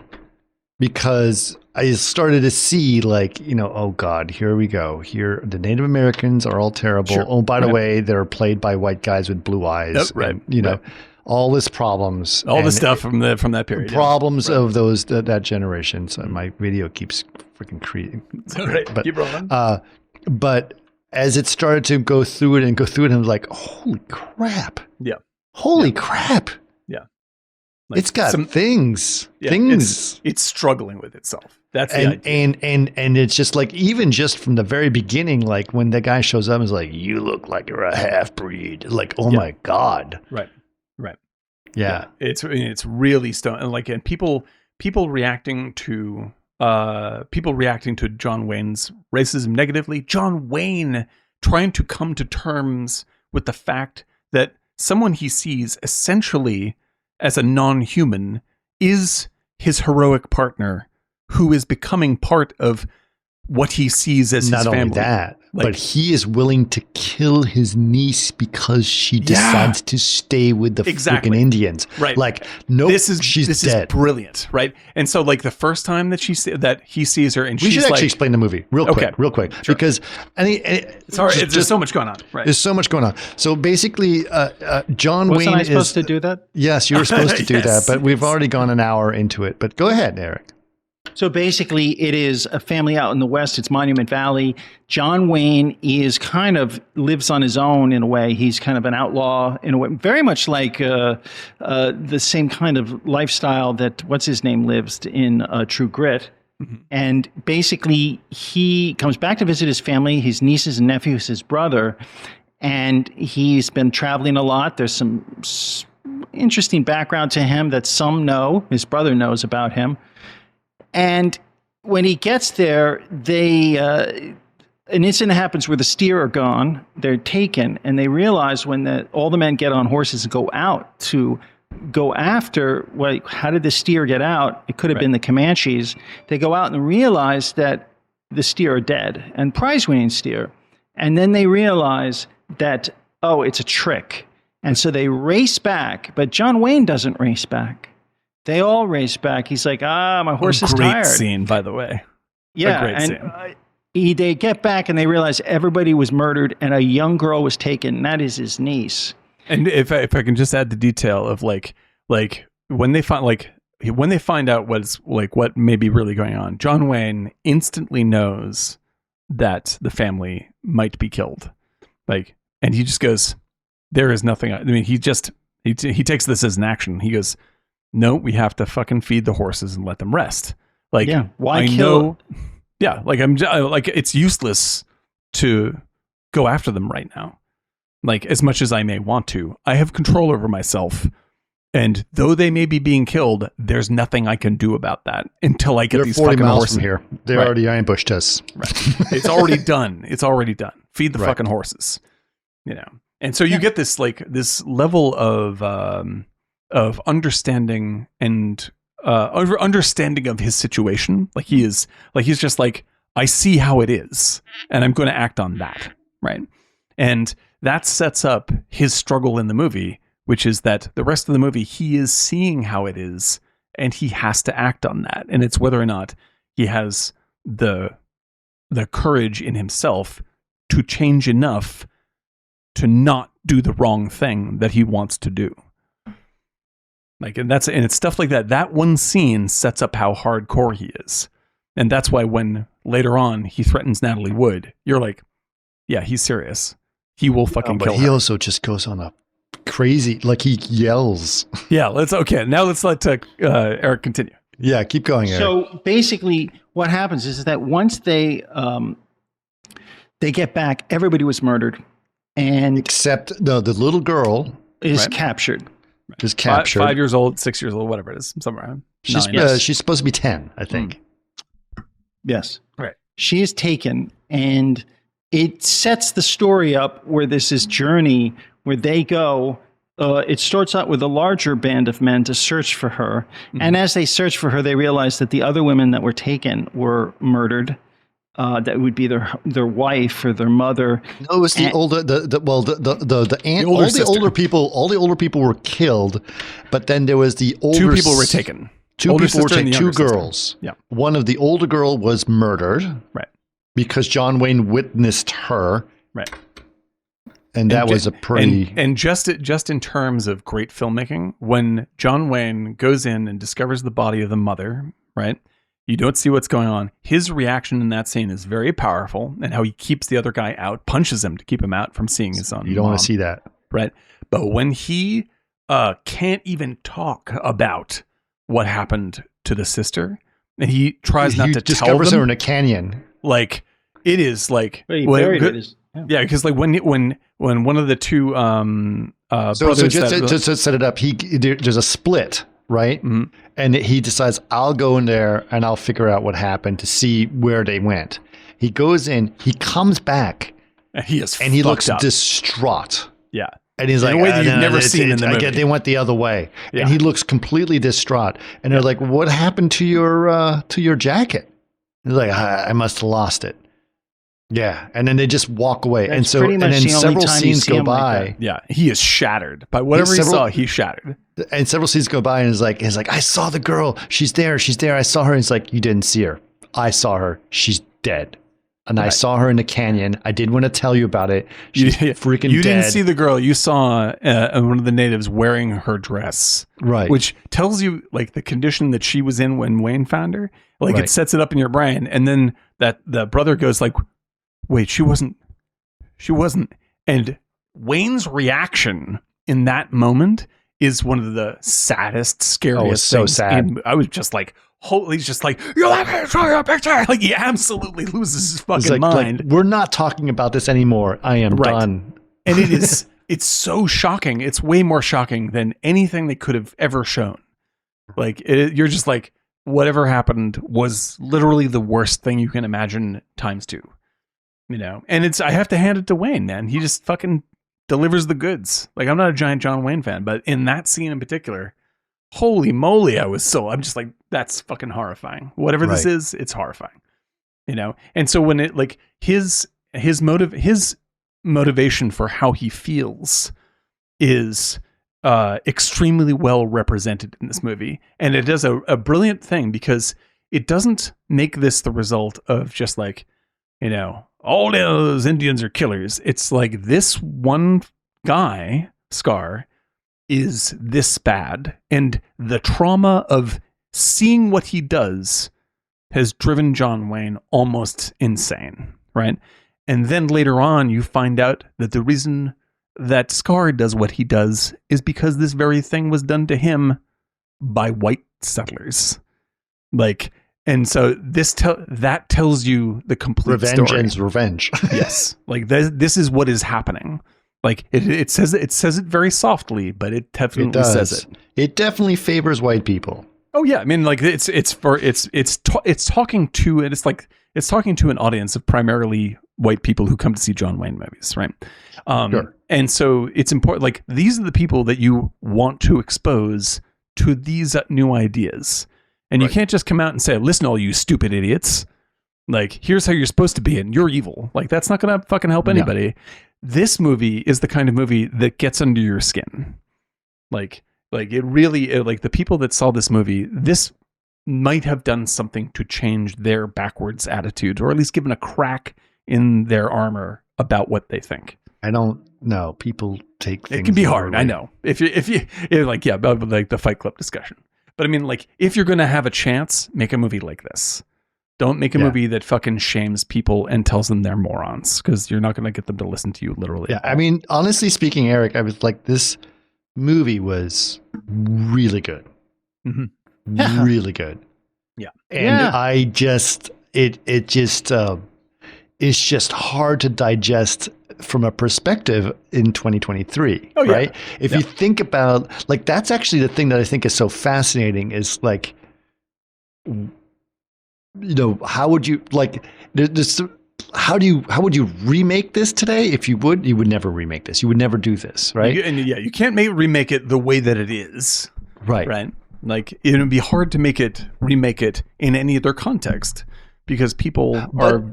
[SPEAKER 4] because I started to see like, oh God, here we go. Here, the Native Americans are all terrible.
[SPEAKER 5] Sure.
[SPEAKER 4] Oh, by the way, they're played by white guys with blue eyes.
[SPEAKER 5] Yep, right,
[SPEAKER 4] And,
[SPEAKER 5] right.
[SPEAKER 4] all this problems.
[SPEAKER 5] All the
[SPEAKER 4] and
[SPEAKER 5] stuff from that period.
[SPEAKER 4] problems of those that generation. So my video keeps freaking creating.
[SPEAKER 5] Right.
[SPEAKER 4] But
[SPEAKER 5] Keep rolling.
[SPEAKER 4] but as it started to go through it, I was like, holy crap.
[SPEAKER 5] Yeah.
[SPEAKER 4] Holy crap.
[SPEAKER 5] Yeah. Like
[SPEAKER 4] It's got things.
[SPEAKER 5] yeah,
[SPEAKER 4] Things.
[SPEAKER 5] It's struggling with itself. That's the
[SPEAKER 4] And,
[SPEAKER 5] idea.
[SPEAKER 4] and it's just like, even just from the very beginning, like when the guy shows up, is like, you look like you're a half breed. Like, oh my God.
[SPEAKER 5] Right.
[SPEAKER 4] Yeah.
[SPEAKER 5] It's really and people reacting to John Wayne's racism negatively. John Wayne trying to come to terms with the fact that someone he sees essentially as a non-human is his heroic partner who is becoming part of what he sees as
[SPEAKER 4] Not
[SPEAKER 5] his
[SPEAKER 4] only
[SPEAKER 5] family.
[SPEAKER 4] that,
[SPEAKER 5] Like-
[SPEAKER 4] but he is willing to kill his niece because she decides to stay with the
[SPEAKER 5] Exactly.
[SPEAKER 4] freaking Indians.
[SPEAKER 5] Right.
[SPEAKER 4] Like, nope,
[SPEAKER 5] This
[SPEAKER 4] she's
[SPEAKER 5] is
[SPEAKER 4] dead.
[SPEAKER 5] brilliant, right? And so, like the first time that he sees her, and
[SPEAKER 4] We
[SPEAKER 5] she's
[SPEAKER 4] should actually
[SPEAKER 5] like,
[SPEAKER 4] explain the movie real quick,
[SPEAKER 5] Sure.
[SPEAKER 4] because
[SPEAKER 5] "Sorry, there's so much going on." Right?
[SPEAKER 4] There's so much going on. So basically, John
[SPEAKER 3] Wasn't
[SPEAKER 4] Wayne
[SPEAKER 3] I supposed
[SPEAKER 4] is.
[SPEAKER 3] to do that?
[SPEAKER 4] Yes, you were supposed to do
[SPEAKER 5] Yes,
[SPEAKER 4] that, but we've already gone an hour into it. But go ahead, Eric.
[SPEAKER 3] So basically, it is a family out in the West. It's Monument Valley. John Wayne lives on his own in a way. He's kind of an outlaw in a way, very much like the same kind of lifestyle that what's his name lives in True Grit.
[SPEAKER 5] Mm-hmm.
[SPEAKER 3] And basically, he comes back to visit his family, his nieces and nephews, his brother, and he's been traveling a lot. There's some interesting background to him that some know. His brother knows about him. And when he gets there, an incident happens where the steer are gone. They're taken, and they realize when all the men get on horses and go out to go after, well, how did the steer get out? It could have been the Comanches. They go out and realize that the steer are dead, and prize-winning steer. And then they realize that, oh, it's a trick. And so they race back, but John Wayne doesn't race back. They all race back. He's like, my horse is tired.
[SPEAKER 5] Great scene, by the if
[SPEAKER 3] Yeah,
[SPEAKER 5] great
[SPEAKER 3] and they get back and they realize everybody was murdered and a young girl was taken. And that is his niece.
[SPEAKER 5] And if I can just add the detail of like when they find out what may be really going on, John Wayne instantly knows that the family might be killed. And he just goes, there is nothing. I mean, he takes this as an action. He goes, no, we have to fucking feed the horses and let them rest.
[SPEAKER 3] Why kill?
[SPEAKER 5] It's useless to go after them right now. As much as I may want to, I have control over myself. And though they may be being killed, there's nothing I can do about that until I get these
[SPEAKER 4] 40
[SPEAKER 5] fucking
[SPEAKER 4] miles
[SPEAKER 5] horses
[SPEAKER 4] from here. They already ambushed us.
[SPEAKER 5] Right. It's already done. It's already done. Feed the fucking horses. And so you get this this level of understanding and understanding of his situation. He's just I see how it is, and I'm going to act on that. Right. And that sets up his struggle in the movie, which is that the rest of the movie, he is seeing how it is, and he has to act on that. And it's whether or not he has the courage in himself to change enough to not do the wrong thing that he wants to do. Like, and it's stuff like that. That one scene sets up how hardcore he is. And that's why when later on he threatens Natalie Wood, you're like, yeah, he's serious. He will fucking kill her.
[SPEAKER 4] But he also just goes on a crazy, like he yells.
[SPEAKER 5] Yeah, now let's let Eric continue.
[SPEAKER 4] Yeah, keep going, Eric.
[SPEAKER 3] So basically what happens is that once they get back, everybody was murdered. And
[SPEAKER 4] except the little girl
[SPEAKER 3] is captured.
[SPEAKER 4] Is captured.
[SPEAKER 5] 5 years old, 6 years old, whatever it is, somewhere around.
[SPEAKER 4] She's supposed to be 10, I think.
[SPEAKER 3] Yes.
[SPEAKER 5] Right.
[SPEAKER 3] She is taken, and it sets the story up where there's this journey where they go. It starts out with a larger band of men to search for her. Mm-hmm. And as they search for her, they realize that the other women that were taken were murdered. That would be their wife or their mother.
[SPEAKER 4] No, it was the older the aunt. All the older people were killed, but then there was the older
[SPEAKER 5] 2 people were taken.
[SPEAKER 4] 2 people were taken. 2 girls.
[SPEAKER 5] Sister. Yeah.
[SPEAKER 4] One of the older girl was murdered.
[SPEAKER 5] Right.
[SPEAKER 4] Because John Wayne witnessed her.
[SPEAKER 5] Right.
[SPEAKER 4] And that was a pretty
[SPEAKER 5] and just in terms of great filmmaking, when John Wayne goes in and discovers the body of the mother, right? You don't see what's going on. His reaction in that scene is very powerful, and how he keeps the other guy out, punches him to keep him out from seeing his own.
[SPEAKER 4] You don't want to see that.
[SPEAKER 5] Right. But when he can't even talk about what happened to the sister, and he tries not to tell them. He
[SPEAKER 4] discovers her in a canyon.
[SPEAKER 5] Like, it is like... Yeah, because like when one of the 2 brothers...
[SPEAKER 4] So just to set it up, there's a split, right?
[SPEAKER 5] Mm-hmm.
[SPEAKER 4] And he decides, I'll go in there and I'll figure out what happened to see where they went. He goes in, he comes back,
[SPEAKER 5] and he
[SPEAKER 4] looks distraught.
[SPEAKER 5] Yeah.
[SPEAKER 4] And he's
[SPEAKER 5] in
[SPEAKER 4] like,
[SPEAKER 5] a way that you've never seen in the movie.
[SPEAKER 4] They went the other way.
[SPEAKER 5] Yeah.
[SPEAKER 4] And he looks completely distraught. And they're like, what happened to your jacket? He's like, I must have lost it. Yeah, and then they just walk away.
[SPEAKER 3] That's
[SPEAKER 4] and then several scenes go by.
[SPEAKER 5] Like yeah, he is shattered by whatever he saw. He's shattered.
[SPEAKER 4] And several scenes go by, and he's like, I saw the girl. She's there. I saw her. And he's like, you didn't see her. I saw her. She's dead. And I saw her in the canyon. I didn't want to tell you about it. She's freaking dead.
[SPEAKER 5] You didn't see the girl. You saw one of the natives wearing her dress.
[SPEAKER 4] Right.
[SPEAKER 5] Which tells you like the condition that she was in when Wayne found her. Like it sets it up in your brain. And then that the brother goes like, wait, she wasn't. And Wayne's reaction in that moment is one of the saddest, scariest things.
[SPEAKER 4] So sad.
[SPEAKER 5] I was just like, he's just like, you're not going to show your picture. Like he absolutely loses his fucking mind.
[SPEAKER 4] Like, we're not talking about this anymore. I am done.
[SPEAKER 5] And it's so shocking. It's way more shocking than anything they could have ever shown. Like you're just like, whatever happened was literally the worst thing you can imagine times 2. You know, and I have to hand it to Wayne, man. He just fucking delivers the goods. Like, I'm not a giant John Wayne fan, but in that scene in particular, holy moly, I'm just like, that's fucking horrifying. Whatever this is, it's horrifying. You know? And so when it, like, his motivation for how he feels is extremely well represented in this movie. And it does a brilliant thing because it doesn't make this the result of just like, you know, all those Indians are killers. It's like this one guy, Scar, is this bad. And the trauma of seeing what he does has driven John Wayne almost insane, right? And then later on, you find out that the reason that Scar does what he does is because this very thing was done to him by white settlers. Like... And so that tells you the complete
[SPEAKER 4] revenge
[SPEAKER 5] story.
[SPEAKER 4] Ends revenge.
[SPEAKER 5] Yes, like this is what is happening. Like it says it very softly, but it definitely says it.
[SPEAKER 4] It definitely favors white people.
[SPEAKER 5] Oh yeah, I mean, like it's talking to it. It's talking to an audience of primarily white people who come to see John Wayne movies, right?
[SPEAKER 4] Sure.
[SPEAKER 5] And so it's important. Like these are the people that you want to expose to these new ideas. And you can't just come out and say, listen, all you stupid idiots, like, here's how you're supposed to be and you're evil. Like, that's not going to fucking help anybody. No. This movie is the kind of movie that gets under your skin. Like it really, like the people that saw this movie, this might have done something to change their backwards attitude, or at least given a crack in their armor about what they think.
[SPEAKER 4] I don't know. People take things.
[SPEAKER 5] It can be hard.
[SPEAKER 4] literally.
[SPEAKER 5] I know. If you like, yeah, about like the Fight Club discussion. But I mean, like, if you're going to have a chance, make a movie like this. Don't make a movie that fucking shames people and tells them they're morons, because you're not going to get them to listen to you literally.
[SPEAKER 4] Yeah, I mean, honestly speaking, Eric, I was like, this movie was really good.
[SPEAKER 5] Mm-hmm.
[SPEAKER 4] Really good.
[SPEAKER 5] Yeah.
[SPEAKER 4] And I just, it's just hard to digest from a perspective in 2023, right? If you think about, like, that's actually the thing that I think is so fascinating is like, how would you like this? How would you remake this today? If you would never remake this. You would never do this, right?
[SPEAKER 5] You can't remake it the way that it is. Right. Like, it would be hard to remake it in any other context, because people are.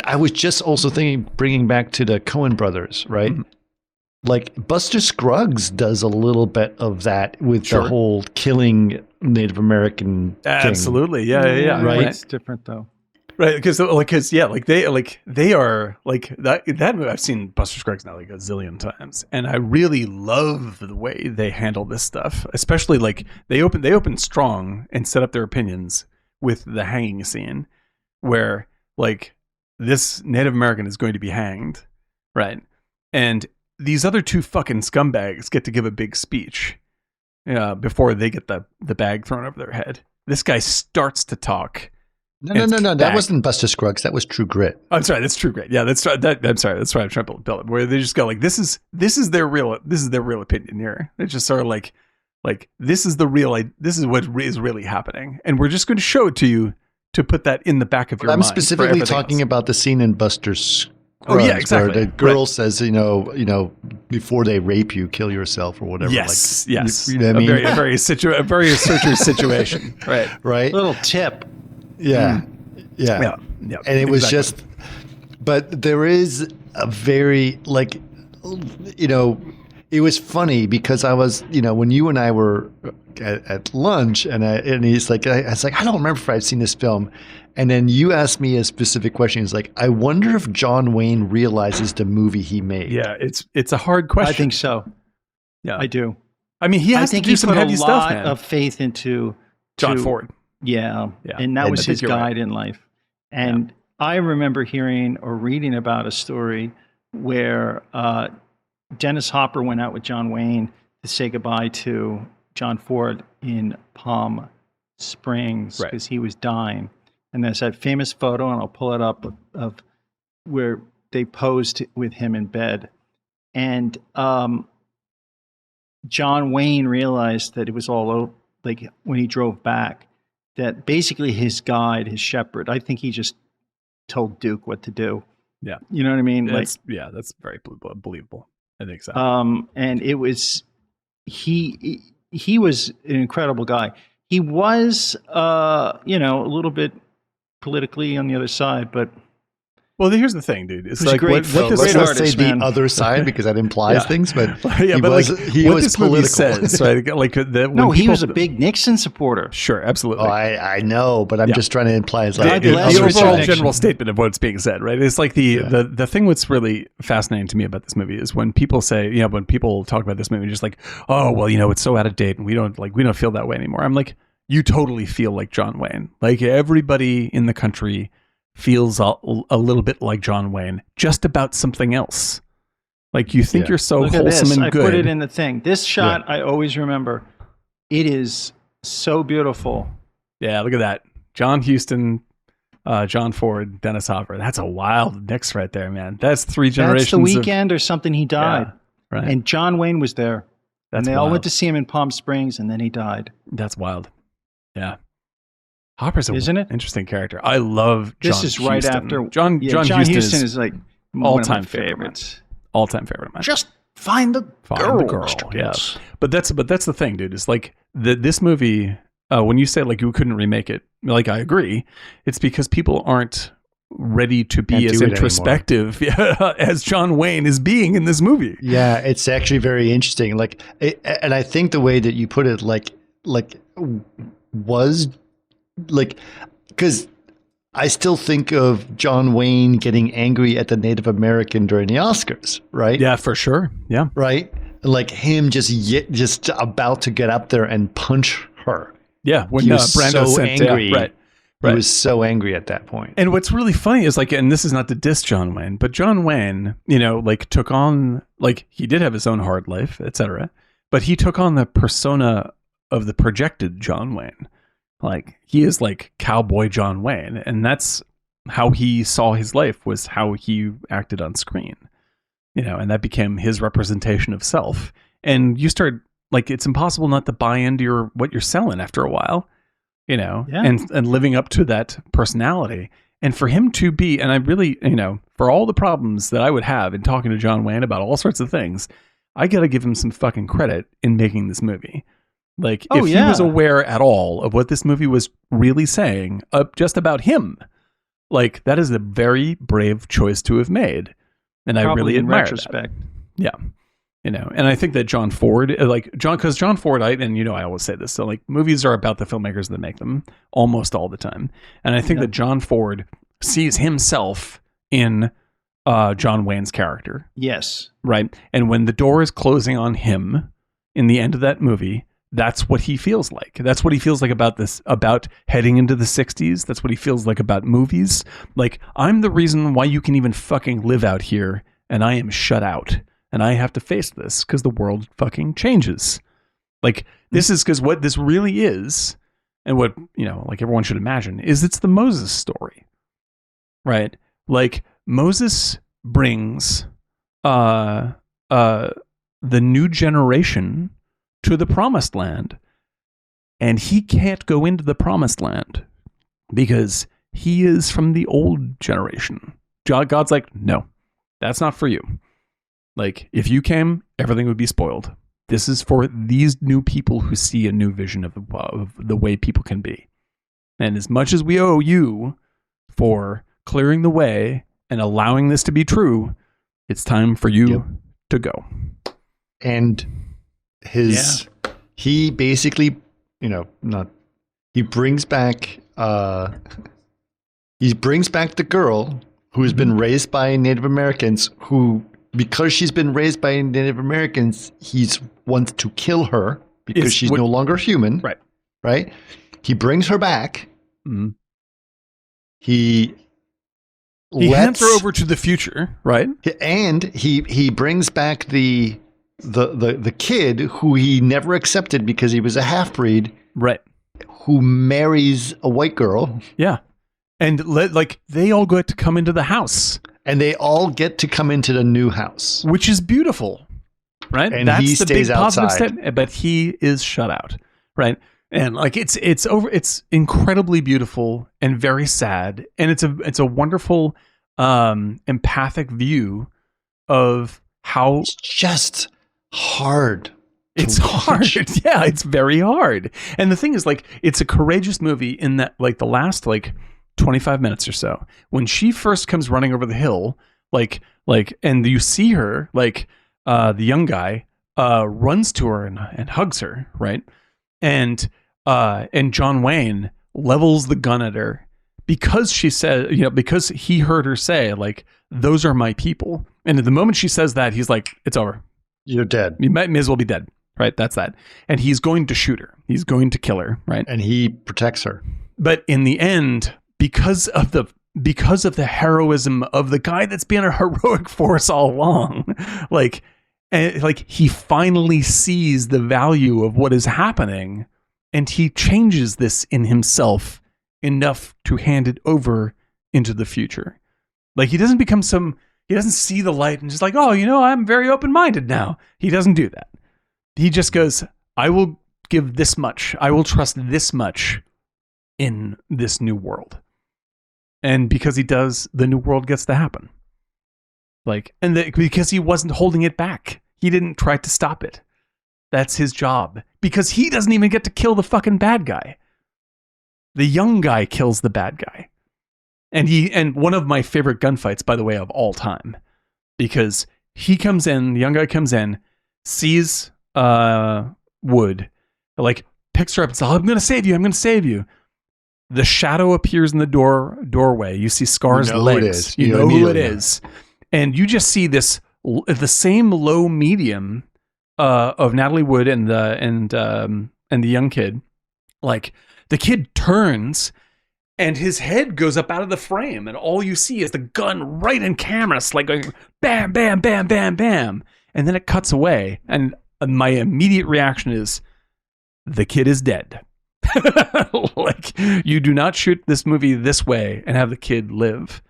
[SPEAKER 4] I was just also thinking, bringing back to the Coen Brothers, right? Mm-hmm. Like, Buster Scruggs does a little bit of that with the whole killing Native American thing.
[SPEAKER 5] Absolutely. Yeah.
[SPEAKER 4] Right.
[SPEAKER 3] It's different though.
[SPEAKER 5] Right, because they are like that movie. I've seen Buster Scruggs now like a zillion times, and I really love the way they handle this stuff. Especially like they open strong and set up their opinions with the hanging scene, where like this Native American is going to be hanged, right? And these other two fucking scumbags get to give a big speech before they get the bag thrown over their head. This guy starts to talk.
[SPEAKER 4] No. That wasn't Buster Scruggs. That was True Grit.
[SPEAKER 5] I'm sorry. That's True Grit. Yeah, I'm sorry. That's why I'm trying to build it. Where they just go like, this is their real opinion here. It's just sort of like this is what is really happening, and we're just going to show it to you to put that in the back of your mind.
[SPEAKER 4] I'm specifically talking about the scene in Buster Scruggs.
[SPEAKER 5] Oh yeah, exactly.
[SPEAKER 4] Where the girl says, before they rape you, kill yourself or whatever.
[SPEAKER 5] Yes,
[SPEAKER 4] like,
[SPEAKER 5] yes.
[SPEAKER 4] You know what I mean?
[SPEAKER 5] A very searcher situation.
[SPEAKER 4] Right.
[SPEAKER 3] Little tip.
[SPEAKER 4] Yeah.
[SPEAKER 5] Yeah.
[SPEAKER 4] And it was just, but there is a very it was funny because I was, when you and I were at lunch and he's like, I was like, I don't remember if I've seen this film. And then you asked me a specific question. He's like, I wonder if John Wayne realizes the movie he made.
[SPEAKER 5] Yeah, it's a hard question.
[SPEAKER 3] I think so.
[SPEAKER 5] Yeah,
[SPEAKER 3] I do.
[SPEAKER 5] I mean, he has to do some heavy stuff, man.
[SPEAKER 3] A lot of faith into
[SPEAKER 5] John Ford.
[SPEAKER 3] Yeah. And that was his guide in life. And I remember hearing or reading about a story where Dennis Hopper went out with John Wayne to say goodbye to John Ford in Palm Springs because he was dying. And there's that famous photo, and I'll pull it up, of where they posed with him in bed. And John Wayne realized that it was all over, like when he drove back, that basically his guide, his shepherd, I think he just told Duke what to do.
[SPEAKER 5] Yeah.
[SPEAKER 3] You know what I mean?
[SPEAKER 5] That's very believable. I think so.
[SPEAKER 3] And it was, he was an incredible guy. He was, a little bit politically on the other side, but
[SPEAKER 5] well, here's the thing, dude. It's
[SPEAKER 3] like
[SPEAKER 4] let's say the other side because that implies things, but he was political.
[SPEAKER 5] Says, right?
[SPEAKER 3] He was a big Nixon supporter.
[SPEAKER 5] Sure, absolutely.
[SPEAKER 4] Oh, I know, but I'm just trying to imply it's like
[SPEAKER 5] the overall general statement of what's being said, right? It's like the thing that's really fascinating to me about this movie is when people say, when people talk about this movie, just like, oh, well, it's so out of date, and we don't feel that way anymore. I'm like, you totally feel like John Wayne. Like everybody in the country feels a little bit like John Wayne, just about something else. Like you think you're so wholesome and good.
[SPEAKER 3] I put it in the thing. This shot, I always remember. It is so beautiful.
[SPEAKER 5] Yeah, look at that. John Huston, John Ford, Dennis Hopper. That's a wild mix right there, man. That's 3 generations.
[SPEAKER 3] That's the weekend or something he died.
[SPEAKER 5] Yeah, right.
[SPEAKER 3] And John Wayne was there. And they all went to see him in Palm Springs, and then he died.
[SPEAKER 5] That's wild. Yeah. Hopper's
[SPEAKER 3] Isn't it?
[SPEAKER 5] Interesting character. I love John
[SPEAKER 3] This is right
[SPEAKER 5] Huston.
[SPEAKER 3] after
[SPEAKER 5] John Huston
[SPEAKER 3] is like
[SPEAKER 5] all-time
[SPEAKER 3] favorites.
[SPEAKER 5] All-time favorite of mine.
[SPEAKER 3] Just find the girl.
[SPEAKER 5] Yeah. But that's the thing, dude. It's like this movie, when you say like you couldn't remake it, like I agree, it's because people aren't ready to be
[SPEAKER 4] Can't
[SPEAKER 5] as
[SPEAKER 4] do it
[SPEAKER 5] introspective as John Wayne is being in this movie.
[SPEAKER 4] Yeah, it's actually very interesting. Like, and I think the way that you put it, was like, because I still think of John Wayne getting angry at the Native American during the Oscars, right?
[SPEAKER 5] Yeah, for sure. Yeah.
[SPEAKER 4] Right? Like him just about to get up there and punch her.
[SPEAKER 5] Yeah, when
[SPEAKER 4] He was
[SPEAKER 5] Brando
[SPEAKER 4] so
[SPEAKER 5] sent,
[SPEAKER 4] angry.
[SPEAKER 5] yeah, right.
[SPEAKER 4] He was so angry at that point.
[SPEAKER 5] And what's really funny is like, and this is not to diss John Wayne, but John Wayne, like took on, like he did have his own hard life, etc. But he took on the persona of the projected John Wayne. Like he is like cowboy John Wayne, and that's how he saw his life, was how he acted on screen. And that became his representation of self. And you start, like, it's impossible not to buy into what you're selling after a while. And living up to that personality. And for him to be, and I really, for all the problems that I would have in talking to John Wayne about all sorts of things, I got to give him some fucking credit in making this movie. Like, if he was aware at all of what this movie was really saying, just about him, like, that is a very brave choice to have made. And
[SPEAKER 3] Probably
[SPEAKER 5] I really
[SPEAKER 3] in
[SPEAKER 5] admire
[SPEAKER 3] retrospect.
[SPEAKER 5] that. Yeah. And I think that John Ford, because John Ford, I always say this, so like movies are about the filmmakers that make them almost all the time. And I think that John Ford sees himself in John Wayne's character.
[SPEAKER 3] Yes.
[SPEAKER 5] Right. And when the door is closing on him in the end of that movie, that's what he feels like. That's what he feels like about this, about heading into the 60s. That's what he feels like about movies. Like, I'm the reason why you can even fucking live out here, and I am shut out. And I have to face this because the world fucking changes. Like, this is because what this really is, and what, like everyone should imagine, is it's the Moses story. Right? Like, Moses brings the new generation to the promised land, and he can't go into the promised land because he is from the old generation. God's like, no, that's not for you. Like, if you came, everything would be spoiled. This is for these new people who see a new vision of the way people can be. And as much as we owe you for clearing the way and allowing this to be true, it's time for you to go.
[SPEAKER 4] And he basically, he brings back the girl who has been raised by Native Americans, who, because she's been raised by Native Americans, he wants to kill her because she's no longer human.
[SPEAKER 5] Right.
[SPEAKER 4] Right. He brings her back.
[SPEAKER 5] Mm-hmm.
[SPEAKER 4] He
[SPEAKER 5] hands her over to the future. Right.
[SPEAKER 4] And he brings back the kid who he never accepted because he was a half-breed.
[SPEAKER 5] Right.
[SPEAKER 4] Who marries a white girl.
[SPEAKER 5] Yeah. And they all get to come into the house.
[SPEAKER 4] And they all get to come into the new house,
[SPEAKER 5] which is beautiful, right?
[SPEAKER 4] And that's he the stays big positive outside.
[SPEAKER 5] Step, but he is shut out, right? And like it's incredibly beautiful and very sad, and it's a wonderful empathic view of how
[SPEAKER 4] it's just hard.
[SPEAKER 5] It's hard. Yeah, it's very hard. And the thing is, like, it's a courageous movie in that, like, the last 25 minutes or so, when she first comes running over the hill, and you see her, the young guy runs to her and hugs her, right? And John Wayne levels the gun at her because she said, because he heard her say, like, those are my people. And at the moment she says that, he's like, it's over.
[SPEAKER 4] You're dead.
[SPEAKER 5] You may as well be dead, right? That's that. And he's going to shoot her. He's going to kill her, right?
[SPEAKER 4] And he protects her. But
[SPEAKER 5] in the end, because of the heroism of the guy that's been a heroic force all along, he finally sees the value of what is happening, and he changes this in himself enough to hand it over into the future. Like, he doesn't see the light and just like, oh, I'm very open-minded now. He doesn't do that. He just goes, I will give this much. I will trust this much in this new world. And because he does, the new world gets to happen. Because he wasn't holding it back. He didn't try to stop it. That's his job. Because he doesn't even get to kill the fucking bad guy. The young guy kills the bad guy. And one of my favorite gunfights, by the way, of all time, because he comes in, the young guy comes in, sees Wood, like picks her up and says, I'm going to save you. I'm going to save you. The shadow appears in the doorway. You see Scar's legs. You know who it is. And you just see the same low medium of Natalie Wood and the young kid. Like the kid turns and his head goes up out of the frame, and all you see is the gun right in camera, like going bam, bam, bam, bam, bam. And then it cuts away. And my immediate reaction is, the kid is dead. Like, you do not shoot this movie this way and have the kid live.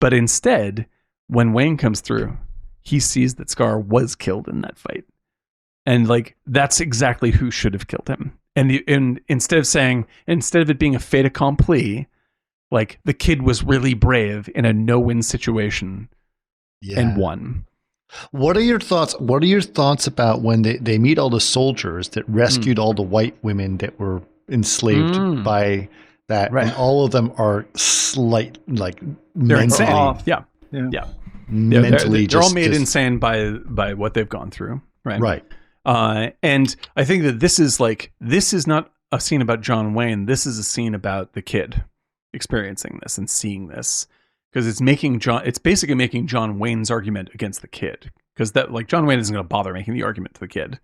[SPEAKER 5] But instead, when Wayne comes through, he sees that Scar was killed in that fight. And like, that's exactly who should have killed him. And instead of it being a fait accompli, like, the kid was really brave in a no-win situation and won.
[SPEAKER 4] What are your thoughts? What are your thoughts about when they meet all the soldiers that rescued all the white women that were enslaved by that, and all of them are
[SPEAKER 5] they're insane.
[SPEAKER 3] Off.
[SPEAKER 5] Yeah.
[SPEAKER 4] Mentally,
[SPEAKER 5] they're all made insane by what they've gone through. Right. And I think that this is not a scene about John Wayne. This is a scene about the kid experiencing this and seeing this, because it's basically making John Wayne's argument against the kid, because John Wayne isn't going to bother making the argument to the kid.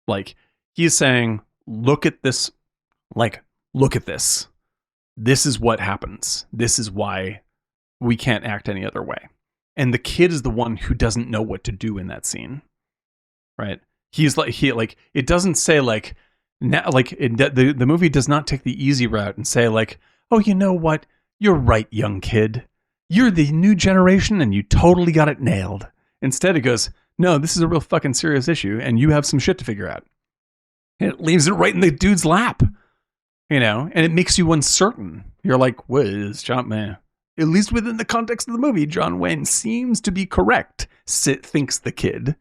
[SPEAKER 5] Like, he's saying, look at this. This is what happens. This is why we can't act any other way. And the kid is the one who doesn't know what to do in that scene. Right. It doesn't say the movie does not take the easy route and say like, oh, you know what? You're right, young kid. You're the new generation and you totally got it nailed. Instead, it goes, no, this is a real fucking serious issue and you have some shit to figure out. And it leaves it right in the dude's lap, and it makes you uncertain. You're like, what is John, man? At least within the context of the movie, John Wayne seems to be correct, thinks the kid.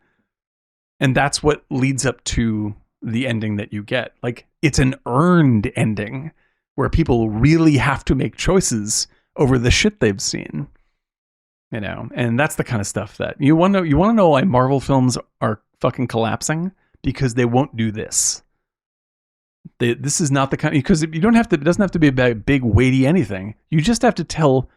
[SPEAKER 5] And that's what leads up to the ending that you get. Like, it's an earned ending where people really have to make choices over the shit they've seen. And that's the kind of stuff that you want to know why Marvel films are fucking collapsing, because they won't do this. This is not the kind, because it doesn't have to be a big weighty anything. You just have to tell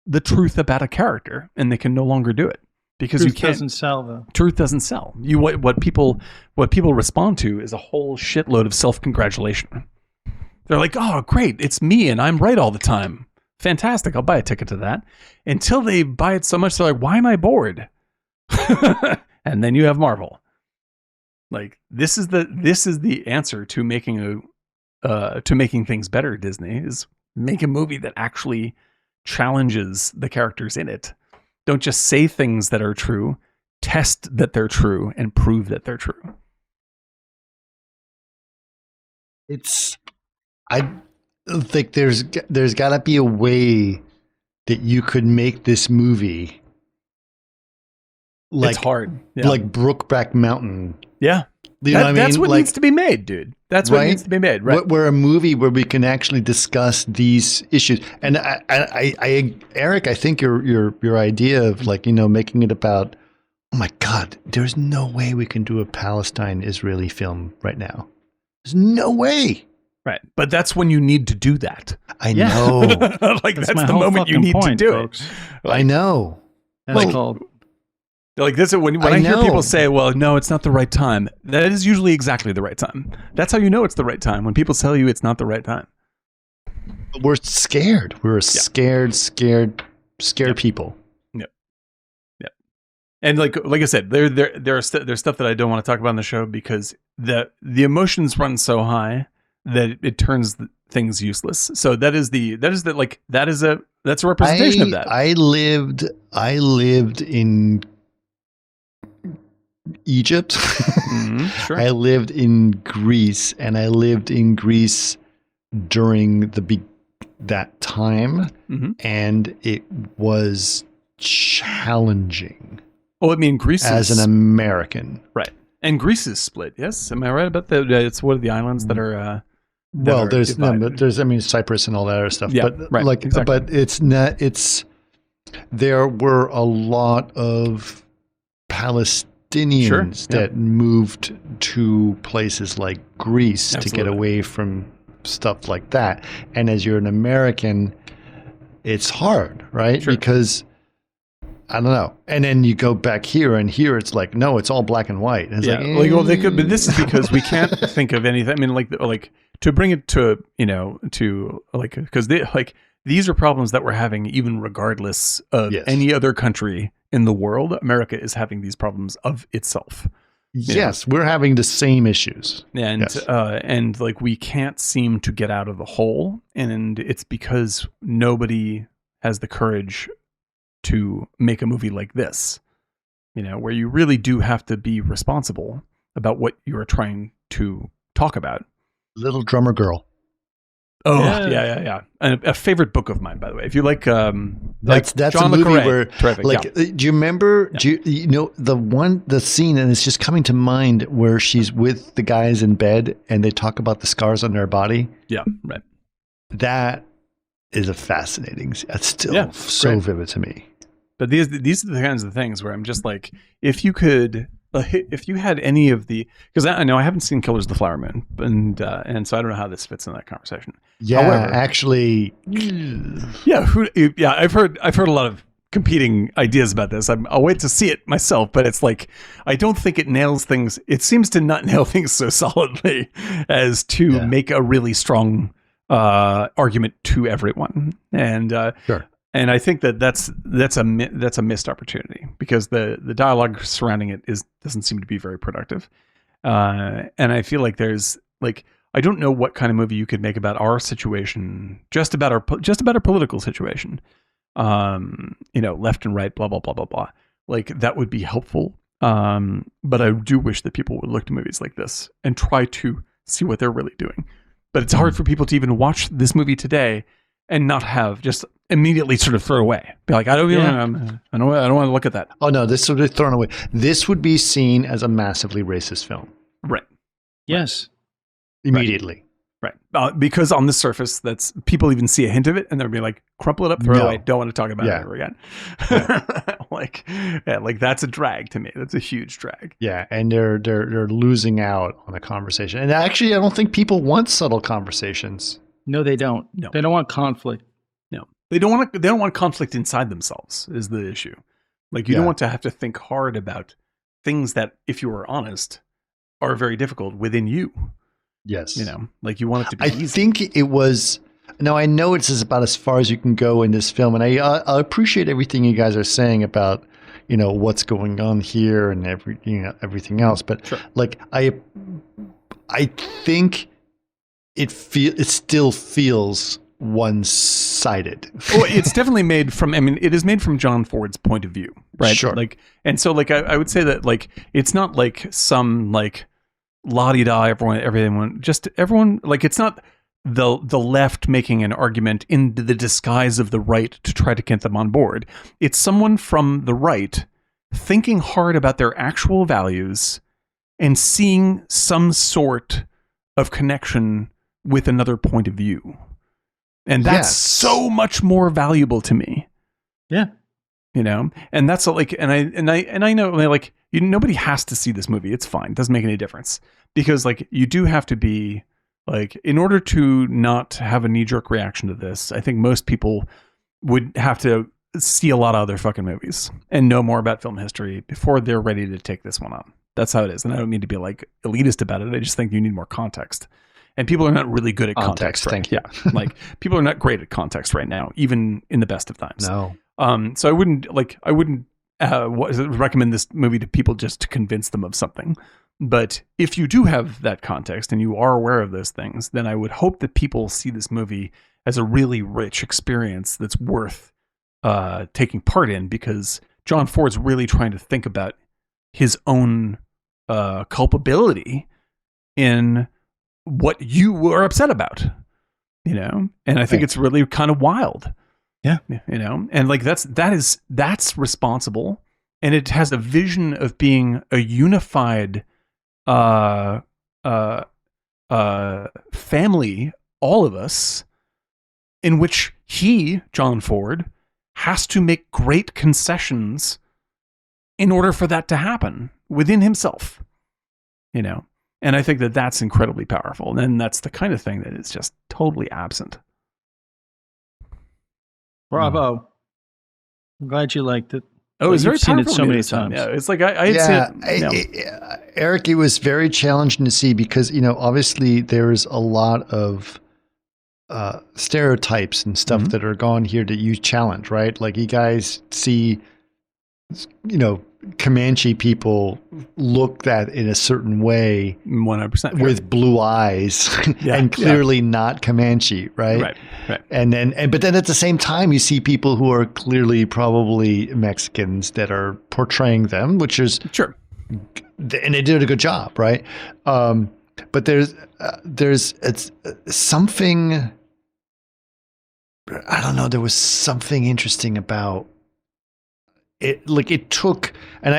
[SPEAKER 5] the truth about a character, and they can no longer do it. Because
[SPEAKER 3] truth doesn't sell, though.
[SPEAKER 5] Truth doesn't sell. What people respond to is a whole shitload of self-congratulation. They're like, oh, great, it's me and I'm right all the time. Fantastic, I'll buy a ticket to that. Until they buy it so much, they're like, why am I bored? And then you have Marvel. Like, this is the answer to making things better, Disney, is make a movie that actually challenges the characters in it. Don't just say things that are true, test that they're true, and prove that they're true.
[SPEAKER 4] I think there's got to be a way that you could make this movie
[SPEAKER 5] it's hard. Yeah.
[SPEAKER 4] Like Brokeback Mountain.
[SPEAKER 5] Yeah.
[SPEAKER 4] You know what I mean?
[SPEAKER 5] That's what needs to be made, dude. That's what needs to be made, right?
[SPEAKER 4] We're a movie where we can actually discuss these issues. And I Eric, I think your idea of making it about, oh my God, there's no way we can do a Palestine-Israeli film right now. There's no way.
[SPEAKER 5] Right. But that's when you need to do that.
[SPEAKER 4] I know.
[SPEAKER 5] That's the moment you need to do it.
[SPEAKER 4] I know.
[SPEAKER 3] That's called...
[SPEAKER 5] Like this, when I hear people say, well, no, it's not the right time, that is usually exactly the right time. That's how you know it's the right time, when people tell you it's not the right time.
[SPEAKER 4] We're scared. We're scared people.
[SPEAKER 5] Yep. And like I said, there's stuff that I don't want to talk about on the show because the emotions run so high that it turns things useless. So that's a representation of that.
[SPEAKER 4] I lived in Egypt.
[SPEAKER 5] Sure.
[SPEAKER 4] I lived in Greece, and I lived in Greece during that time, and it was challenging.
[SPEAKER 5] Oh, I mean, Greece
[SPEAKER 4] as an American,
[SPEAKER 5] right? And Greece is split. Yes, am I right about that? It's one of the islands that are
[SPEAKER 4] Well, there's
[SPEAKER 5] divided.
[SPEAKER 4] I mean, Cyprus and all that other stuff.
[SPEAKER 5] Yeah,
[SPEAKER 4] but
[SPEAKER 5] right,
[SPEAKER 4] like,
[SPEAKER 5] exactly.
[SPEAKER 4] but it's not. It's there were a lot of Palestinians
[SPEAKER 5] yeah.
[SPEAKER 4] that moved to places like Greece to get
[SPEAKER 5] Absolutely.
[SPEAKER 4] away from stuff like that. And as you're an American, it's hard, right?
[SPEAKER 5] Sure.
[SPEAKER 4] Because I don't know. And then you go back here, and here it's like, no, it's all black and white. And it's
[SPEAKER 5] Well, they could, but this is because we can't think of anything. I mean, like to bring it to, to like, because these are problems that we're having even regardless of any other country in the world. America is having these problems of itself.
[SPEAKER 4] Yes, we're having the same issues.
[SPEAKER 5] And like we can't seem to get out of the hole, and it's because nobody has the courage to make a movie like this, where you really do have to be responsible about what you're trying to talk about.
[SPEAKER 4] Little Drummer Girl.
[SPEAKER 5] Oh, yeah. A favorite book of mine, by the way. If you like,
[SPEAKER 4] that's
[SPEAKER 5] John
[SPEAKER 4] a movie
[SPEAKER 5] Le Carre,
[SPEAKER 4] where,
[SPEAKER 5] terrific,
[SPEAKER 4] like, do you remember? Yeah. Do you know the scene, and it's just coming to mind where she's with the guys in bed and they talk about the scars on their body.
[SPEAKER 5] Yeah, right.
[SPEAKER 4] That is a fascinating. That's still so vivid to me.
[SPEAKER 5] But these are the kinds of things where I'm just like, if you had any of the, because I know I haven't seen Killers of the Flower Moon, and so I don't know how this fits in that conversation.
[SPEAKER 4] Yeah,
[SPEAKER 5] however,
[SPEAKER 4] actually,
[SPEAKER 5] I've heard a lot of competing ideas about this. I'll wait to see it myself, but it's like I don't think it nails things. It seems to not nail things so solidly as to make a really strong argument to everyone, and
[SPEAKER 4] sure.
[SPEAKER 5] And I think that's a missed opportunity because the dialogue surrounding it doesn't seem to be very productive, and I feel like there's like I don't know what kind of movie you could make about our situation, just about our political situation, left and right, blah blah blah blah blah. Like that would be helpful, but I do wish that people would look to movies like this and try to see what they're really doing. But it's hard for people to even watch this movie today and not have just immediately sort of throw away. Be like, I don't want to look at that.
[SPEAKER 4] Oh no, this would be thrown away. This would be seen as a massively racist film.
[SPEAKER 5] Right.
[SPEAKER 3] Yes.
[SPEAKER 4] Immediately.
[SPEAKER 5] Right. Because on the surface, that's people even see a hint of it, and they'll be like, crumple it up, throw it away. Don't want to talk about it ever again. like that's a drag to me. That's a huge drag.
[SPEAKER 4] Yeah, and they're losing out on a conversation. And actually, I don't think people want subtle conversations.
[SPEAKER 3] No, they don't. No. They don't want conflict.
[SPEAKER 5] No, they don't want conflict inside themselves is the issue. Like you don't want to have to think hard about things that, if you were honest, are very difficult within you.
[SPEAKER 4] Yes.
[SPEAKER 5] Like you want it to be easy.
[SPEAKER 4] I think it was. Now I know it's about as far as you can go in this film, and I appreciate everything you guys are saying about what's going on here and everything else. But like I think it still feels one-sided.
[SPEAKER 5] Well, it's definitely made from. I mean, it is made from John Ford's point of view, right?
[SPEAKER 4] Sure.
[SPEAKER 5] Like, and so like I would say that like it's not like some like la-di-da everyone like it's not the left making an argument in the disguise of the right to try to get them on board. It's someone from the right thinking hard about their actual values and seeing some sort of connection with another point of view. And that's so much more valuable to me.
[SPEAKER 3] Yeah.
[SPEAKER 5] And that's like, and I know like nobody has to see this movie. It's fine. It doesn't make any difference because like you do have to be like, in order to not have a knee-jerk reaction to this, I think most people would have to see a lot of other fucking movies and know more about film history before they're ready to take this one on. That's how it is. And I don't mean to be like elitist about it. I just think you need more context. And people are not really good at context.
[SPEAKER 4] Thank you.
[SPEAKER 5] Yeah. Like people are not great at context right now, even in the best of times.
[SPEAKER 4] No.
[SPEAKER 5] So I wouldn't recommend this movie to people just to convince them of something. But if you do have that context and you are aware of those things, then I would hope that people see this movie as a really rich experience that's worth taking part in, because John Ford's really trying to think about his own culpability in what you were upset about, and I think it's really kind of wild.
[SPEAKER 3] Yeah.
[SPEAKER 5] And like that's responsible, and it has a vision of being a unified family, all of us, in which he, John Ford, has to make great concessions in order for that to happen within himself, you know? And I think that that's incredibly powerful. And that's the kind of thing that is just totally absent.
[SPEAKER 3] Bravo. I'm glad you liked it.
[SPEAKER 5] Oh, it's very
[SPEAKER 3] You've seen it
[SPEAKER 5] powerful
[SPEAKER 3] so
[SPEAKER 5] to me
[SPEAKER 3] many
[SPEAKER 5] this time.
[SPEAKER 3] times.
[SPEAKER 5] Yeah, it's like I had seen it.
[SPEAKER 4] Eric, it was very challenging to see because, you know, obviously there's a lot of stereotypes and stuff that are gone here that you challenge, right? Like you guys see, you know, Comanche people looked at in a certain way
[SPEAKER 5] 100%
[SPEAKER 4] with blue eyes and clearly not Comanche, right?
[SPEAKER 5] Right.
[SPEAKER 4] But then at the same time, you see people who are clearly probably Mexicans that are portraying them, which is
[SPEAKER 5] sure.
[SPEAKER 4] And they did a good job, right? But there's it's something, I don't know, there was something interesting about it. Like it took, and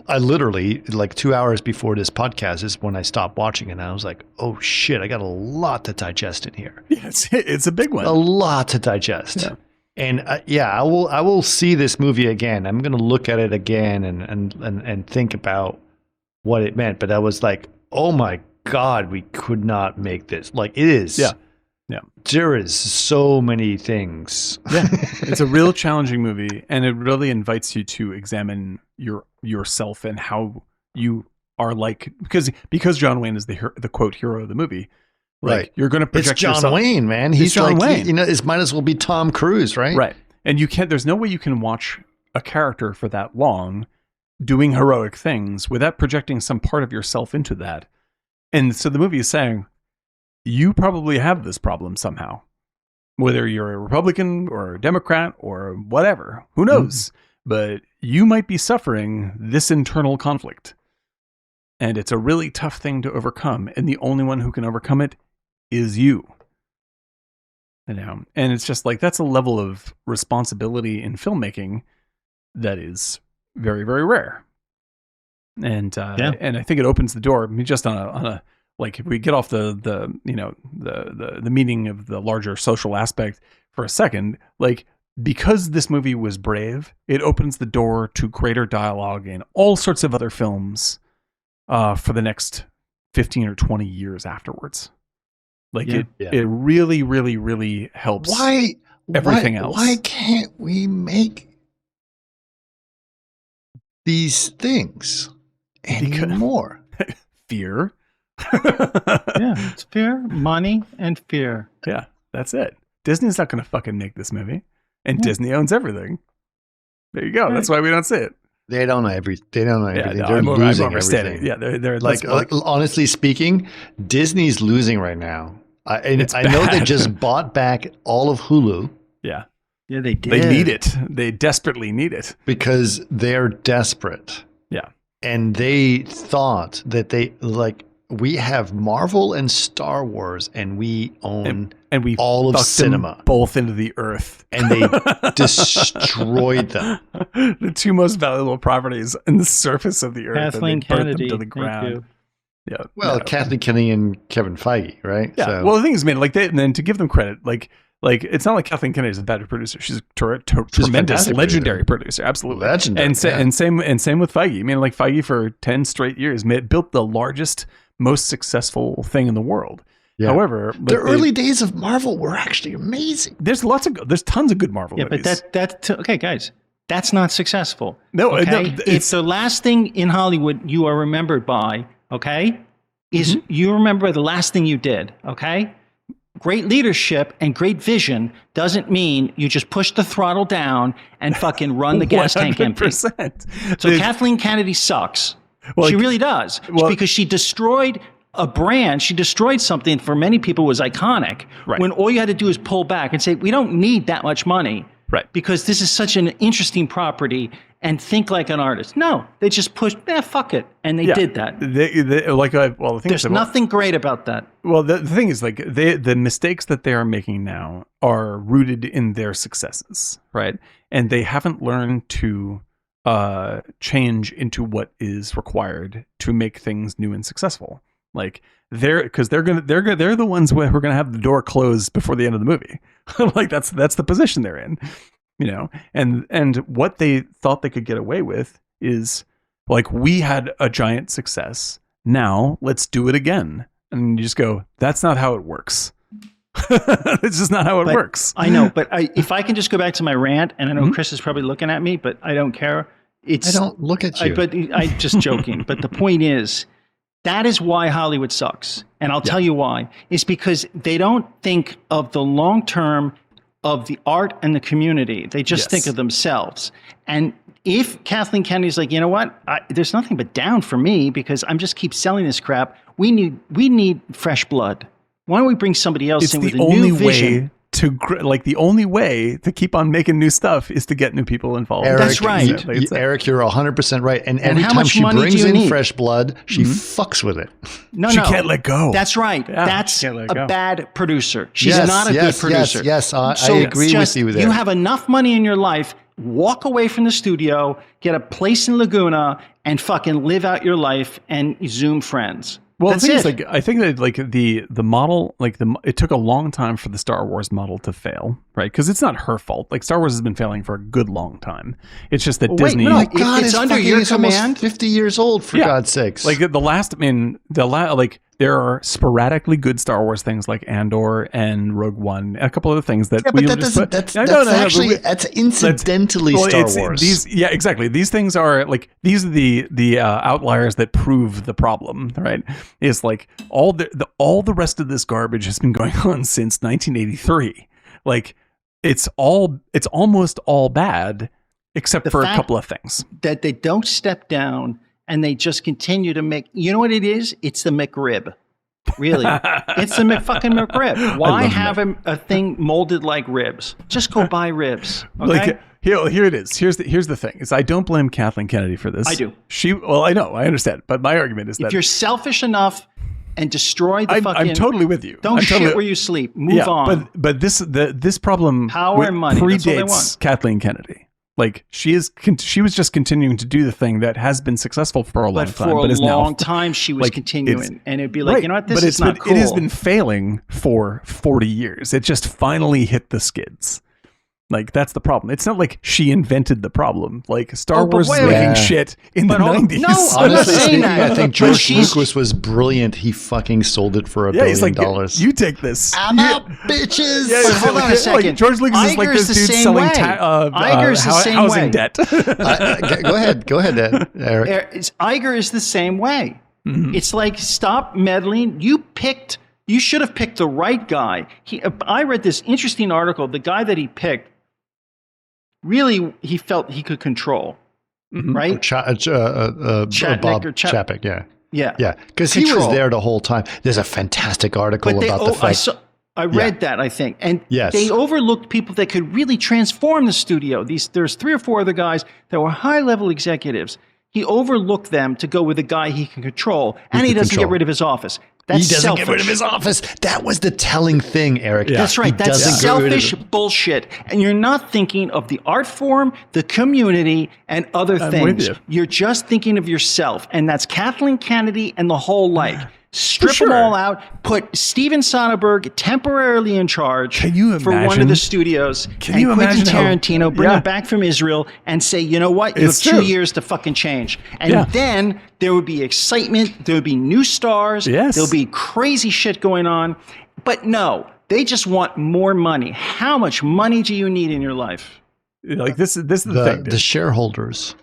[SPEAKER 4] I literally, like 2 hours before this podcast is when I stopped watching it, and I was like, oh shit, I got a lot to digest in here.
[SPEAKER 5] Yes, it's a big one.
[SPEAKER 4] A lot to digest. Yeah. And I will see this movie again. I'm going to look at it again and think about what it meant. But I was like, oh my God, we could not make this. Like it is.
[SPEAKER 5] Yeah.
[SPEAKER 4] There is so many things.
[SPEAKER 5] Yeah. It's a real challenging movie, and it really invites you to examine yourself and how you are like, because John Wayne is the quote hero of the movie. Like, right. You're going to project
[SPEAKER 4] It's John
[SPEAKER 5] yourself.
[SPEAKER 4] Wayne, man. He's
[SPEAKER 5] John Wayne.
[SPEAKER 4] You know, it might as well be Tom Cruise, right?
[SPEAKER 5] Right. And there's no way you can watch a character for that long doing heroic things without projecting some part of yourself into that. And so the movie is saying, you probably have this problem somehow, whether you're a Republican or a Democrat or whatever, who knows? But you might be suffering this internal conflict. And it's a really tough thing to overcome. And the only one who can overcome it is you. You know? And it's just like, that's a level of responsibility in filmmaking that is very, very rare. And and I think it opens the door. I mean, just on a like, if we get off the meaning of the larger social aspect for a second, like, because this movie was brave, it opens the door to greater dialogue in all sorts of other films for the next 15 or 20 years afterwards. Like it really, really, really helps everything else.
[SPEAKER 4] Why can't we make these things anymore?
[SPEAKER 5] Fear.
[SPEAKER 3] Yeah, it's fear, money, and fear.
[SPEAKER 5] Yeah, that's it. Disney's not going to fucking make this movie, and Disney owns everything. There you go. Right. That's why we don't see it.
[SPEAKER 4] They don't know everything.
[SPEAKER 5] No,
[SPEAKER 4] they're losing everything.
[SPEAKER 5] Yeah, they're
[SPEAKER 4] like honestly speaking, Disney's losing right now. I know they just bought back all of Hulu.
[SPEAKER 5] Yeah,
[SPEAKER 3] they did.
[SPEAKER 5] They need it. They desperately need it
[SPEAKER 4] because they're desperate.
[SPEAKER 5] Yeah,
[SPEAKER 4] and they thought that we have Marvel and Star Wars, and we own
[SPEAKER 5] and we
[SPEAKER 4] all of cinema,
[SPEAKER 5] them both into the earth,
[SPEAKER 4] and they destroyed them.
[SPEAKER 5] The two most valuable properties in the surface of the earth.
[SPEAKER 3] Kathleen Kennedy
[SPEAKER 5] to the ground.
[SPEAKER 3] Thank you.
[SPEAKER 5] Yeah.
[SPEAKER 4] Well, Kathleen Kennedy and Kevin Feige, right?
[SPEAKER 5] Yeah.
[SPEAKER 4] So.
[SPEAKER 5] Well, the thing is, man, like and then to give them credit, like it's not like Kathleen Kennedy is a bad producer. She's a tremendous, legendary producer. Absolutely.
[SPEAKER 4] Legendary.
[SPEAKER 5] And same with Feige. I mean, like Feige for 10 straight years built the largest, most successful thing in the world. Yeah. However,
[SPEAKER 4] the early days of Marvel were actually amazing.
[SPEAKER 5] There's tons of good Marvel movies.
[SPEAKER 3] But that's okay, guys. That's not successful.
[SPEAKER 5] No,
[SPEAKER 3] okay?
[SPEAKER 5] No,
[SPEAKER 3] it's the last thing in Hollywood you are remembered by. Okay, is you remember the last thing you did. Okay, great leadership and great vision doesn't mean you just push the throttle down and fucking run the gas tank empty. So Kathleen Kennedy sucks. Well, she really does. Because she destroyed a brand. She destroyed something for many people was iconic.
[SPEAKER 5] Right.
[SPEAKER 3] When all you had to do is pull back and say, we don't need that much money.
[SPEAKER 5] Right.
[SPEAKER 3] Because this is such an interesting property and think like an artist. No, they just pushed, fuck it. And they did that. There's nothing great about that.
[SPEAKER 5] Well, the thing is, like, the mistakes that they are making now are rooted in their successes, right? And they haven't learned to change into what is required to make things new and successful. Like they're the ones who are gonna have the door closed before the end of the movie. Like that's the position they're in, you know. And what they thought they could get away with is like, we had a giant success. Now let's do it again. And you just go, that's not how it works. It's just not how it works.
[SPEAKER 3] I know, but if I can just go back to my rant, and I know Chris is probably looking at me, but I don't care.
[SPEAKER 4] I don't look at you.
[SPEAKER 3] I'm just joking. But the point is, that is why Hollywood sucks. And I'll tell you why. It's because they don't think of the long term of the art and the community. They just think of themselves. And if Kathleen Kennedy's like, you know what, there's nothing but down for me because I'm just keep selling this crap. We need fresh blood. Why don't we bring somebody else in with a new vision?
[SPEAKER 5] The only way to keep on making new stuff is to get new people involved.
[SPEAKER 4] Eric,
[SPEAKER 3] that's right.
[SPEAKER 4] Eric, you're 100% right. And every
[SPEAKER 3] how
[SPEAKER 4] time
[SPEAKER 3] much
[SPEAKER 4] she
[SPEAKER 3] money
[SPEAKER 4] brings
[SPEAKER 3] do you
[SPEAKER 4] in
[SPEAKER 3] need?
[SPEAKER 4] fresh blood, she fucks with it.
[SPEAKER 5] She can't let go.
[SPEAKER 3] That's right.
[SPEAKER 5] Yeah,
[SPEAKER 3] that's
[SPEAKER 5] can't let
[SPEAKER 3] a
[SPEAKER 5] go.
[SPEAKER 3] bad producer. She's not a good producer.
[SPEAKER 4] Yes, I
[SPEAKER 3] So
[SPEAKER 4] agree with you there.
[SPEAKER 3] You have enough money in your life, walk away from the studio, get a place in Laguna, and fucking live out your life and Zoom friends.
[SPEAKER 5] Well,
[SPEAKER 3] That's
[SPEAKER 5] the thing
[SPEAKER 3] it.
[SPEAKER 5] is, like, I think that like the model, like it took a long time for the Star Wars model to fail, right? Because it's not her fault. Like Star Wars has been failing for a good long time. It's just that Disney.
[SPEAKER 3] no,
[SPEAKER 4] God,
[SPEAKER 3] it's under your
[SPEAKER 4] it's almost
[SPEAKER 3] command.
[SPEAKER 4] 50 years old, for God's sakes.
[SPEAKER 5] Like there are sporadically good Star Wars things like Andor and Rogue One, and a couple other things that
[SPEAKER 4] but that's incidentally Star Wars.
[SPEAKER 5] Exactly. These things are like, these are the outliers that prove the problem, right? Is like all the rest of this garbage has been going on since 1983. Like it's almost all bad except for a couple of things.
[SPEAKER 3] That they don't step down and they just continue to make, you know what it is? It's the McRib. Really. It's the fucking McRib. Why have a thing molded like ribs? Just go buy ribs. Okay?
[SPEAKER 5] Like here it is. Here's the thing. Is I don't blame Kathleen Kennedy for this.
[SPEAKER 3] I do.
[SPEAKER 5] I know, I understand. But my argument is that
[SPEAKER 3] if you're selfish enough and destroy the fucking...
[SPEAKER 5] I'm totally with you.
[SPEAKER 3] Don't shit where you sleep. Move on.
[SPEAKER 5] But this problem
[SPEAKER 3] Power and money. That's all they
[SPEAKER 5] predates
[SPEAKER 3] want.
[SPEAKER 5] Kathleen Kennedy. Like she was just continuing to do the thing that has been successful for a long time.
[SPEAKER 3] For
[SPEAKER 5] but
[SPEAKER 3] a
[SPEAKER 5] is now,
[SPEAKER 3] long time, she was
[SPEAKER 5] like,
[SPEAKER 3] continuing, and it'd be like,
[SPEAKER 5] right,
[SPEAKER 3] you know what, this
[SPEAKER 5] but
[SPEAKER 3] is not cool.
[SPEAKER 5] It has been failing for 40 years. It just finally hit the skids. Like that's the problem. It's not like she invented the problem. Like Star Wars is making shit in the 90s.
[SPEAKER 3] No, I'm not saying that.
[SPEAKER 4] I think George Lucas was brilliant. He fucking sold it for $1 billion.
[SPEAKER 5] Like, you take this.
[SPEAKER 4] I'm out, bitches.
[SPEAKER 5] Yeah,
[SPEAKER 3] but hold on a second.
[SPEAKER 5] Like George Lucas is like
[SPEAKER 3] Iger's
[SPEAKER 5] this
[SPEAKER 3] the
[SPEAKER 5] dude
[SPEAKER 3] same
[SPEAKER 5] selling
[SPEAKER 3] way. Iger's the same
[SPEAKER 5] housing
[SPEAKER 3] way.
[SPEAKER 5] debt.
[SPEAKER 4] Go ahead, Eric.
[SPEAKER 3] Iger is the same way.
[SPEAKER 5] Mm-hmm.
[SPEAKER 3] It's like, stop meddling. You should have picked the right guy. I read this interesting article. The guy that he picked, really, he felt he could control, right?
[SPEAKER 4] Bob Chapek, yeah. Because he was there the whole time. There's a fantastic article about the fact.
[SPEAKER 3] I read that, I think, and
[SPEAKER 4] Yes.
[SPEAKER 3] they overlooked people that could really transform the studio. There's 3 or 4 other guys that were high-level executives. He overlooked them to go with a guy he can control, and he doesn't get rid of his office. That's
[SPEAKER 4] he doesn't
[SPEAKER 3] selfish.
[SPEAKER 4] get rid of his office. That was the telling thing, Eric.
[SPEAKER 3] That's right. That's selfish bullshit. And you're not thinking of the art form, the community, and other things. You're just thinking of yourself. And that's Kathleen Kennedy and the whole like. Strip them all out. Put Steven Soderbergh temporarily in charge for one of the studios. And Quentin Tarantino bring him back from Israel and say, you know what? You have 2 years to fucking change. And then there would be excitement. There would be new stars. There'll be crazy shit going on. But no, they just want more money. How much money do you need in your life?
[SPEAKER 5] Like this is the thing.
[SPEAKER 4] The shareholders.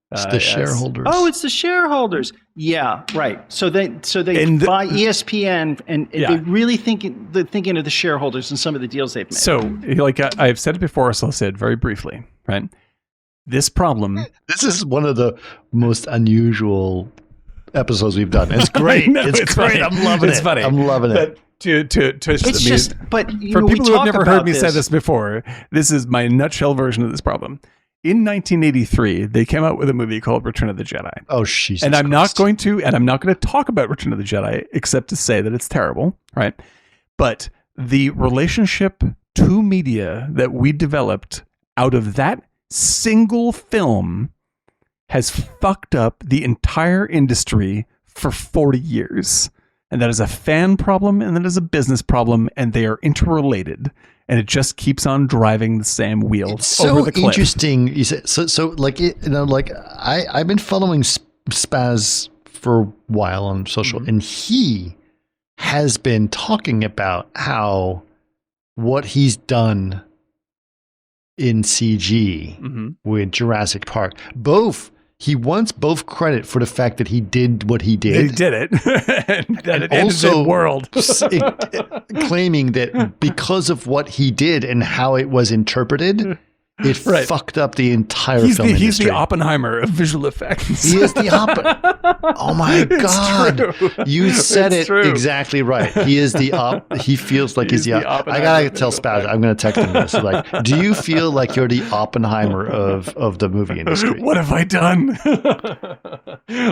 [SPEAKER 4] It's the shareholders.
[SPEAKER 3] Oh, it's the shareholders. Yeah, right. So they buy ESPN, and they're really thinking of the shareholders and some of the deals they've made.
[SPEAKER 5] So, like I've said it before, so I'll say it very briefly. Right, this problem.
[SPEAKER 4] This is one of the most unusual episodes we've done. It's great. It's great. Funny. I'm loving it.
[SPEAKER 5] It's funny.
[SPEAKER 4] I'm loving it.
[SPEAKER 3] But
[SPEAKER 5] for people who have never heard me say this before, this is my nutshell version of this problem. In 1983, they came out with a movie called Return of the Jedi.
[SPEAKER 4] Oh, Jesus!
[SPEAKER 5] And I'm not going to talk about Return of the Jedi except to say that it's terrible, right? But the relationship to media that we developed out of that single film has fucked up the entire industry for 40 years. And that is a fan problem, and that is a business problem, and they are interrelated. And it just keeps on driving the same wheel
[SPEAKER 4] It's
[SPEAKER 5] over
[SPEAKER 4] so
[SPEAKER 5] the cliff.
[SPEAKER 4] interesting. You said so like like I've been following Spaz for a while on social, and he has been talking about how what he's done in CG with Jurassic Park, he wants both credit for the fact that he did what he did.
[SPEAKER 5] He did it. and that it ended
[SPEAKER 4] also
[SPEAKER 5] the world.
[SPEAKER 4] claiming that because of what he did and how it was interpreted, it fucked up the entire film industry.
[SPEAKER 5] He's the Oppenheimer of visual effects.
[SPEAKER 4] He is the Oh my God. You said it exactly right. He is he feels like he's the I gotta tell Spaz, I'm gonna text him this. Like, do you feel like you're the Oppenheimer of the movie industry?
[SPEAKER 5] What have I done?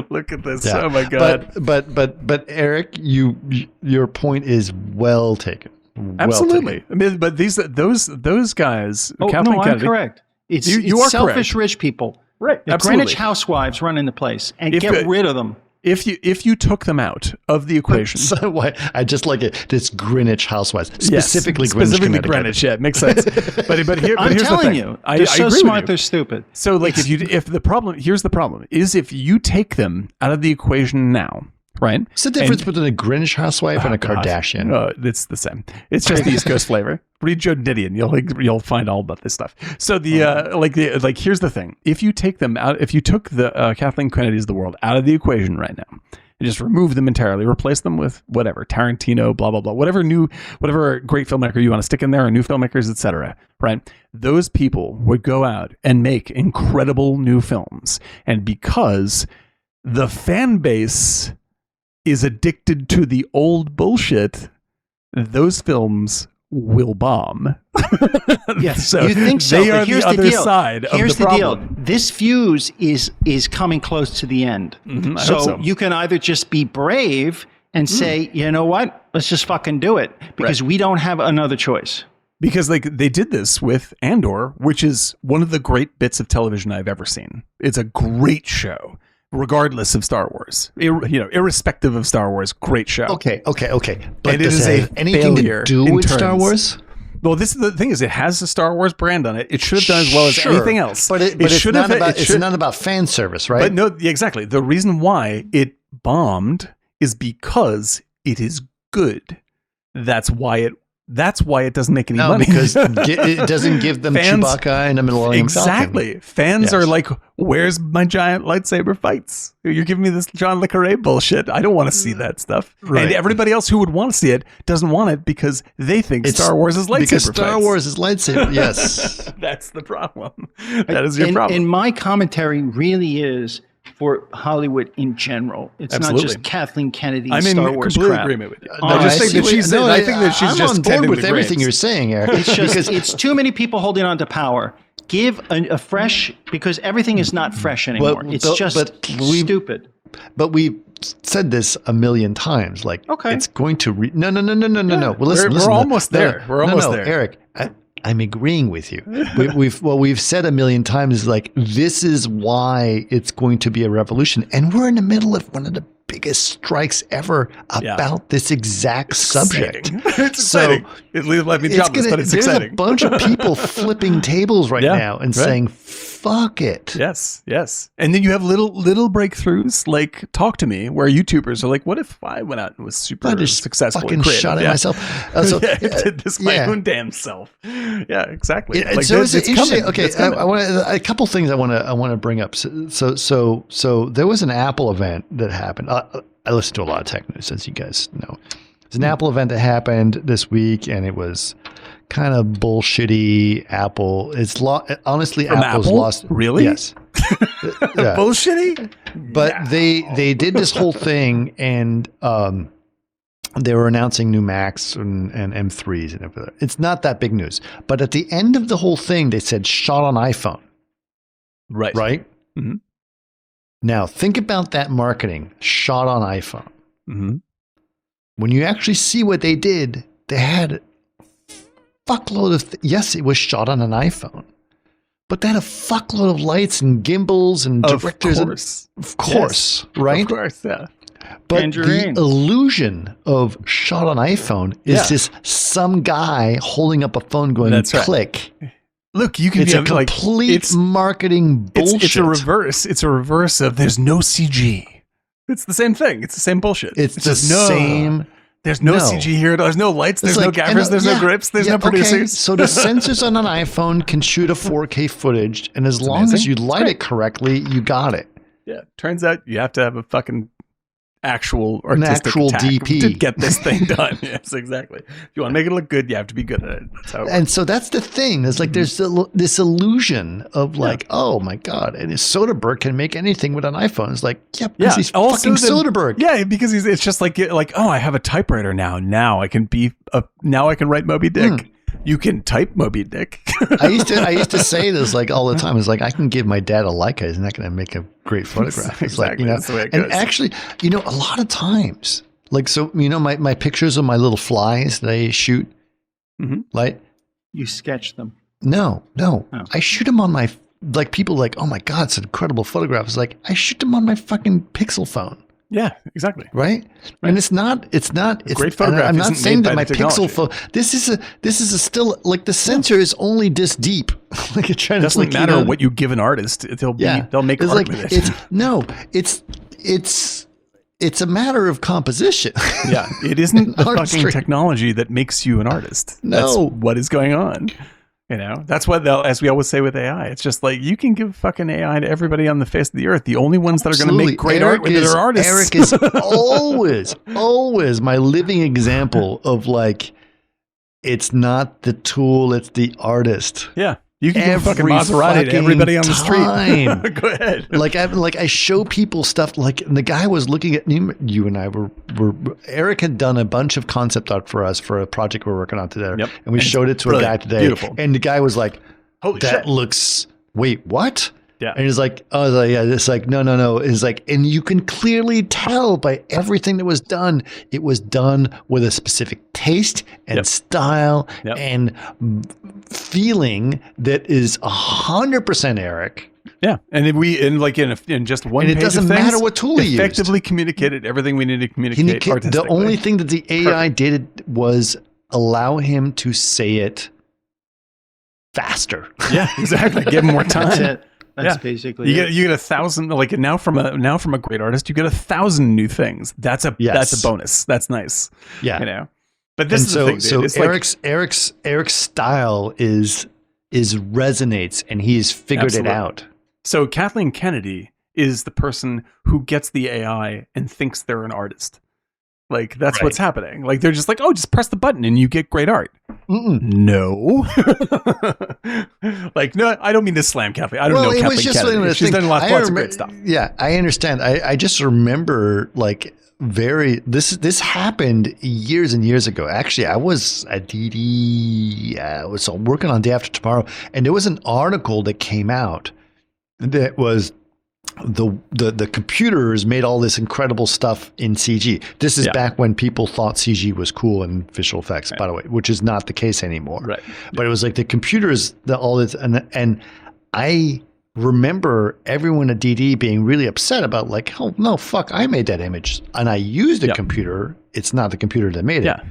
[SPEAKER 5] Look at this.
[SPEAKER 4] Yeah.
[SPEAKER 5] Oh my God.
[SPEAKER 4] But Eric, your point is well taken.
[SPEAKER 5] Absolutely. I mean, but those guys.
[SPEAKER 3] Oh,
[SPEAKER 5] Kathleen
[SPEAKER 3] no, I'm
[SPEAKER 5] Kennedy,
[SPEAKER 3] correct. It's
[SPEAKER 5] you are
[SPEAKER 3] selfish
[SPEAKER 5] correct.
[SPEAKER 3] rich people.
[SPEAKER 5] Right.
[SPEAKER 3] The
[SPEAKER 5] Absolutely.
[SPEAKER 3] Greenwich housewives running the place, and get rid of them.
[SPEAKER 5] If you took them out of the equation,
[SPEAKER 4] So why I just like it. This Greenwich Housewives, specifically Connecticut.
[SPEAKER 5] Greenwich. Yeah, it makes sense. But
[SPEAKER 3] I'm
[SPEAKER 5] here's the
[SPEAKER 3] telling
[SPEAKER 5] thing.
[SPEAKER 3] you,
[SPEAKER 5] I
[SPEAKER 3] they're so
[SPEAKER 5] agree
[SPEAKER 3] smart,
[SPEAKER 5] with you.
[SPEAKER 3] they're stupid.
[SPEAKER 5] So like here's the problem is if you take them out of the equation now, right?
[SPEAKER 4] What's the difference between a Greenwich housewife and a Kardashian?
[SPEAKER 5] It's the same. It's just the East Coast flavor. Read Joe Didion. You'll find all about this stuff. So here's the thing. If you take them out, if you took the Kathleen Kennedy's of the world out of the equation right now, and just remove them entirely, replace them with whatever, Tarantino, blah, blah, blah, whatever great filmmaker you want to stick in there, or new filmmakers, etc. Right? Those people would go out and make incredible new films. And because the fan base is addicted to the old bullshit, those films will bomb.
[SPEAKER 3] Yes,
[SPEAKER 5] So
[SPEAKER 3] you think so?
[SPEAKER 5] they
[SPEAKER 3] but
[SPEAKER 5] are
[SPEAKER 3] here's
[SPEAKER 5] the other
[SPEAKER 3] deal.
[SPEAKER 5] side
[SPEAKER 3] Here's
[SPEAKER 5] of the
[SPEAKER 3] deal.
[SPEAKER 5] problem.
[SPEAKER 3] This fuse is coming close to the end.
[SPEAKER 5] I hope
[SPEAKER 3] So
[SPEAKER 5] so.
[SPEAKER 3] you can either just be brave and say, you know what, let's just fucking do it, because we don't have another choice.
[SPEAKER 5] Because they did this with Andor, which is one of the great bits of television I've ever seen. It's a great show, regardless of Star Wars. Irrespective of Star Wars, great show.
[SPEAKER 4] Okay. But
[SPEAKER 5] And it
[SPEAKER 4] does
[SPEAKER 5] is
[SPEAKER 4] it
[SPEAKER 5] a
[SPEAKER 4] have anything to
[SPEAKER 5] failure
[SPEAKER 4] do
[SPEAKER 5] in
[SPEAKER 4] with Star
[SPEAKER 5] terms.
[SPEAKER 4] Wars?
[SPEAKER 5] Well, this is the thing: it has a Star Wars brand on it. It should have done as well as
[SPEAKER 4] Sure.
[SPEAKER 5] anything else.
[SPEAKER 4] But it's not about fan service, right?
[SPEAKER 5] But no, exactly. The reason why it bombed is because it is good. That's why it doesn't make any money.
[SPEAKER 4] because it doesn't give them
[SPEAKER 5] Fans-
[SPEAKER 4] Chewbacca and a Millennium Falcon.
[SPEAKER 5] Exactly. Fans are like, where's my giant lightsaber fights? You're giving me this John Le Carré bullshit. I don't want to see that stuff.
[SPEAKER 4] Right.
[SPEAKER 5] And everybody else who would want to see it doesn't want it because they think Star Wars is lightsaber
[SPEAKER 4] Because Star
[SPEAKER 5] fights.
[SPEAKER 4] Wars is lightsaber. Yes.
[SPEAKER 5] That's the problem. That is your problem.
[SPEAKER 3] And my commentary really is for Hollywood in general. It's
[SPEAKER 5] Absolutely.
[SPEAKER 3] not just Kathleen Kennedy's
[SPEAKER 5] I'm in
[SPEAKER 3] Star Wars
[SPEAKER 5] complete
[SPEAKER 3] crap.
[SPEAKER 5] agreement with you.
[SPEAKER 3] I
[SPEAKER 5] I think that she's
[SPEAKER 4] I'm
[SPEAKER 5] just
[SPEAKER 4] on board
[SPEAKER 5] tending
[SPEAKER 4] with
[SPEAKER 5] the
[SPEAKER 4] everything
[SPEAKER 5] grapes.
[SPEAKER 4] you're saying, Eric.
[SPEAKER 3] It's just it's too many people holding on to power. Give a fresh, because everything is not fresh anymore. It's just stupid.
[SPEAKER 4] But we've said this a million times. Like,
[SPEAKER 3] Okay.
[SPEAKER 4] it's going to no. Well, listen,
[SPEAKER 5] We're almost there. We're almost there.
[SPEAKER 4] Eric, I'm agreeing with you. We've said a million times, like, this is why it's going to be a revolution, and we're in the middle of one of the biggest strikes ever about this exact subject.
[SPEAKER 5] It's exciting. It left me jobless, but it's
[SPEAKER 4] there's
[SPEAKER 5] exciting.
[SPEAKER 4] a bunch of people flipping tables right now and saying, fuck it.
[SPEAKER 5] Yes. And then you have little breakthroughs like Talk to Me, where YouTubers are like, what if I went out and was super
[SPEAKER 4] I just
[SPEAKER 5] successful
[SPEAKER 4] fucking
[SPEAKER 5] and creative?
[SPEAKER 4] shot at myself.
[SPEAKER 5] I did this my own damn self. Yeah, exactly.
[SPEAKER 4] Yeah, so it's interesting.
[SPEAKER 5] coming.
[SPEAKER 4] Okay,
[SPEAKER 5] It's coming.
[SPEAKER 4] I want a couple things I want to bring up. So there was an Apple event that happened. I listen to a lot of tech news, as you guys know. There's an Apple event that happened this week, and it was kind of bullshitty. Apple. Honestly,
[SPEAKER 5] From
[SPEAKER 4] Apple's
[SPEAKER 5] Apple?
[SPEAKER 4] lost.
[SPEAKER 5] Really?
[SPEAKER 4] Yes. Yeah.
[SPEAKER 5] Bullshitty?
[SPEAKER 4] But they did this whole thing, and they were announcing new Macs and M3s and everything. It's not that big news. But at the end of the whole thing, they said shot on iPhone.
[SPEAKER 5] Right.
[SPEAKER 4] Mm-hmm. Now, think about that marketing, shot on iPhone.
[SPEAKER 5] Mm-hmm.
[SPEAKER 4] When you actually see what they did, they had a fuckload of... yes, it was shot on an iPhone. But they had a fuckload of lights and gimbals and directors.
[SPEAKER 5] Of course.
[SPEAKER 4] Of course, right?
[SPEAKER 5] Of course, yeah.
[SPEAKER 4] But
[SPEAKER 3] Tangerine.
[SPEAKER 4] the illusion of shot on iPhone is just some guy holding up a phone going click.
[SPEAKER 5] Look, you can
[SPEAKER 4] it's
[SPEAKER 5] be
[SPEAKER 4] a complete marketing bullshit.
[SPEAKER 5] It's a reverse. It's a reverse of there's no CG. It's the same thing. It's the same bullshit.
[SPEAKER 4] It's the same.
[SPEAKER 5] There's no CG here. There's no lights. There's no gaffers. There's no grips. There's no producers.
[SPEAKER 4] Okay. So the sensors on an iPhone can shoot a 4K footage, and as long as you light it correctly, you got it.
[SPEAKER 5] Yeah. Turns out you have to have a fucking actual artistic
[SPEAKER 4] DP
[SPEAKER 5] to get this thing done. Yes, exactly. If you want to make it look good, you have to be good at it. That's how it works.
[SPEAKER 4] And so that's the thing. It's like there's this illusion of like, oh my God, and Soderbergh can make anything with an iPhone. It's like, because he's fucking Soderbergh.
[SPEAKER 5] Yeah, because it's just like, oh, I have a typewriter now. Now I can write Moby Dick. You can type Moby Dick.
[SPEAKER 4] I used to say this like all the time. It's like, I can give my dad a Leica. He's not going to make a great photograph. It's
[SPEAKER 5] exactly.
[SPEAKER 4] like,
[SPEAKER 5] That's the way it goes.
[SPEAKER 4] And actually, a lot of times, like, so, my pictures of my little flies that I shoot, like,
[SPEAKER 3] you sketch them.
[SPEAKER 4] No. I shoot them on my, like, people like, oh my God, it's an incredible photograph. It's like, I shoot them on my fucking Pixel phone.
[SPEAKER 5] Yeah, exactly.
[SPEAKER 4] Right? And it's not
[SPEAKER 5] great photograph.
[SPEAKER 4] I'm not saying that my Pixel phone, this is a still, like, the sensor is only this deep. Like, it
[SPEAKER 5] doesn't matter what you give an artist. They'll make
[SPEAKER 4] it's
[SPEAKER 5] art
[SPEAKER 4] like,
[SPEAKER 5] with it.
[SPEAKER 4] It's a matter of composition.
[SPEAKER 5] Yeah, it isn't the fucking technology that makes you an artist.
[SPEAKER 4] No.
[SPEAKER 5] That's what is going on. That's what as we always say with AI, it's just like you can give fucking AI to everybody on the face of the earth. The only ones that are going to make great art with it are artists.
[SPEAKER 4] Eric is always my living example of like, it's not the tool, it's the artist.
[SPEAKER 5] Yeah. You can give fucking Maserati to everybody on the street. Go ahead.
[SPEAKER 4] I show people stuff like, and the guy was looking at you and I were Eric had done a bunch of concept art for us for a project we're working on today.
[SPEAKER 5] Yep.
[SPEAKER 4] And we showed it to a guy today.
[SPEAKER 5] Beautiful.
[SPEAKER 4] And the guy was like,
[SPEAKER 5] holy
[SPEAKER 4] that
[SPEAKER 5] shit.
[SPEAKER 4] looks, wait, what?
[SPEAKER 5] Yeah.
[SPEAKER 4] And he's like, oh yeah, it's like, no. It's like, and you can clearly tell by everything that was done, it was done with a specific taste and style and feeling that is 100% Eric.
[SPEAKER 5] Yeah, and in just one,
[SPEAKER 4] and it
[SPEAKER 5] page
[SPEAKER 4] doesn't
[SPEAKER 5] of things,
[SPEAKER 4] matter what tool he used.
[SPEAKER 5] Effectively communicated everything we need to communicate artistically.
[SPEAKER 4] The only thing that the AI did was allow him to say it faster.
[SPEAKER 5] Yeah, exactly. Give him more time.
[SPEAKER 3] That's it. That's basically
[SPEAKER 5] you get 1,000. Like now from a great artist, you get 1,000 new things. That's a bonus. That's nice.
[SPEAKER 4] Yeah,
[SPEAKER 5] But this is the thing, dude.
[SPEAKER 4] So Eric's style is resonates, and he's figured it out.
[SPEAKER 5] So Kathleen Kennedy is the person who gets the AI and thinks they're an artist. Like that's what's happening. Like they're just like, oh, just press the button and you get great art. No, like no, I don't mean to slam Kathleen. I don't know Kathleen Kennedy. She's done lots of great stuff.
[SPEAKER 4] Yeah, I understand. I just remember like this happened years and years ago. Actually, I was at DD. I was working on Day After Tomorrow, and there was an article that came out that was the computers made all this incredible stuff in CG. This is back when people thought CG was cool in visual effects, by the way, which is not the case anymore.
[SPEAKER 5] Right.
[SPEAKER 4] But it was like the computers, all this, and I remember everyone at DD being really upset about like, oh no, fuck, I made that image and I used a computer. It's not the computer that made it.
[SPEAKER 5] Yeah.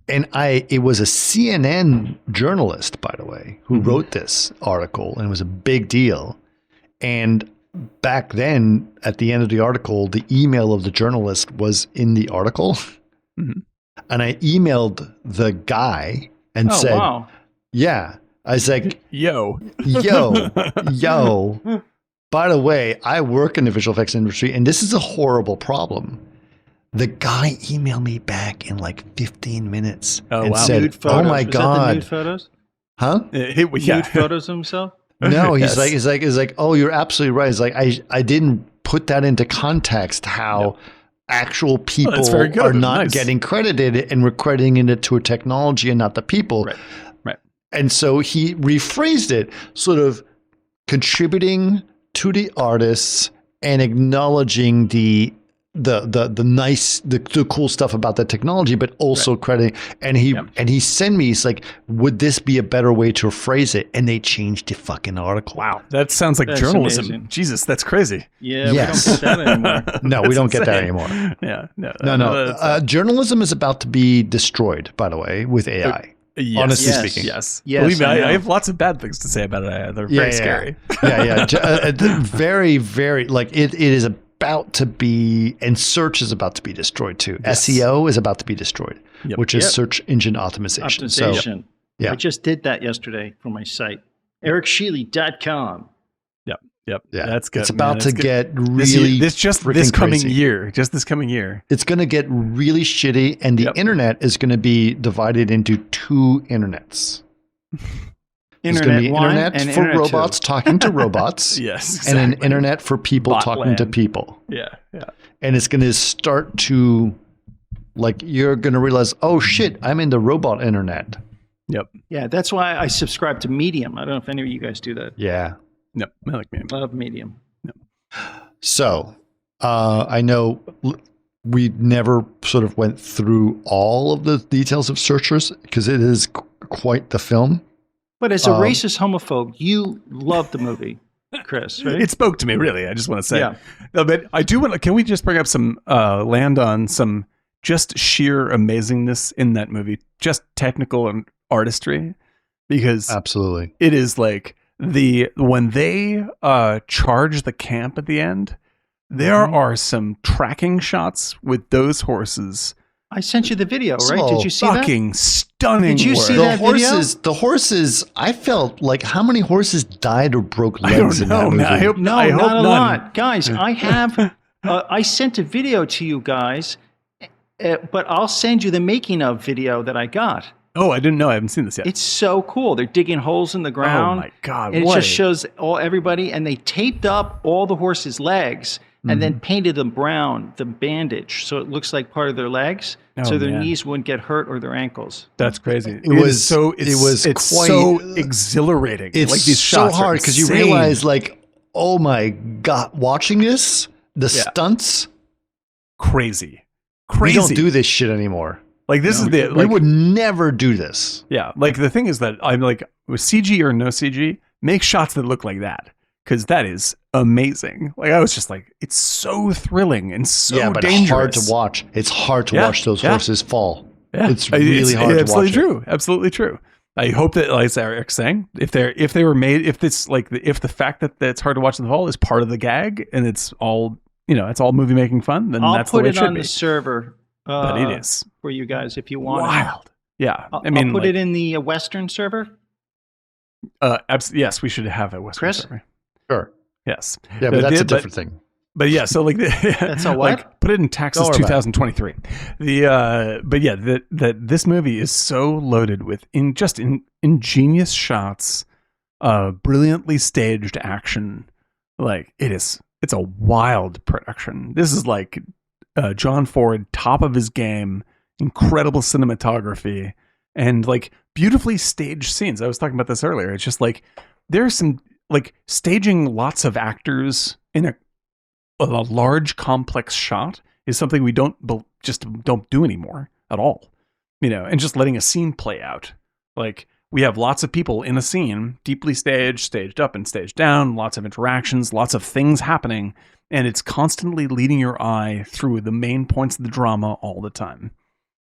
[SPEAKER 4] And it was a CNN journalist, by the way, who wrote this article, and it was a big deal. And back then, at the end of the article, the email of the journalist was in the article. And I emailed the guy and said,
[SPEAKER 3] wow.
[SPEAKER 4] Yeah. I was like,
[SPEAKER 5] yo,
[SPEAKER 4] by the way, I work in the visual effects industry, and this is a horrible problem. The guy emailed me back in like 15 minutes and said,
[SPEAKER 3] nude photos.
[SPEAKER 4] Oh my God.
[SPEAKER 3] That the nude photos?
[SPEAKER 4] Huh?
[SPEAKER 3] Nude photos of himself?
[SPEAKER 4] No, he's like, oh, you're absolutely right. It's like, I didn't put that into context how actual people are not getting credited, and we're crediting it to a technology and not the people.
[SPEAKER 5] Right.
[SPEAKER 4] And so he rephrased it, sort of contributing to the artists and acknowledging the the nice, the cool stuff about the technology, but also crediting. And he sent me, he's like, would this be a better way to phrase it? And they changed the fucking article.
[SPEAKER 5] Wow. That sounds like
[SPEAKER 3] That's
[SPEAKER 5] journalism.
[SPEAKER 3] amazing.
[SPEAKER 5] Jesus, that's crazy.
[SPEAKER 3] Yeah,
[SPEAKER 4] Yes.
[SPEAKER 3] we don't get that anymore.
[SPEAKER 4] No, we don't get that anymore.
[SPEAKER 5] Yeah.
[SPEAKER 4] No. Journalism is about to be destroyed, by the way, with AI.
[SPEAKER 5] Yes.
[SPEAKER 4] Honestly
[SPEAKER 3] Yes.
[SPEAKER 4] speaking.
[SPEAKER 5] Yes.
[SPEAKER 3] Yes,
[SPEAKER 5] Believe me,
[SPEAKER 3] I know.
[SPEAKER 5] I have lots of bad things to say about it. They're very scary.
[SPEAKER 4] Yeah. Very, very, like it is about to be, and search is about to be destroyed too.
[SPEAKER 5] Yes.
[SPEAKER 4] SEO is about to be destroyed,
[SPEAKER 5] Yep.
[SPEAKER 4] which is
[SPEAKER 3] Yep.
[SPEAKER 4] search engine optimization. So, yeah.
[SPEAKER 3] I just did that yesterday for my site, ericshealy.com.
[SPEAKER 5] Yep.
[SPEAKER 4] yeah,
[SPEAKER 5] That's good.
[SPEAKER 4] It's about
[SPEAKER 5] man.
[SPEAKER 4] to
[SPEAKER 5] That's good.
[SPEAKER 4] get
[SPEAKER 5] This
[SPEAKER 4] really
[SPEAKER 5] year- this coming
[SPEAKER 4] crazy.
[SPEAKER 5] year. Just this coming year.
[SPEAKER 4] It's going to get really shitty, and the
[SPEAKER 5] Yep.
[SPEAKER 4] internet is going to be divided into two internets. There's going to be
[SPEAKER 3] one
[SPEAKER 4] internet
[SPEAKER 3] and
[SPEAKER 4] for
[SPEAKER 3] internet two.
[SPEAKER 4] robots talking to robots,
[SPEAKER 5] Yes.
[SPEAKER 4] and an
[SPEAKER 5] exactly.
[SPEAKER 4] internet for people talking to
[SPEAKER 5] Botland.
[SPEAKER 4] people.
[SPEAKER 5] Yeah.
[SPEAKER 4] And it's going to start to, like, you're going to realize, oh shit, I'm in the robot internet.
[SPEAKER 5] Yep.
[SPEAKER 3] Yeah, that's why I subscribe to Medium. I don't know if any of you guys do that.
[SPEAKER 4] Yeah.
[SPEAKER 5] Yep. I like me.
[SPEAKER 3] Love Medium.
[SPEAKER 4] So I know we never sort of went through all of the details of Searchers because it is quite the film.
[SPEAKER 3] But as a racist homophobe, you love the movie, Chris, right?
[SPEAKER 5] It spoke to me, really. I just want to say.
[SPEAKER 3] Yeah.
[SPEAKER 5] No, but I do want to, can we just bring up some, land on some just sheer amazingness in that movie, just technical and artistry, because
[SPEAKER 4] Absolutely.
[SPEAKER 5] it is like when they charge the camp at the end, there are some tracking shots with those horses.
[SPEAKER 3] I sent you the video, right?
[SPEAKER 4] So
[SPEAKER 3] Did you see that?
[SPEAKER 5] Fucking stunning.
[SPEAKER 3] Did you
[SPEAKER 5] work.
[SPEAKER 3] see
[SPEAKER 4] The
[SPEAKER 3] that video?
[SPEAKER 4] horses, I felt like how many horses died or broke
[SPEAKER 5] I don't
[SPEAKER 4] legs in
[SPEAKER 5] know,
[SPEAKER 4] that movie?
[SPEAKER 5] man. I hope
[SPEAKER 3] No,
[SPEAKER 5] I hope
[SPEAKER 3] not a
[SPEAKER 5] none.
[SPEAKER 3] lot. Guys, I have, I sent a video to you guys, but I'll send you the making of video that I got.
[SPEAKER 5] Oh, I didn't know. I haven't seen this yet.
[SPEAKER 3] It's so cool. They're digging holes in the ground.
[SPEAKER 5] Oh my God.
[SPEAKER 3] And it
[SPEAKER 5] what
[SPEAKER 3] just
[SPEAKER 5] a-
[SPEAKER 3] shows everybody, and they taped up all the horses' legs and then painted them brown, the bandage, so it looks like part of their legs,
[SPEAKER 5] Oh,
[SPEAKER 3] so their
[SPEAKER 5] man.
[SPEAKER 3] knees wouldn't get hurt or their ankles.
[SPEAKER 5] That's crazy.
[SPEAKER 4] It was-
[SPEAKER 5] is so.
[SPEAKER 4] it was
[SPEAKER 5] It's
[SPEAKER 4] quite-
[SPEAKER 5] so exhilarating.
[SPEAKER 4] It's
[SPEAKER 5] like these
[SPEAKER 4] so
[SPEAKER 5] shots are
[SPEAKER 4] hard because you
[SPEAKER 5] insane.
[SPEAKER 4] realize, like, oh my God, watching this, the stunts,
[SPEAKER 5] crazy.
[SPEAKER 4] we don't do this shit anymore.
[SPEAKER 5] Like this is the
[SPEAKER 4] we
[SPEAKER 5] like,
[SPEAKER 4] would never do this.
[SPEAKER 5] yeah. Like the thing is that I'm like with CG or no CG, make shots that look like that because that is amazing. Like I was just like, it's so thrilling and so
[SPEAKER 4] But
[SPEAKER 5] dangerous.
[SPEAKER 4] hard to watch. It's hard to watch those horses fall.
[SPEAKER 5] Yeah.
[SPEAKER 4] It's really hard to
[SPEAKER 5] absolutely
[SPEAKER 4] watch.
[SPEAKER 5] true. Absolutely true. I hope that, like Eric's saying, if they were made, if this like if the fact that it's hard to watch in the fall is part of the gag and it's all it's all movie making fun, then
[SPEAKER 3] I'll
[SPEAKER 5] that's
[SPEAKER 3] put
[SPEAKER 5] the way
[SPEAKER 3] it
[SPEAKER 5] should
[SPEAKER 3] on
[SPEAKER 5] be.
[SPEAKER 3] the server
[SPEAKER 5] But it is
[SPEAKER 3] for you guys if you want it.
[SPEAKER 5] wild. Yeah,
[SPEAKER 3] I'll
[SPEAKER 5] mean,
[SPEAKER 3] put
[SPEAKER 5] like,
[SPEAKER 3] it in the Western server.
[SPEAKER 5] yes, we should have a Western
[SPEAKER 3] Chris?
[SPEAKER 5] server.
[SPEAKER 4] Sure.
[SPEAKER 5] Yes.
[SPEAKER 4] Yeah, but that's a different thing.
[SPEAKER 5] But yeah, so like
[SPEAKER 3] That's a what?
[SPEAKER 5] Like, put it in Texas
[SPEAKER 4] Don't worry about it.
[SPEAKER 5] 2023. But yeah, that this movie is so loaded with ingenious shots, brilliantly staged action. Like it's a wild production. This is like John Ford, top of his game, incredible cinematography, and like beautifully staged scenes. I was talking about this earlier. It's just like there's some like staging lots of actors in a large complex shot is something we don't do anymore at all, and just letting a scene play out. Like we have lots of people in a scene, deeply staged up and staged down, lots of interactions, lots of things happening, and it's constantly leading your eye through the main points of the drama all the time.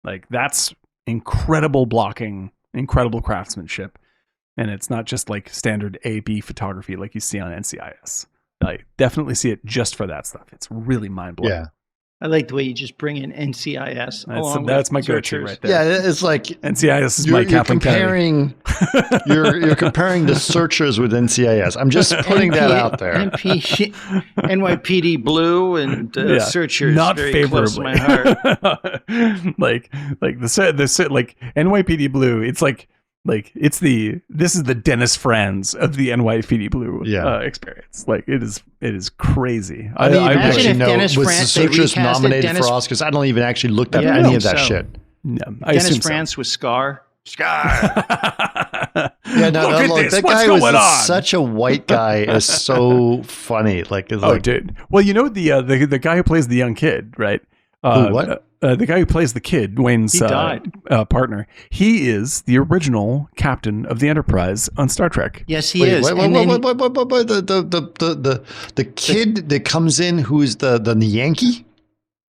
[SPEAKER 5] Like that's incredible blocking, incredible craftsmanship. And it's not just like standard A/B photography like you see on NCIS. I definitely see it just for that stuff. It's really mind blowing.
[SPEAKER 4] Yeah.
[SPEAKER 3] I like the way you just bring in NCIS.
[SPEAKER 5] That's my go-to
[SPEAKER 3] Searchers.
[SPEAKER 5] right there.
[SPEAKER 4] Yeah, it's like
[SPEAKER 5] NCIS is
[SPEAKER 4] you're,
[SPEAKER 5] my
[SPEAKER 4] you're
[SPEAKER 5] Kaplan County.
[SPEAKER 4] comparing you're comparing the searchers with NCIS. I'm just putting that out there.
[SPEAKER 3] NYPD Blue and Searchers.
[SPEAKER 5] Not
[SPEAKER 3] very
[SPEAKER 5] favorably.
[SPEAKER 3] close to my heart.
[SPEAKER 5] like the like NYPD Blue. It's like this is the Dennis Franz of the NYPD Blue experience. Like it is crazy.
[SPEAKER 3] I mean,
[SPEAKER 4] I
[SPEAKER 3] imagine
[SPEAKER 4] actually
[SPEAKER 3] if
[SPEAKER 4] know
[SPEAKER 3] Dennis
[SPEAKER 4] was the
[SPEAKER 3] Franz- they
[SPEAKER 4] searchers
[SPEAKER 3] recasted
[SPEAKER 4] nominated
[SPEAKER 3] Dennis-
[SPEAKER 4] for Oscars. I don't even actually looked at
[SPEAKER 3] Yeah, I
[SPEAKER 4] any
[SPEAKER 3] think
[SPEAKER 4] of that
[SPEAKER 3] so.
[SPEAKER 4] shit.
[SPEAKER 5] No, I
[SPEAKER 3] Dennis
[SPEAKER 5] assume so.
[SPEAKER 3] France with Scar.
[SPEAKER 4] Yeah, no,
[SPEAKER 5] Look at
[SPEAKER 4] look,
[SPEAKER 5] this.
[SPEAKER 4] that
[SPEAKER 5] What's
[SPEAKER 4] guy was
[SPEAKER 5] going on?
[SPEAKER 4] such a white guy. Is so funny. Like, it's
[SPEAKER 5] Oh,
[SPEAKER 4] like,
[SPEAKER 5] dude. Well, you know the guy who plays the young kid, right?
[SPEAKER 4] What?
[SPEAKER 5] The guy who plays the kid, Wayne's
[SPEAKER 3] He died.
[SPEAKER 5] partner. He is the original captain of the Enterprise on Star Trek.
[SPEAKER 3] Yes, he is.
[SPEAKER 4] Wait,
[SPEAKER 3] And then he-
[SPEAKER 4] the kid that comes in who's the Yankee?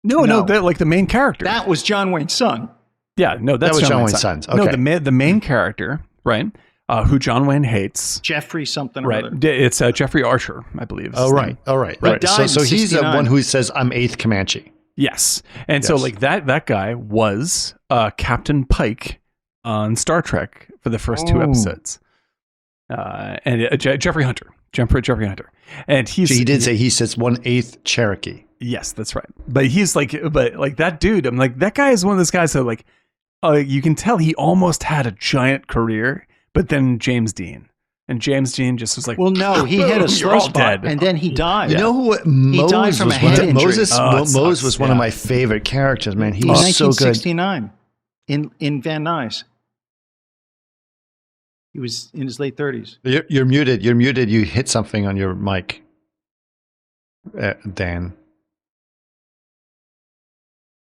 [SPEAKER 5] No,
[SPEAKER 3] No.
[SPEAKER 5] that like the main character.
[SPEAKER 3] that was John Wayne's son.
[SPEAKER 5] Yeah, no, that's
[SPEAKER 4] was John
[SPEAKER 5] Wayne's
[SPEAKER 4] Wayne's
[SPEAKER 5] son.
[SPEAKER 4] son.
[SPEAKER 5] No,
[SPEAKER 4] Okay.
[SPEAKER 5] the main character, right? Who John Wayne hates.
[SPEAKER 3] Jeffrey something or
[SPEAKER 5] Right.
[SPEAKER 3] other.
[SPEAKER 5] It's Jeffrey Archer, I believe. is
[SPEAKER 4] Oh,
[SPEAKER 5] his
[SPEAKER 4] right.
[SPEAKER 5] name.
[SPEAKER 4] All right.
[SPEAKER 3] He
[SPEAKER 4] Right.
[SPEAKER 3] died
[SPEAKER 4] So
[SPEAKER 3] in
[SPEAKER 4] he's the
[SPEAKER 3] 69.
[SPEAKER 4] one who says, I'm 8th Comanche.
[SPEAKER 5] Yes. And so
[SPEAKER 4] Yes.
[SPEAKER 5] like that guy was Captain Pike on Star Trek for the first two episodes. Jeffrey Hunter. Jeffrey Hunter. And
[SPEAKER 4] So he did say he says 1/8 Cherokee.
[SPEAKER 5] Yes, that's right. But he's like that dude, I'm like, that guy is one of those guys that like you can tell he almost had a giant career, but then James Dean. And James Dean just was like,
[SPEAKER 3] Well, no, he had
[SPEAKER 5] "Boom,
[SPEAKER 3] a
[SPEAKER 5] you're
[SPEAKER 3] slow
[SPEAKER 5] all
[SPEAKER 3] spot,
[SPEAKER 5] dead."
[SPEAKER 3] and then he died.
[SPEAKER 4] You know who? Mose
[SPEAKER 3] died from
[SPEAKER 4] was
[SPEAKER 3] a
[SPEAKER 4] one
[SPEAKER 3] head
[SPEAKER 4] of,
[SPEAKER 3] injury.
[SPEAKER 4] Moses.
[SPEAKER 5] Oh, it
[SPEAKER 4] Mose
[SPEAKER 5] sucks,
[SPEAKER 4] was one of my favorite characters. Man, he
[SPEAKER 3] in
[SPEAKER 4] was so good.
[SPEAKER 3] 1969 in Van Nuys. He was in his late 30s.
[SPEAKER 4] You're muted. You're muted. You hit something on your mic, Dan.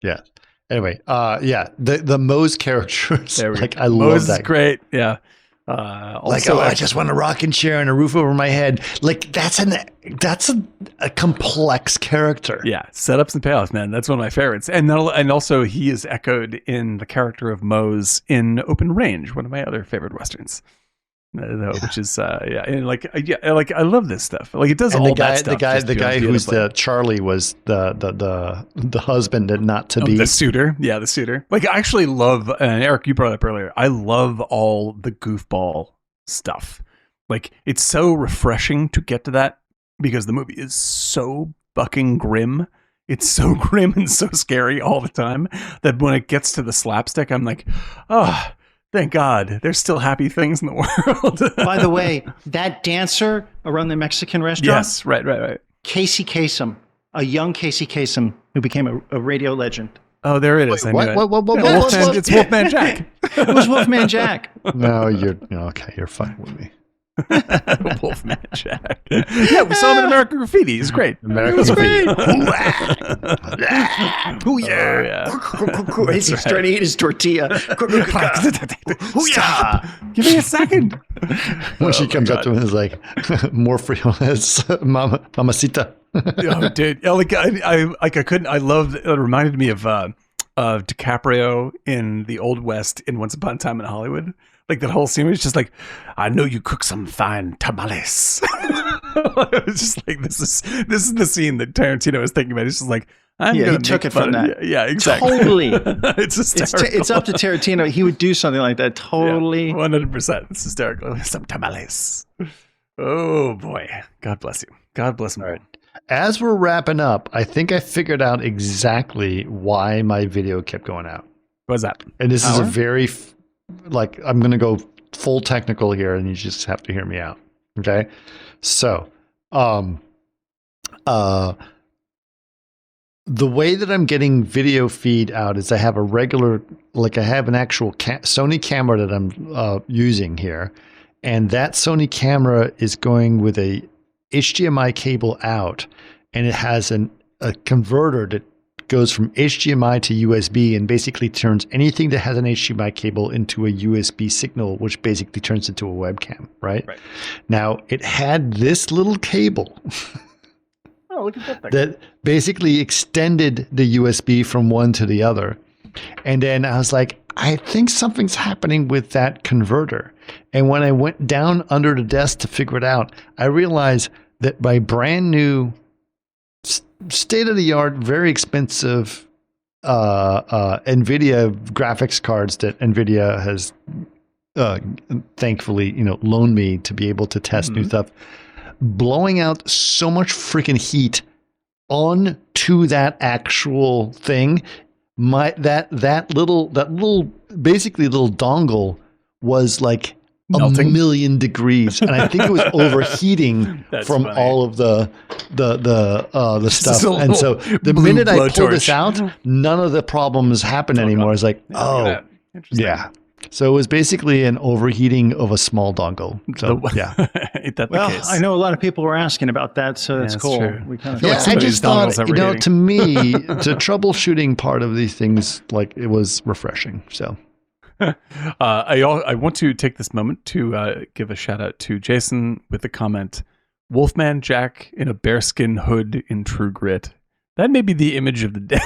[SPEAKER 4] Yeah. Anyway, yeah, the Mose characters.
[SPEAKER 5] There we
[SPEAKER 4] Like,
[SPEAKER 5] go.
[SPEAKER 4] I love
[SPEAKER 5] Moses
[SPEAKER 4] that.
[SPEAKER 5] is great. Yeah.
[SPEAKER 4] Like, oh, I just want a rocking chair and a roof over my head. Like, that's a complex character.
[SPEAKER 5] Yeah, setups and payoffs, man. That's one of my favorites. And also he is echoed in the character of Mose in Open Range, one of my other favorite westerns. Which is and like I love this stuff. Like it does
[SPEAKER 4] And
[SPEAKER 5] all that stuff.
[SPEAKER 4] the guy who's the Charlie was the husband and not to be.
[SPEAKER 5] The suitor. Yeah, the suitor. Like I actually love, and Eric, you brought it up earlier, I love all the goofball stuff. Like it's so refreshing to get to that because the movie is so fucking grim. It's so grim and so scary all the time that when it gets to the slapstick, I'm like, oh, thank God, there's still happy things in the world.
[SPEAKER 3] By the way, that dancer around the Mexican restaurant,
[SPEAKER 5] yes, right.
[SPEAKER 3] Casey Kasem, a young Casey Kasem who became a radio legend.
[SPEAKER 5] Oh, there it is. I knew it.
[SPEAKER 4] What?
[SPEAKER 5] It's Wolfman Jack.
[SPEAKER 3] It was Wolfman Jack.
[SPEAKER 4] No, okay. You're fine with me.
[SPEAKER 5] Wolfman Jack. Yeah, we saw him in American Graffiti. He's great.
[SPEAKER 4] American Graffiti.
[SPEAKER 3] Oh yeah. He's trying to eat his tortilla.
[SPEAKER 5] Stop. Give me a second.
[SPEAKER 4] When she comes up to him and is like, more frijoles, mamacita.
[SPEAKER 5] Oh, dude. Yeah, I couldn't. I loved. It reminded me of DiCaprio in the Old West in Once Upon a Time in Hollywood. Like that whole scene was just like, I know you cook some fine tamales. It was just like this is the scene that Tarantino is thinking about. It's just like,
[SPEAKER 3] he took it from that.
[SPEAKER 5] Yeah, exactly.
[SPEAKER 3] Totally.
[SPEAKER 5] It's hysterical.
[SPEAKER 3] It's up to Tarantino. He would do something like that. Totally.
[SPEAKER 5] 100%. It's hysterical. Some tamales. Oh boy. God bless you. God bless him.
[SPEAKER 4] All right. As we're wrapping up, I think I figured out exactly why my video kept going out.
[SPEAKER 5] What's that?
[SPEAKER 4] And this is a very, I'm going to go full technical here and you just have to hear me out. Okay. So, the way that I'm getting video feed out is I have I have an actual Sony camera that I'm using here. And that Sony camera is going with a HDMI cable out, and it has a converter that goes from HDMI to USB and basically turns anything that has an HDMI cable into a USB signal, which basically turns into a webcam, right? Now, it had this little cable
[SPEAKER 5] Oh, look at that thing.
[SPEAKER 4] that basically extended the USB from one to the other. And then I was like, I think something's happening with that converter. And when I went down under the desk to figure it out, I realized that my brand new state-of-the-art, very expensive NVIDIA graphics cards that NVIDIA has thankfully, loaned me to be able to test new stuff, blowing out so much freaking heat onto that actual thing. That little basically little dongle was like
[SPEAKER 5] melting?
[SPEAKER 4] 1,000,000 degrees, and I think it was overheating from
[SPEAKER 5] funny.
[SPEAKER 4] all of the stuff.
[SPEAKER 5] a
[SPEAKER 4] And so
[SPEAKER 5] little
[SPEAKER 4] the
[SPEAKER 5] blue
[SPEAKER 4] minute I pulled
[SPEAKER 5] blowtorch.
[SPEAKER 4] this out, none of the problems happen anymore. I was like,
[SPEAKER 5] Look at that. Interesting.
[SPEAKER 4] yeah. So it was basically an overheating of a small dongle. So yeah.
[SPEAKER 5] Ain't that the
[SPEAKER 3] Well,
[SPEAKER 5] case?
[SPEAKER 3] I know a lot of people were asking about that, so that's
[SPEAKER 5] that's
[SPEAKER 3] cool.
[SPEAKER 5] true.
[SPEAKER 3] We kind of
[SPEAKER 5] feel
[SPEAKER 4] Yeah,
[SPEAKER 5] like
[SPEAKER 4] I
[SPEAKER 5] somebody's
[SPEAKER 4] just thought,
[SPEAKER 5] dongles
[SPEAKER 4] you know,
[SPEAKER 5] overheating.
[SPEAKER 4] to me, the troubleshooting part of these things, like it was refreshing. So
[SPEAKER 5] I want to take this moment to give a shout out to Jason with the comment, Wolfman Jack in a bearskin hood in True Grit. That may be the image of the day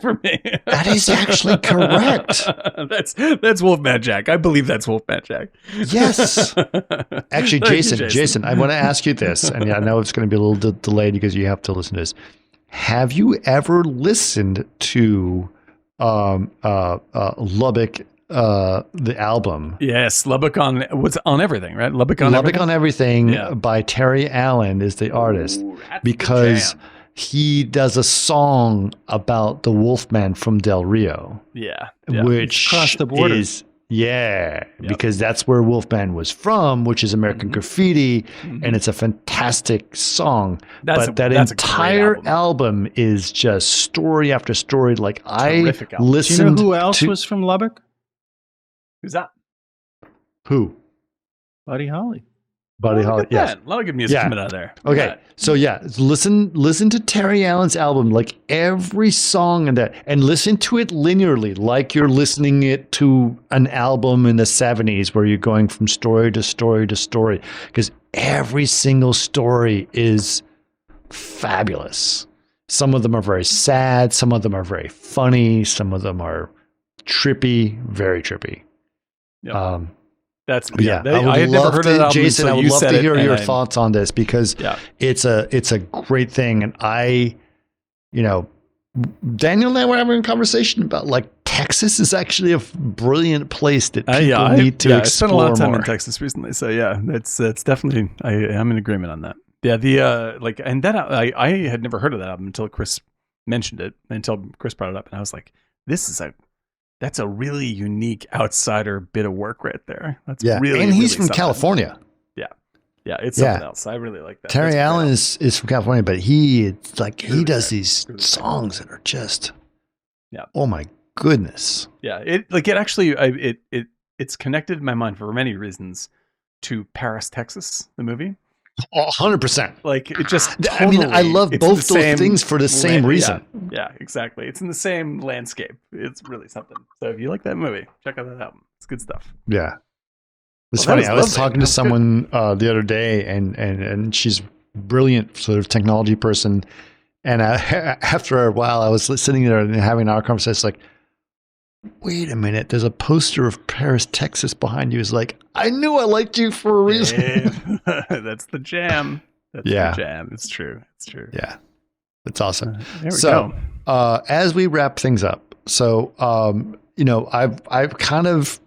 [SPEAKER 5] for me.
[SPEAKER 4] that is actually correct.
[SPEAKER 5] That's Wolfman Jack. I believe that's Wolfman Jack.
[SPEAKER 4] Yes. Actually,
[SPEAKER 5] Thank you,
[SPEAKER 4] Jason, I want to ask you this, and yeah, I know it's going to be a little delayed because you have to listen to this. Have you ever listened to Lubbock, the album?
[SPEAKER 5] Yes, Lubbock on everything, right? Lubbock on
[SPEAKER 4] Everything
[SPEAKER 5] Yeah.
[SPEAKER 4] by Terry Allen is the artist,
[SPEAKER 5] Ooh, that's the
[SPEAKER 4] because
[SPEAKER 5] jam.
[SPEAKER 4] he does a song about the Wolfman from Del Rio,
[SPEAKER 5] Yeah.
[SPEAKER 4] which
[SPEAKER 3] Across the border.
[SPEAKER 4] is because that's where Wolfman was from, which is American Graffiti, and it's a fantastic song.
[SPEAKER 5] That's
[SPEAKER 4] But that
[SPEAKER 5] a great
[SPEAKER 4] entire album is just story after story. Like
[SPEAKER 5] Terrific
[SPEAKER 4] I
[SPEAKER 5] album.
[SPEAKER 3] Do you
[SPEAKER 4] listened
[SPEAKER 3] know who else
[SPEAKER 4] to
[SPEAKER 3] was from Lubbock?
[SPEAKER 5] Who's that?
[SPEAKER 4] who?
[SPEAKER 3] Buddy Holly.
[SPEAKER 4] Buddy
[SPEAKER 5] Look
[SPEAKER 4] Holly.
[SPEAKER 5] at
[SPEAKER 4] Yes.
[SPEAKER 5] that. A lot of good music
[SPEAKER 4] Yeah.
[SPEAKER 5] coming out of there. Look
[SPEAKER 4] Okay,
[SPEAKER 5] at
[SPEAKER 4] so yeah, listen to Terry Allen's album, like every song in that, and listen to it linearly, like you're listening it to an album in the 70s where you're going from story to story to story, because every single story is fabulous. Some of them are very sad, some of them are very funny, some of them are trippy, very trippy.
[SPEAKER 5] Yep. That's
[SPEAKER 4] But yeah,
[SPEAKER 5] I had never heard of that album
[SPEAKER 4] Jason, I
[SPEAKER 5] until
[SPEAKER 4] would
[SPEAKER 5] you
[SPEAKER 4] love
[SPEAKER 5] said
[SPEAKER 4] to
[SPEAKER 5] it,
[SPEAKER 4] hear
[SPEAKER 5] and
[SPEAKER 4] your thoughts on this, because
[SPEAKER 5] Yeah.
[SPEAKER 4] it's a great thing. And Daniel and I were having a conversation about like Texas is actually a brilliant place that people need to
[SPEAKER 5] I
[SPEAKER 4] explore
[SPEAKER 5] spent a lot of time
[SPEAKER 4] more.
[SPEAKER 5] in Texas recently, so yeah, that's definitely I'm in agreement on that. Yeah, and that I had never heard of that album until Chris mentioned it, until Chris brought it up, and I was like, that's a really unique outsider bit of work right there. That's really,
[SPEAKER 4] and he's
[SPEAKER 5] really
[SPEAKER 4] from
[SPEAKER 5] something.
[SPEAKER 4] California.
[SPEAKER 5] Yeah, it's something else. I really like that.
[SPEAKER 4] Terry
[SPEAKER 5] That's a great
[SPEAKER 4] Allen
[SPEAKER 5] album.
[SPEAKER 4] is from California, but he does
[SPEAKER 5] great.
[SPEAKER 4] these
[SPEAKER 5] Really great.
[SPEAKER 4] songs that are just,
[SPEAKER 5] Yeah.
[SPEAKER 4] oh my goodness.
[SPEAKER 5] Yeah, it's connected in my mind for many reasons to Paris, Texas, the movie.
[SPEAKER 4] 100%.
[SPEAKER 5] Like it just.
[SPEAKER 4] I mean, I love
[SPEAKER 5] it's in
[SPEAKER 4] both
[SPEAKER 5] the
[SPEAKER 4] those
[SPEAKER 5] same
[SPEAKER 4] things for the same
[SPEAKER 5] land-
[SPEAKER 4] reason.
[SPEAKER 5] Yeah, exactly. It's in the same landscape. It's really something. So if you like that movie, check out that album. It's good stuff.
[SPEAKER 4] Yeah. It's
[SPEAKER 5] Well, that
[SPEAKER 4] funny. I
[SPEAKER 5] was
[SPEAKER 4] was
[SPEAKER 5] lovely.
[SPEAKER 4] talking
[SPEAKER 5] That
[SPEAKER 4] to
[SPEAKER 5] was
[SPEAKER 4] someone the other day, and she's brilliant sort of technology person. And after a while, I was sitting there and having our conversation. It's like, wait a minute, there's a poster of Paris, Texas behind you. It's like, I knew I liked you for a reason.
[SPEAKER 5] Yeah. That's the jam. That's
[SPEAKER 4] Yeah.
[SPEAKER 5] the jam. It's true. It's true.
[SPEAKER 4] Yeah, that's awesome.
[SPEAKER 5] There we
[SPEAKER 4] So,
[SPEAKER 5] go.
[SPEAKER 4] As we wrap things up, I've kind of,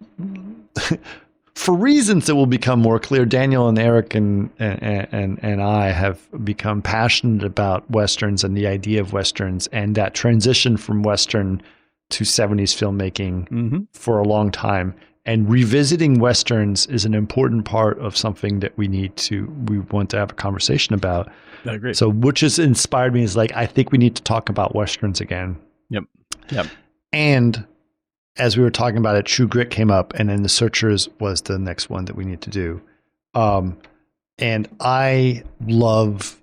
[SPEAKER 4] for reasons that will become more clear, Daniel and Eric and I have become passionate about Westerns and the idea of Westerns and that transition from Western to 70s filmmaking
[SPEAKER 5] Mm-hmm.
[SPEAKER 4] for a long time. And revisiting Westerns is an important part of something that we want to have a conversation about.
[SPEAKER 5] I agree.
[SPEAKER 4] So, which has inspired me is like, I think we need to talk about Westerns again.
[SPEAKER 5] Yep.
[SPEAKER 4] And as we were talking about it, True Grit came up, and then The Searchers was the next one that we need to do. And I love,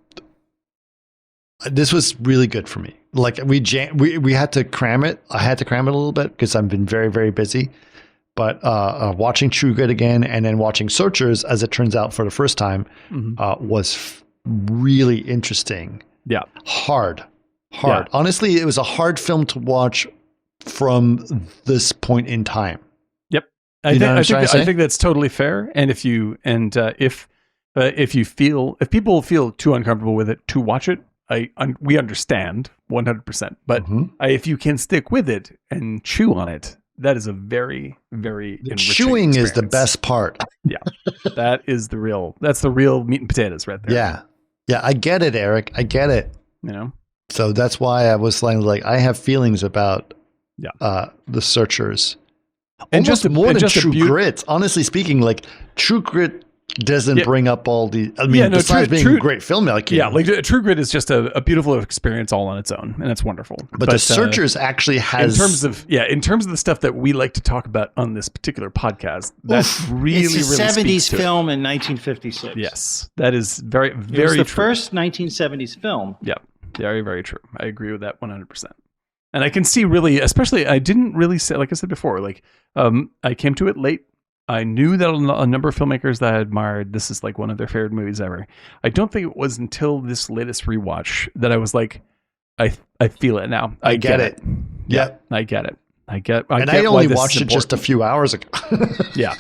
[SPEAKER 4] this was really good for me. Like we had to cram it. I had to cram it a little bit because I've been very, very busy. But watching True Grit again and then watching Searchers, as it turns out for the first time, was really interesting.
[SPEAKER 5] Yeah.
[SPEAKER 4] Hard.
[SPEAKER 5] Yeah.
[SPEAKER 4] Honestly, it was a hard film to watch from this point in time.
[SPEAKER 5] Yep.
[SPEAKER 4] You know what I'm trying to say?
[SPEAKER 5] I think that's totally fair. And if people feel too uncomfortable with it to watch it, we understand 100%. But if you can stick with it and chew on it, that is a very, very enriching
[SPEAKER 4] Chewing is the
[SPEAKER 5] experience.
[SPEAKER 4] best part.
[SPEAKER 5] Yeah, that's the real meat and potatoes right there.
[SPEAKER 4] Yeah. I get it, Eric. I get it.
[SPEAKER 5] You know.
[SPEAKER 4] So that's why I was like, I have feelings about The Searchers.
[SPEAKER 5] And
[SPEAKER 4] Almost
[SPEAKER 5] just
[SPEAKER 4] more than
[SPEAKER 5] just
[SPEAKER 4] True Grit. Honestly speaking, like True Grit doesn't bring up all the. I mean, besides being a great filmmaking.
[SPEAKER 5] Yeah, like True Grit is just a beautiful experience all on its own, and it's wonderful.
[SPEAKER 4] But The Searchers actually has,
[SPEAKER 5] in terms of the stuff that we like to talk about on this particular podcast, that's really
[SPEAKER 3] it's a
[SPEAKER 5] really
[SPEAKER 3] 70s film in 1956.
[SPEAKER 5] Yes, that is very very
[SPEAKER 3] it was the
[SPEAKER 5] true.
[SPEAKER 3] first 1970s film.
[SPEAKER 5] Yeah, very very true. I agree with that 100%. And I can see really, especially, I didn't really say, like I said before, like I came to it late. I knew that a number of filmmakers that I admired, this is like one of their favorite movies ever. I don't think it was until this latest rewatch that I was like, I feel it now. I get it.
[SPEAKER 4] Yeah,
[SPEAKER 5] I get it. I
[SPEAKER 4] only watched it just a few hours ago.
[SPEAKER 5] Yeah.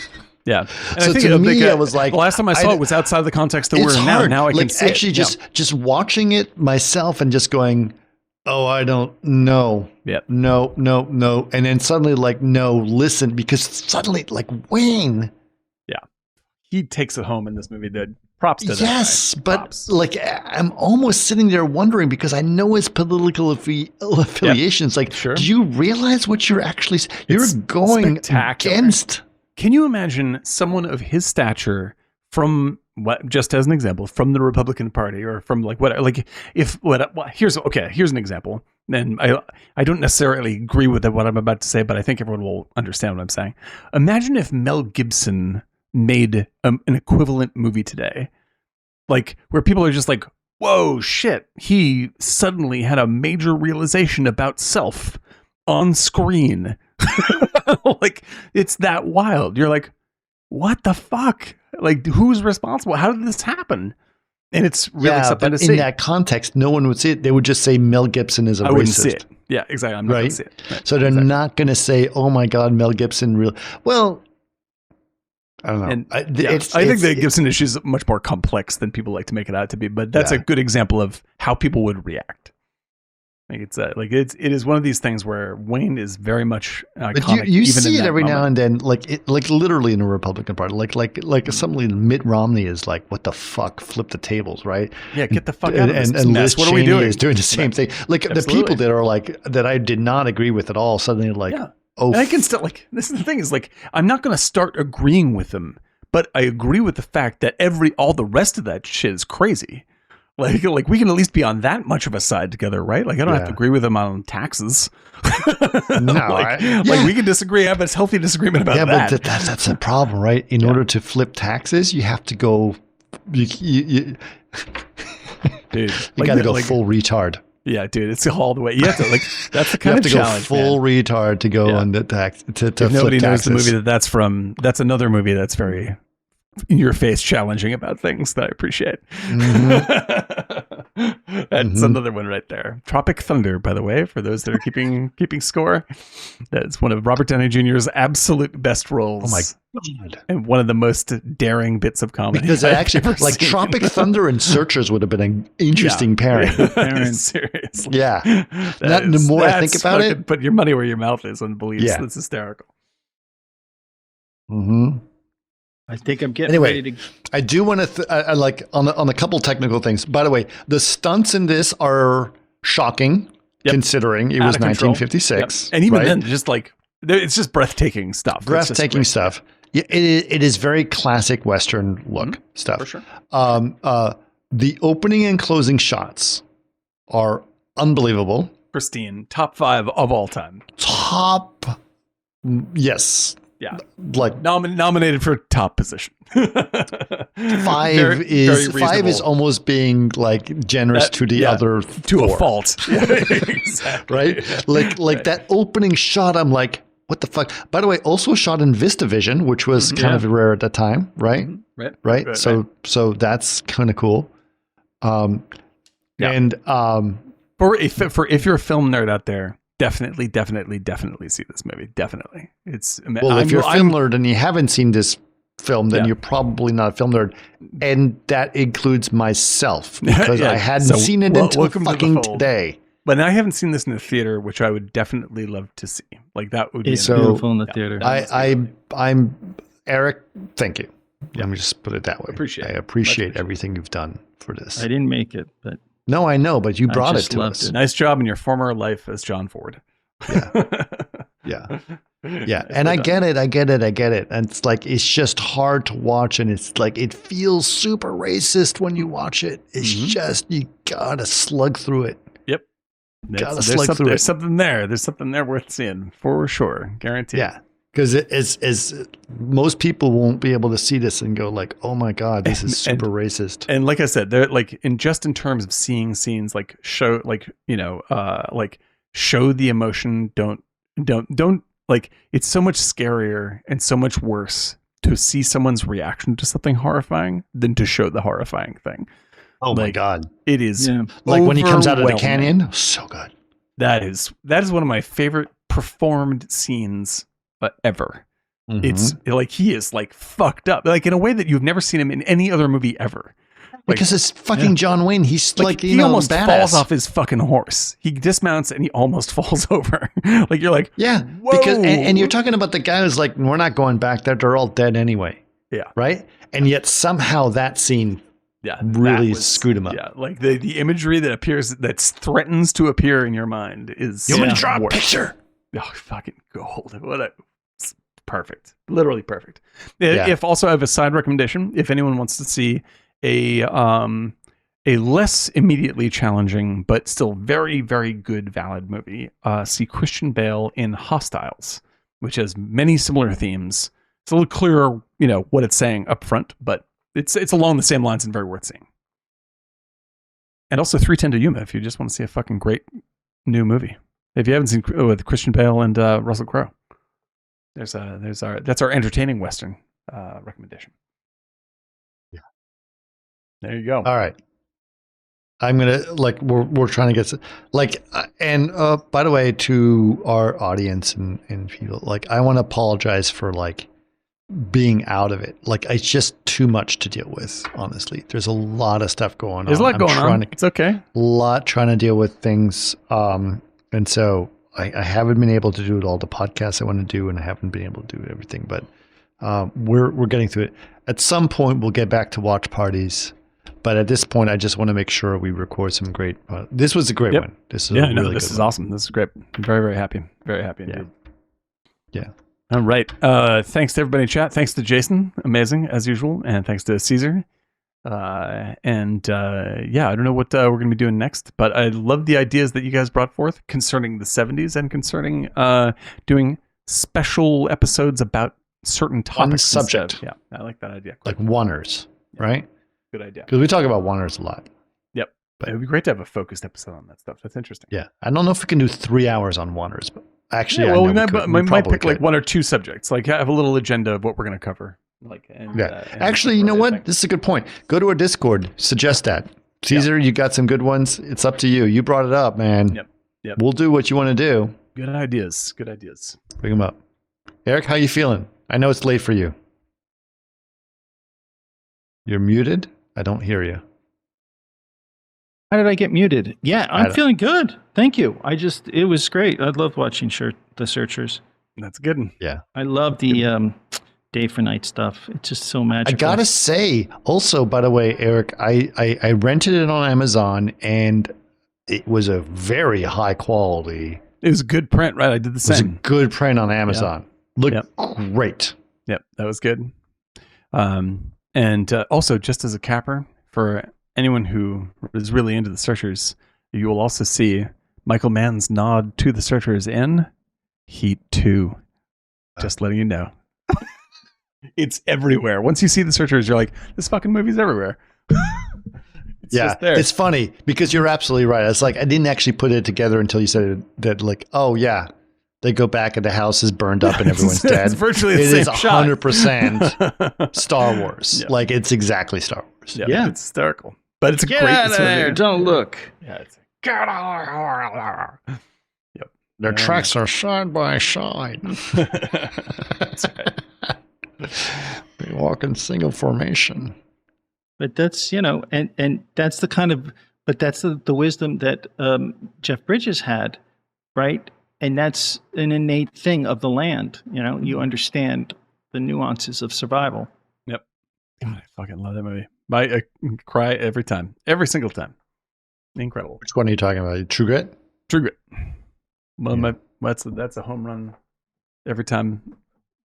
[SPEAKER 5] And
[SPEAKER 4] so I think to me, I was like,
[SPEAKER 5] the last time I saw it was outside of the context that we're in now. Now I can see
[SPEAKER 4] actually
[SPEAKER 5] it.
[SPEAKER 4] just watching it myself and just going, oh, I don't know.
[SPEAKER 5] Yeah.
[SPEAKER 4] No. And then suddenly like, no, listen, because suddenly like Wayne.
[SPEAKER 5] Yeah. He takes it home in this movie. The props to that.
[SPEAKER 4] Yes, but like I'm almost sitting there wondering because I know his political affiliations. Like, do you realize what you're actually, you're going against?
[SPEAKER 5] Can you imagine someone of his stature from what, just as an example, from the Republican Party or from like what, like if what, well, here's an example. And I don't necessarily agree with what I'm about to say, but I think everyone will understand what I'm saying. Imagine if Mel Gibson made an equivalent movie today, like where people are just like, whoa, shit. He suddenly had a major realization about self on screen. Like it's that wild. You're like, what the fuck? Like, who's responsible? How did this happen? And it's really something to see.
[SPEAKER 4] In that context, no one would see it. They would just say Mel Gibson is a racist.
[SPEAKER 5] I wouldn't see it. Yeah, exactly. I'm not going to see it. Right.
[SPEAKER 4] So they're not going to say, oh my God, Mel Gibson. Well, I don't know.
[SPEAKER 5] And, I think the Gibson issue is much more complex than people like to make it out to be. But that's a good example of how people would react. Like it is one of these things where Wayne is very much iconic.
[SPEAKER 4] But you see it every now and then, like literally in the Republican Party, like something Mitt Romney is like, what the fuck, flip the tables, right?
[SPEAKER 5] Yeah, get the fuck out of this
[SPEAKER 4] and
[SPEAKER 5] mess.
[SPEAKER 4] Liz
[SPEAKER 5] What are we doing?
[SPEAKER 4] Is doing the same thing. Like the people that are like that I did not agree with at all. Suddenly like,
[SPEAKER 5] and I can still like. This is the thing is like I'm not going to start agreeing with them, but I agree with the fact that all the rest of that shit is crazy. Like we can at least be on that much of a side together, right? Like I don't have to agree with them on taxes.
[SPEAKER 4] No,
[SPEAKER 5] we can disagree, have a healthy disagreement about that.
[SPEAKER 4] But that's a problem, right? In order to flip taxes, you have to go. You
[SPEAKER 5] dude,
[SPEAKER 4] you got to go full retard.
[SPEAKER 5] Yeah, dude, it's all the way. You have to that's the kind of challenge.
[SPEAKER 4] You have to go full retard to go on the tax to flip
[SPEAKER 5] nobody
[SPEAKER 4] taxes.
[SPEAKER 5] knows the movie that's from. That's another movie that's very in your face challenging about things that I appreciate. That's another one right there. Tropic Thunder, by the way, for those that are keeping score. That's one of Robert Downey Jr.'s absolute best roles.
[SPEAKER 4] Oh my God.
[SPEAKER 5] And one of the most daring bits of comedy.
[SPEAKER 4] Because actually, like Tropic Thunder and Searchers would have been an interesting pairing.
[SPEAKER 5] Seriously.
[SPEAKER 4] Yeah. The more I think about it.
[SPEAKER 5] Put your money where your mouth is and believe it's hysterical.
[SPEAKER 4] Mm-hmm.
[SPEAKER 3] I think I'm getting ready to.
[SPEAKER 4] I do want to like on a couple technical things. By the way, the stunts in this are shocking, considering it was 1956,
[SPEAKER 5] and even then, just like it's just breathtaking stuff.
[SPEAKER 4] Breathtaking stuff. Yeah, it is very classic Western look stuff.
[SPEAKER 5] For sure.
[SPEAKER 4] The opening and closing shots are unbelievable.
[SPEAKER 5] Pristine, top 5 of all time.
[SPEAKER 4] Yes.
[SPEAKER 5] Yeah,
[SPEAKER 4] like
[SPEAKER 5] nominated for top position.
[SPEAKER 4] 5 is almost being like generous to the other
[SPEAKER 5] to 4. A fault.
[SPEAKER 4] Exactly. Right? Like that opening shot, I'm like, what the fuck? By the way, also shot in VistaVision, which was kind of rare at the time, right? Right. So that's kind of cool. And
[SPEAKER 5] for if you're a film nerd out there, definitely see this movie. Definitely.
[SPEAKER 4] If you're a film nerd and you haven't seen this film, then you're probably not a film nerd. And that includes myself because I hadn't seen it until fucking today.
[SPEAKER 5] But I haven't seen this in the theater, which I would definitely love to see. Like that would be
[SPEAKER 3] beautiful in the theater.
[SPEAKER 4] I'm Eric, thank you. Let me just put it that way. I appreciate everything you've done for this.
[SPEAKER 3] I didn't make it, but
[SPEAKER 4] no, I know, but you brought it to us.
[SPEAKER 5] Nice job in your former life as John Ford.
[SPEAKER 4] Yeah. Yeah. Yeah. And I get it. And it's like, it's just hard to watch. And it's like, it feels super racist when you watch it. It's just, you gotta slug through it.
[SPEAKER 5] Yep. There's something there. There's something there worth seeing for sure. Guaranteed.
[SPEAKER 4] Yeah. Because most people won't be able to see this and go like, oh my God, this is super racist.
[SPEAKER 5] And like I said, they're like, in terms of seeing scenes, like show, like, like show the emotion. Don't like, it's so much scarier and so much worse to see someone's reaction to something horrifying than to show the horrifying thing.
[SPEAKER 4] Oh my God.
[SPEAKER 5] It is
[SPEAKER 4] like when he comes out of the canyon. So good.
[SPEAKER 5] That is one of my favorite performed scenes ever. It's like, he is like fucked up, like in a way that you've never seen him in any other movie ever. Like,
[SPEAKER 4] because it's fucking John Wayne. He's like
[SPEAKER 5] he almost falls off his fucking horse. He dismounts and he almost falls over. Like, you're like,
[SPEAKER 4] whoa. Because and you're talking about the guy who's like, we're not going back there. They're all dead anyway.
[SPEAKER 5] Yeah.
[SPEAKER 4] Right. And yet somehow that scene really screwed him up.
[SPEAKER 5] Yeah. Like the imagery that appears, that threatens to appear in your mind is.
[SPEAKER 4] You want me to draw a picture?
[SPEAKER 5] Oh, fucking gold. It's perfect. Literally perfect. If also I have a side recommendation, if anyone wants to see a less immediately challenging but still very, very good, valid movie, see Christian Bale in Hostiles, which has many similar themes. It's a little clearer, what it's saying up front, but it's along the same lines and very worth seeing. And also 3:10 to Yuma, if you just want to see a fucking great new movie. If you haven't seen with Christian Bale and Russell Crowe, that's our entertaining Western recommendation. There you go.
[SPEAKER 4] All right. I'm going to we're trying to get and by the way, to our audience and people, like, I want to apologize for like being out of it. Like, it's just too much to deal with. Honestly, there's a lot of stuff going on.
[SPEAKER 5] There's a lot going on. It's okay.
[SPEAKER 4] A lot trying to deal with things. And so I haven't been able to do it all the podcasts I want to do, and I haven't been able to do everything, but we're getting through it. At some point we'll get back to watch parties. But at this point, I just want to make sure we record some great. This was a great one. This is really
[SPEAKER 5] this is
[SPEAKER 4] one.
[SPEAKER 5] awesome. This is great. I'm very, very happy. Very happy indeed.
[SPEAKER 4] Yeah.
[SPEAKER 5] All right. Thanks to everybody in chat. Thanks to Jason, amazing as usual, and thanks to Caesar. I don't know what we're going to be doing next, but I love the ideas that you guys brought forth concerning the 70s and concerning doing special episodes about certain topics.
[SPEAKER 4] One subject.
[SPEAKER 5] Yeah, I like that idea.
[SPEAKER 4] Like oneers, right?
[SPEAKER 5] Good idea.
[SPEAKER 4] Because we talk about oneers a lot.
[SPEAKER 5] Yep. But it would be great to have a focused episode on that stuff. That's interesting.
[SPEAKER 4] Yeah. I don't know if we can do 3 hours on oneers, but actually,
[SPEAKER 5] we might pick like 1 or 2 subjects. Like, have a little agenda of what we're going to cover.
[SPEAKER 4] Actually, you know what? This is a good point. Go to our Discord. Suggest that. Caesar, you got some good ones. It's up to you. You brought it up, man.
[SPEAKER 5] Yep.
[SPEAKER 4] We'll do what you want to do.
[SPEAKER 5] Good ideas.
[SPEAKER 4] Bring them up. Eric, how you feeling? I know it's late for you. You're muted? I don't hear you.
[SPEAKER 3] How did I get muted? Yeah, I'm feeling good. Thank you. It was great. I loved watching The Searchers.
[SPEAKER 5] That's good.
[SPEAKER 4] Yeah.
[SPEAKER 3] I love the day for night stuff. It's just so magical.
[SPEAKER 4] I gotta say, also, by the way, Eric, I rented it on Amazon, and it was a very high quality.
[SPEAKER 5] It was a good print, right? I did the same.
[SPEAKER 4] It was a good print on Amazon. Looked great.
[SPEAKER 5] Yep, that was good. And also, just as a capper, for anyone who is really into The Searchers, you will also see Michael Mann's nod to The Searchers in Heat 2. Just letting you know. It's everywhere. Once you see The Searchers, you're like, this fucking movie's everywhere.
[SPEAKER 4] It's funny because you're absolutely right. It's like, I didn't actually put it together until you said that, like, oh yeah, they go back and the house is burned up and everyone's dead.
[SPEAKER 5] It's virtually the same shot.
[SPEAKER 4] It is 100% Star Wars. Yeah. Like, it's exactly Star Wars.
[SPEAKER 5] Yeah. It's hysterical. But it's
[SPEAKER 3] Get
[SPEAKER 5] great.
[SPEAKER 3] Out of there. Don't look.
[SPEAKER 5] Yeah, it's get out. Yep.
[SPEAKER 4] Their tracks are side by side.
[SPEAKER 5] That's right.
[SPEAKER 4] They walk in single formation.
[SPEAKER 3] But that's, and that's the kind of, but that's the wisdom that Jeff Bridges had, right? And that's an innate thing of the land. You understand the nuances of survival.
[SPEAKER 5] Yep. God, I fucking love that movie. I cry every time, every single time. Incredible.
[SPEAKER 4] Which one are you talking about? True Grit?
[SPEAKER 5] True Grit. Well, that's a home run every time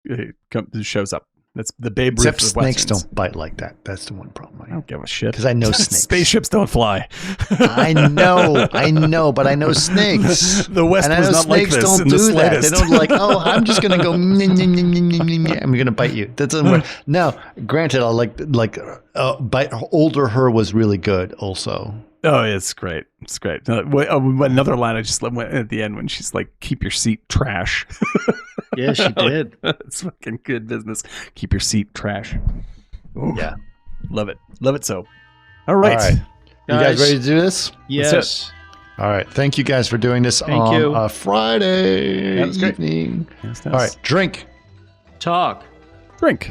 [SPEAKER 5] it shows up. That's the Babe Ruth
[SPEAKER 4] Except
[SPEAKER 5] of
[SPEAKER 4] snakes
[SPEAKER 5] Westerns.
[SPEAKER 4] don't bite like that. That's the one problem.
[SPEAKER 5] I don't give a shit.
[SPEAKER 4] Because I know snakes.
[SPEAKER 5] Spaceships don't fly.
[SPEAKER 4] I know, but I know snakes.
[SPEAKER 5] The West
[SPEAKER 4] and I
[SPEAKER 5] was
[SPEAKER 4] know
[SPEAKER 5] not like
[SPEAKER 4] snakes
[SPEAKER 5] this
[SPEAKER 4] don't
[SPEAKER 5] in the
[SPEAKER 4] do that. They
[SPEAKER 5] slightest.
[SPEAKER 4] don't like, oh, I'm just gonna go. I'm gonna bite you. That doesn't work. Now, granted, I bite older her was really good. Also,
[SPEAKER 5] Oh, it's great. It's great. Another line I just went at the end when she's like, "Keep your seat, trash."
[SPEAKER 3] Yeah, she did.
[SPEAKER 5] It's fucking good business. Keep your seat, trash. Ooh,
[SPEAKER 4] yeah,
[SPEAKER 5] love it. Love it so. All right.
[SPEAKER 4] All right. You guys ready to do this?
[SPEAKER 3] Yes.
[SPEAKER 4] All right. Thank you guys for doing this
[SPEAKER 3] Thank
[SPEAKER 4] on
[SPEAKER 3] you.
[SPEAKER 4] a Friday
[SPEAKER 5] That was great.
[SPEAKER 4] evening.
[SPEAKER 5] Yes,
[SPEAKER 4] All right. Drink.
[SPEAKER 3] Talk.
[SPEAKER 5] Drink.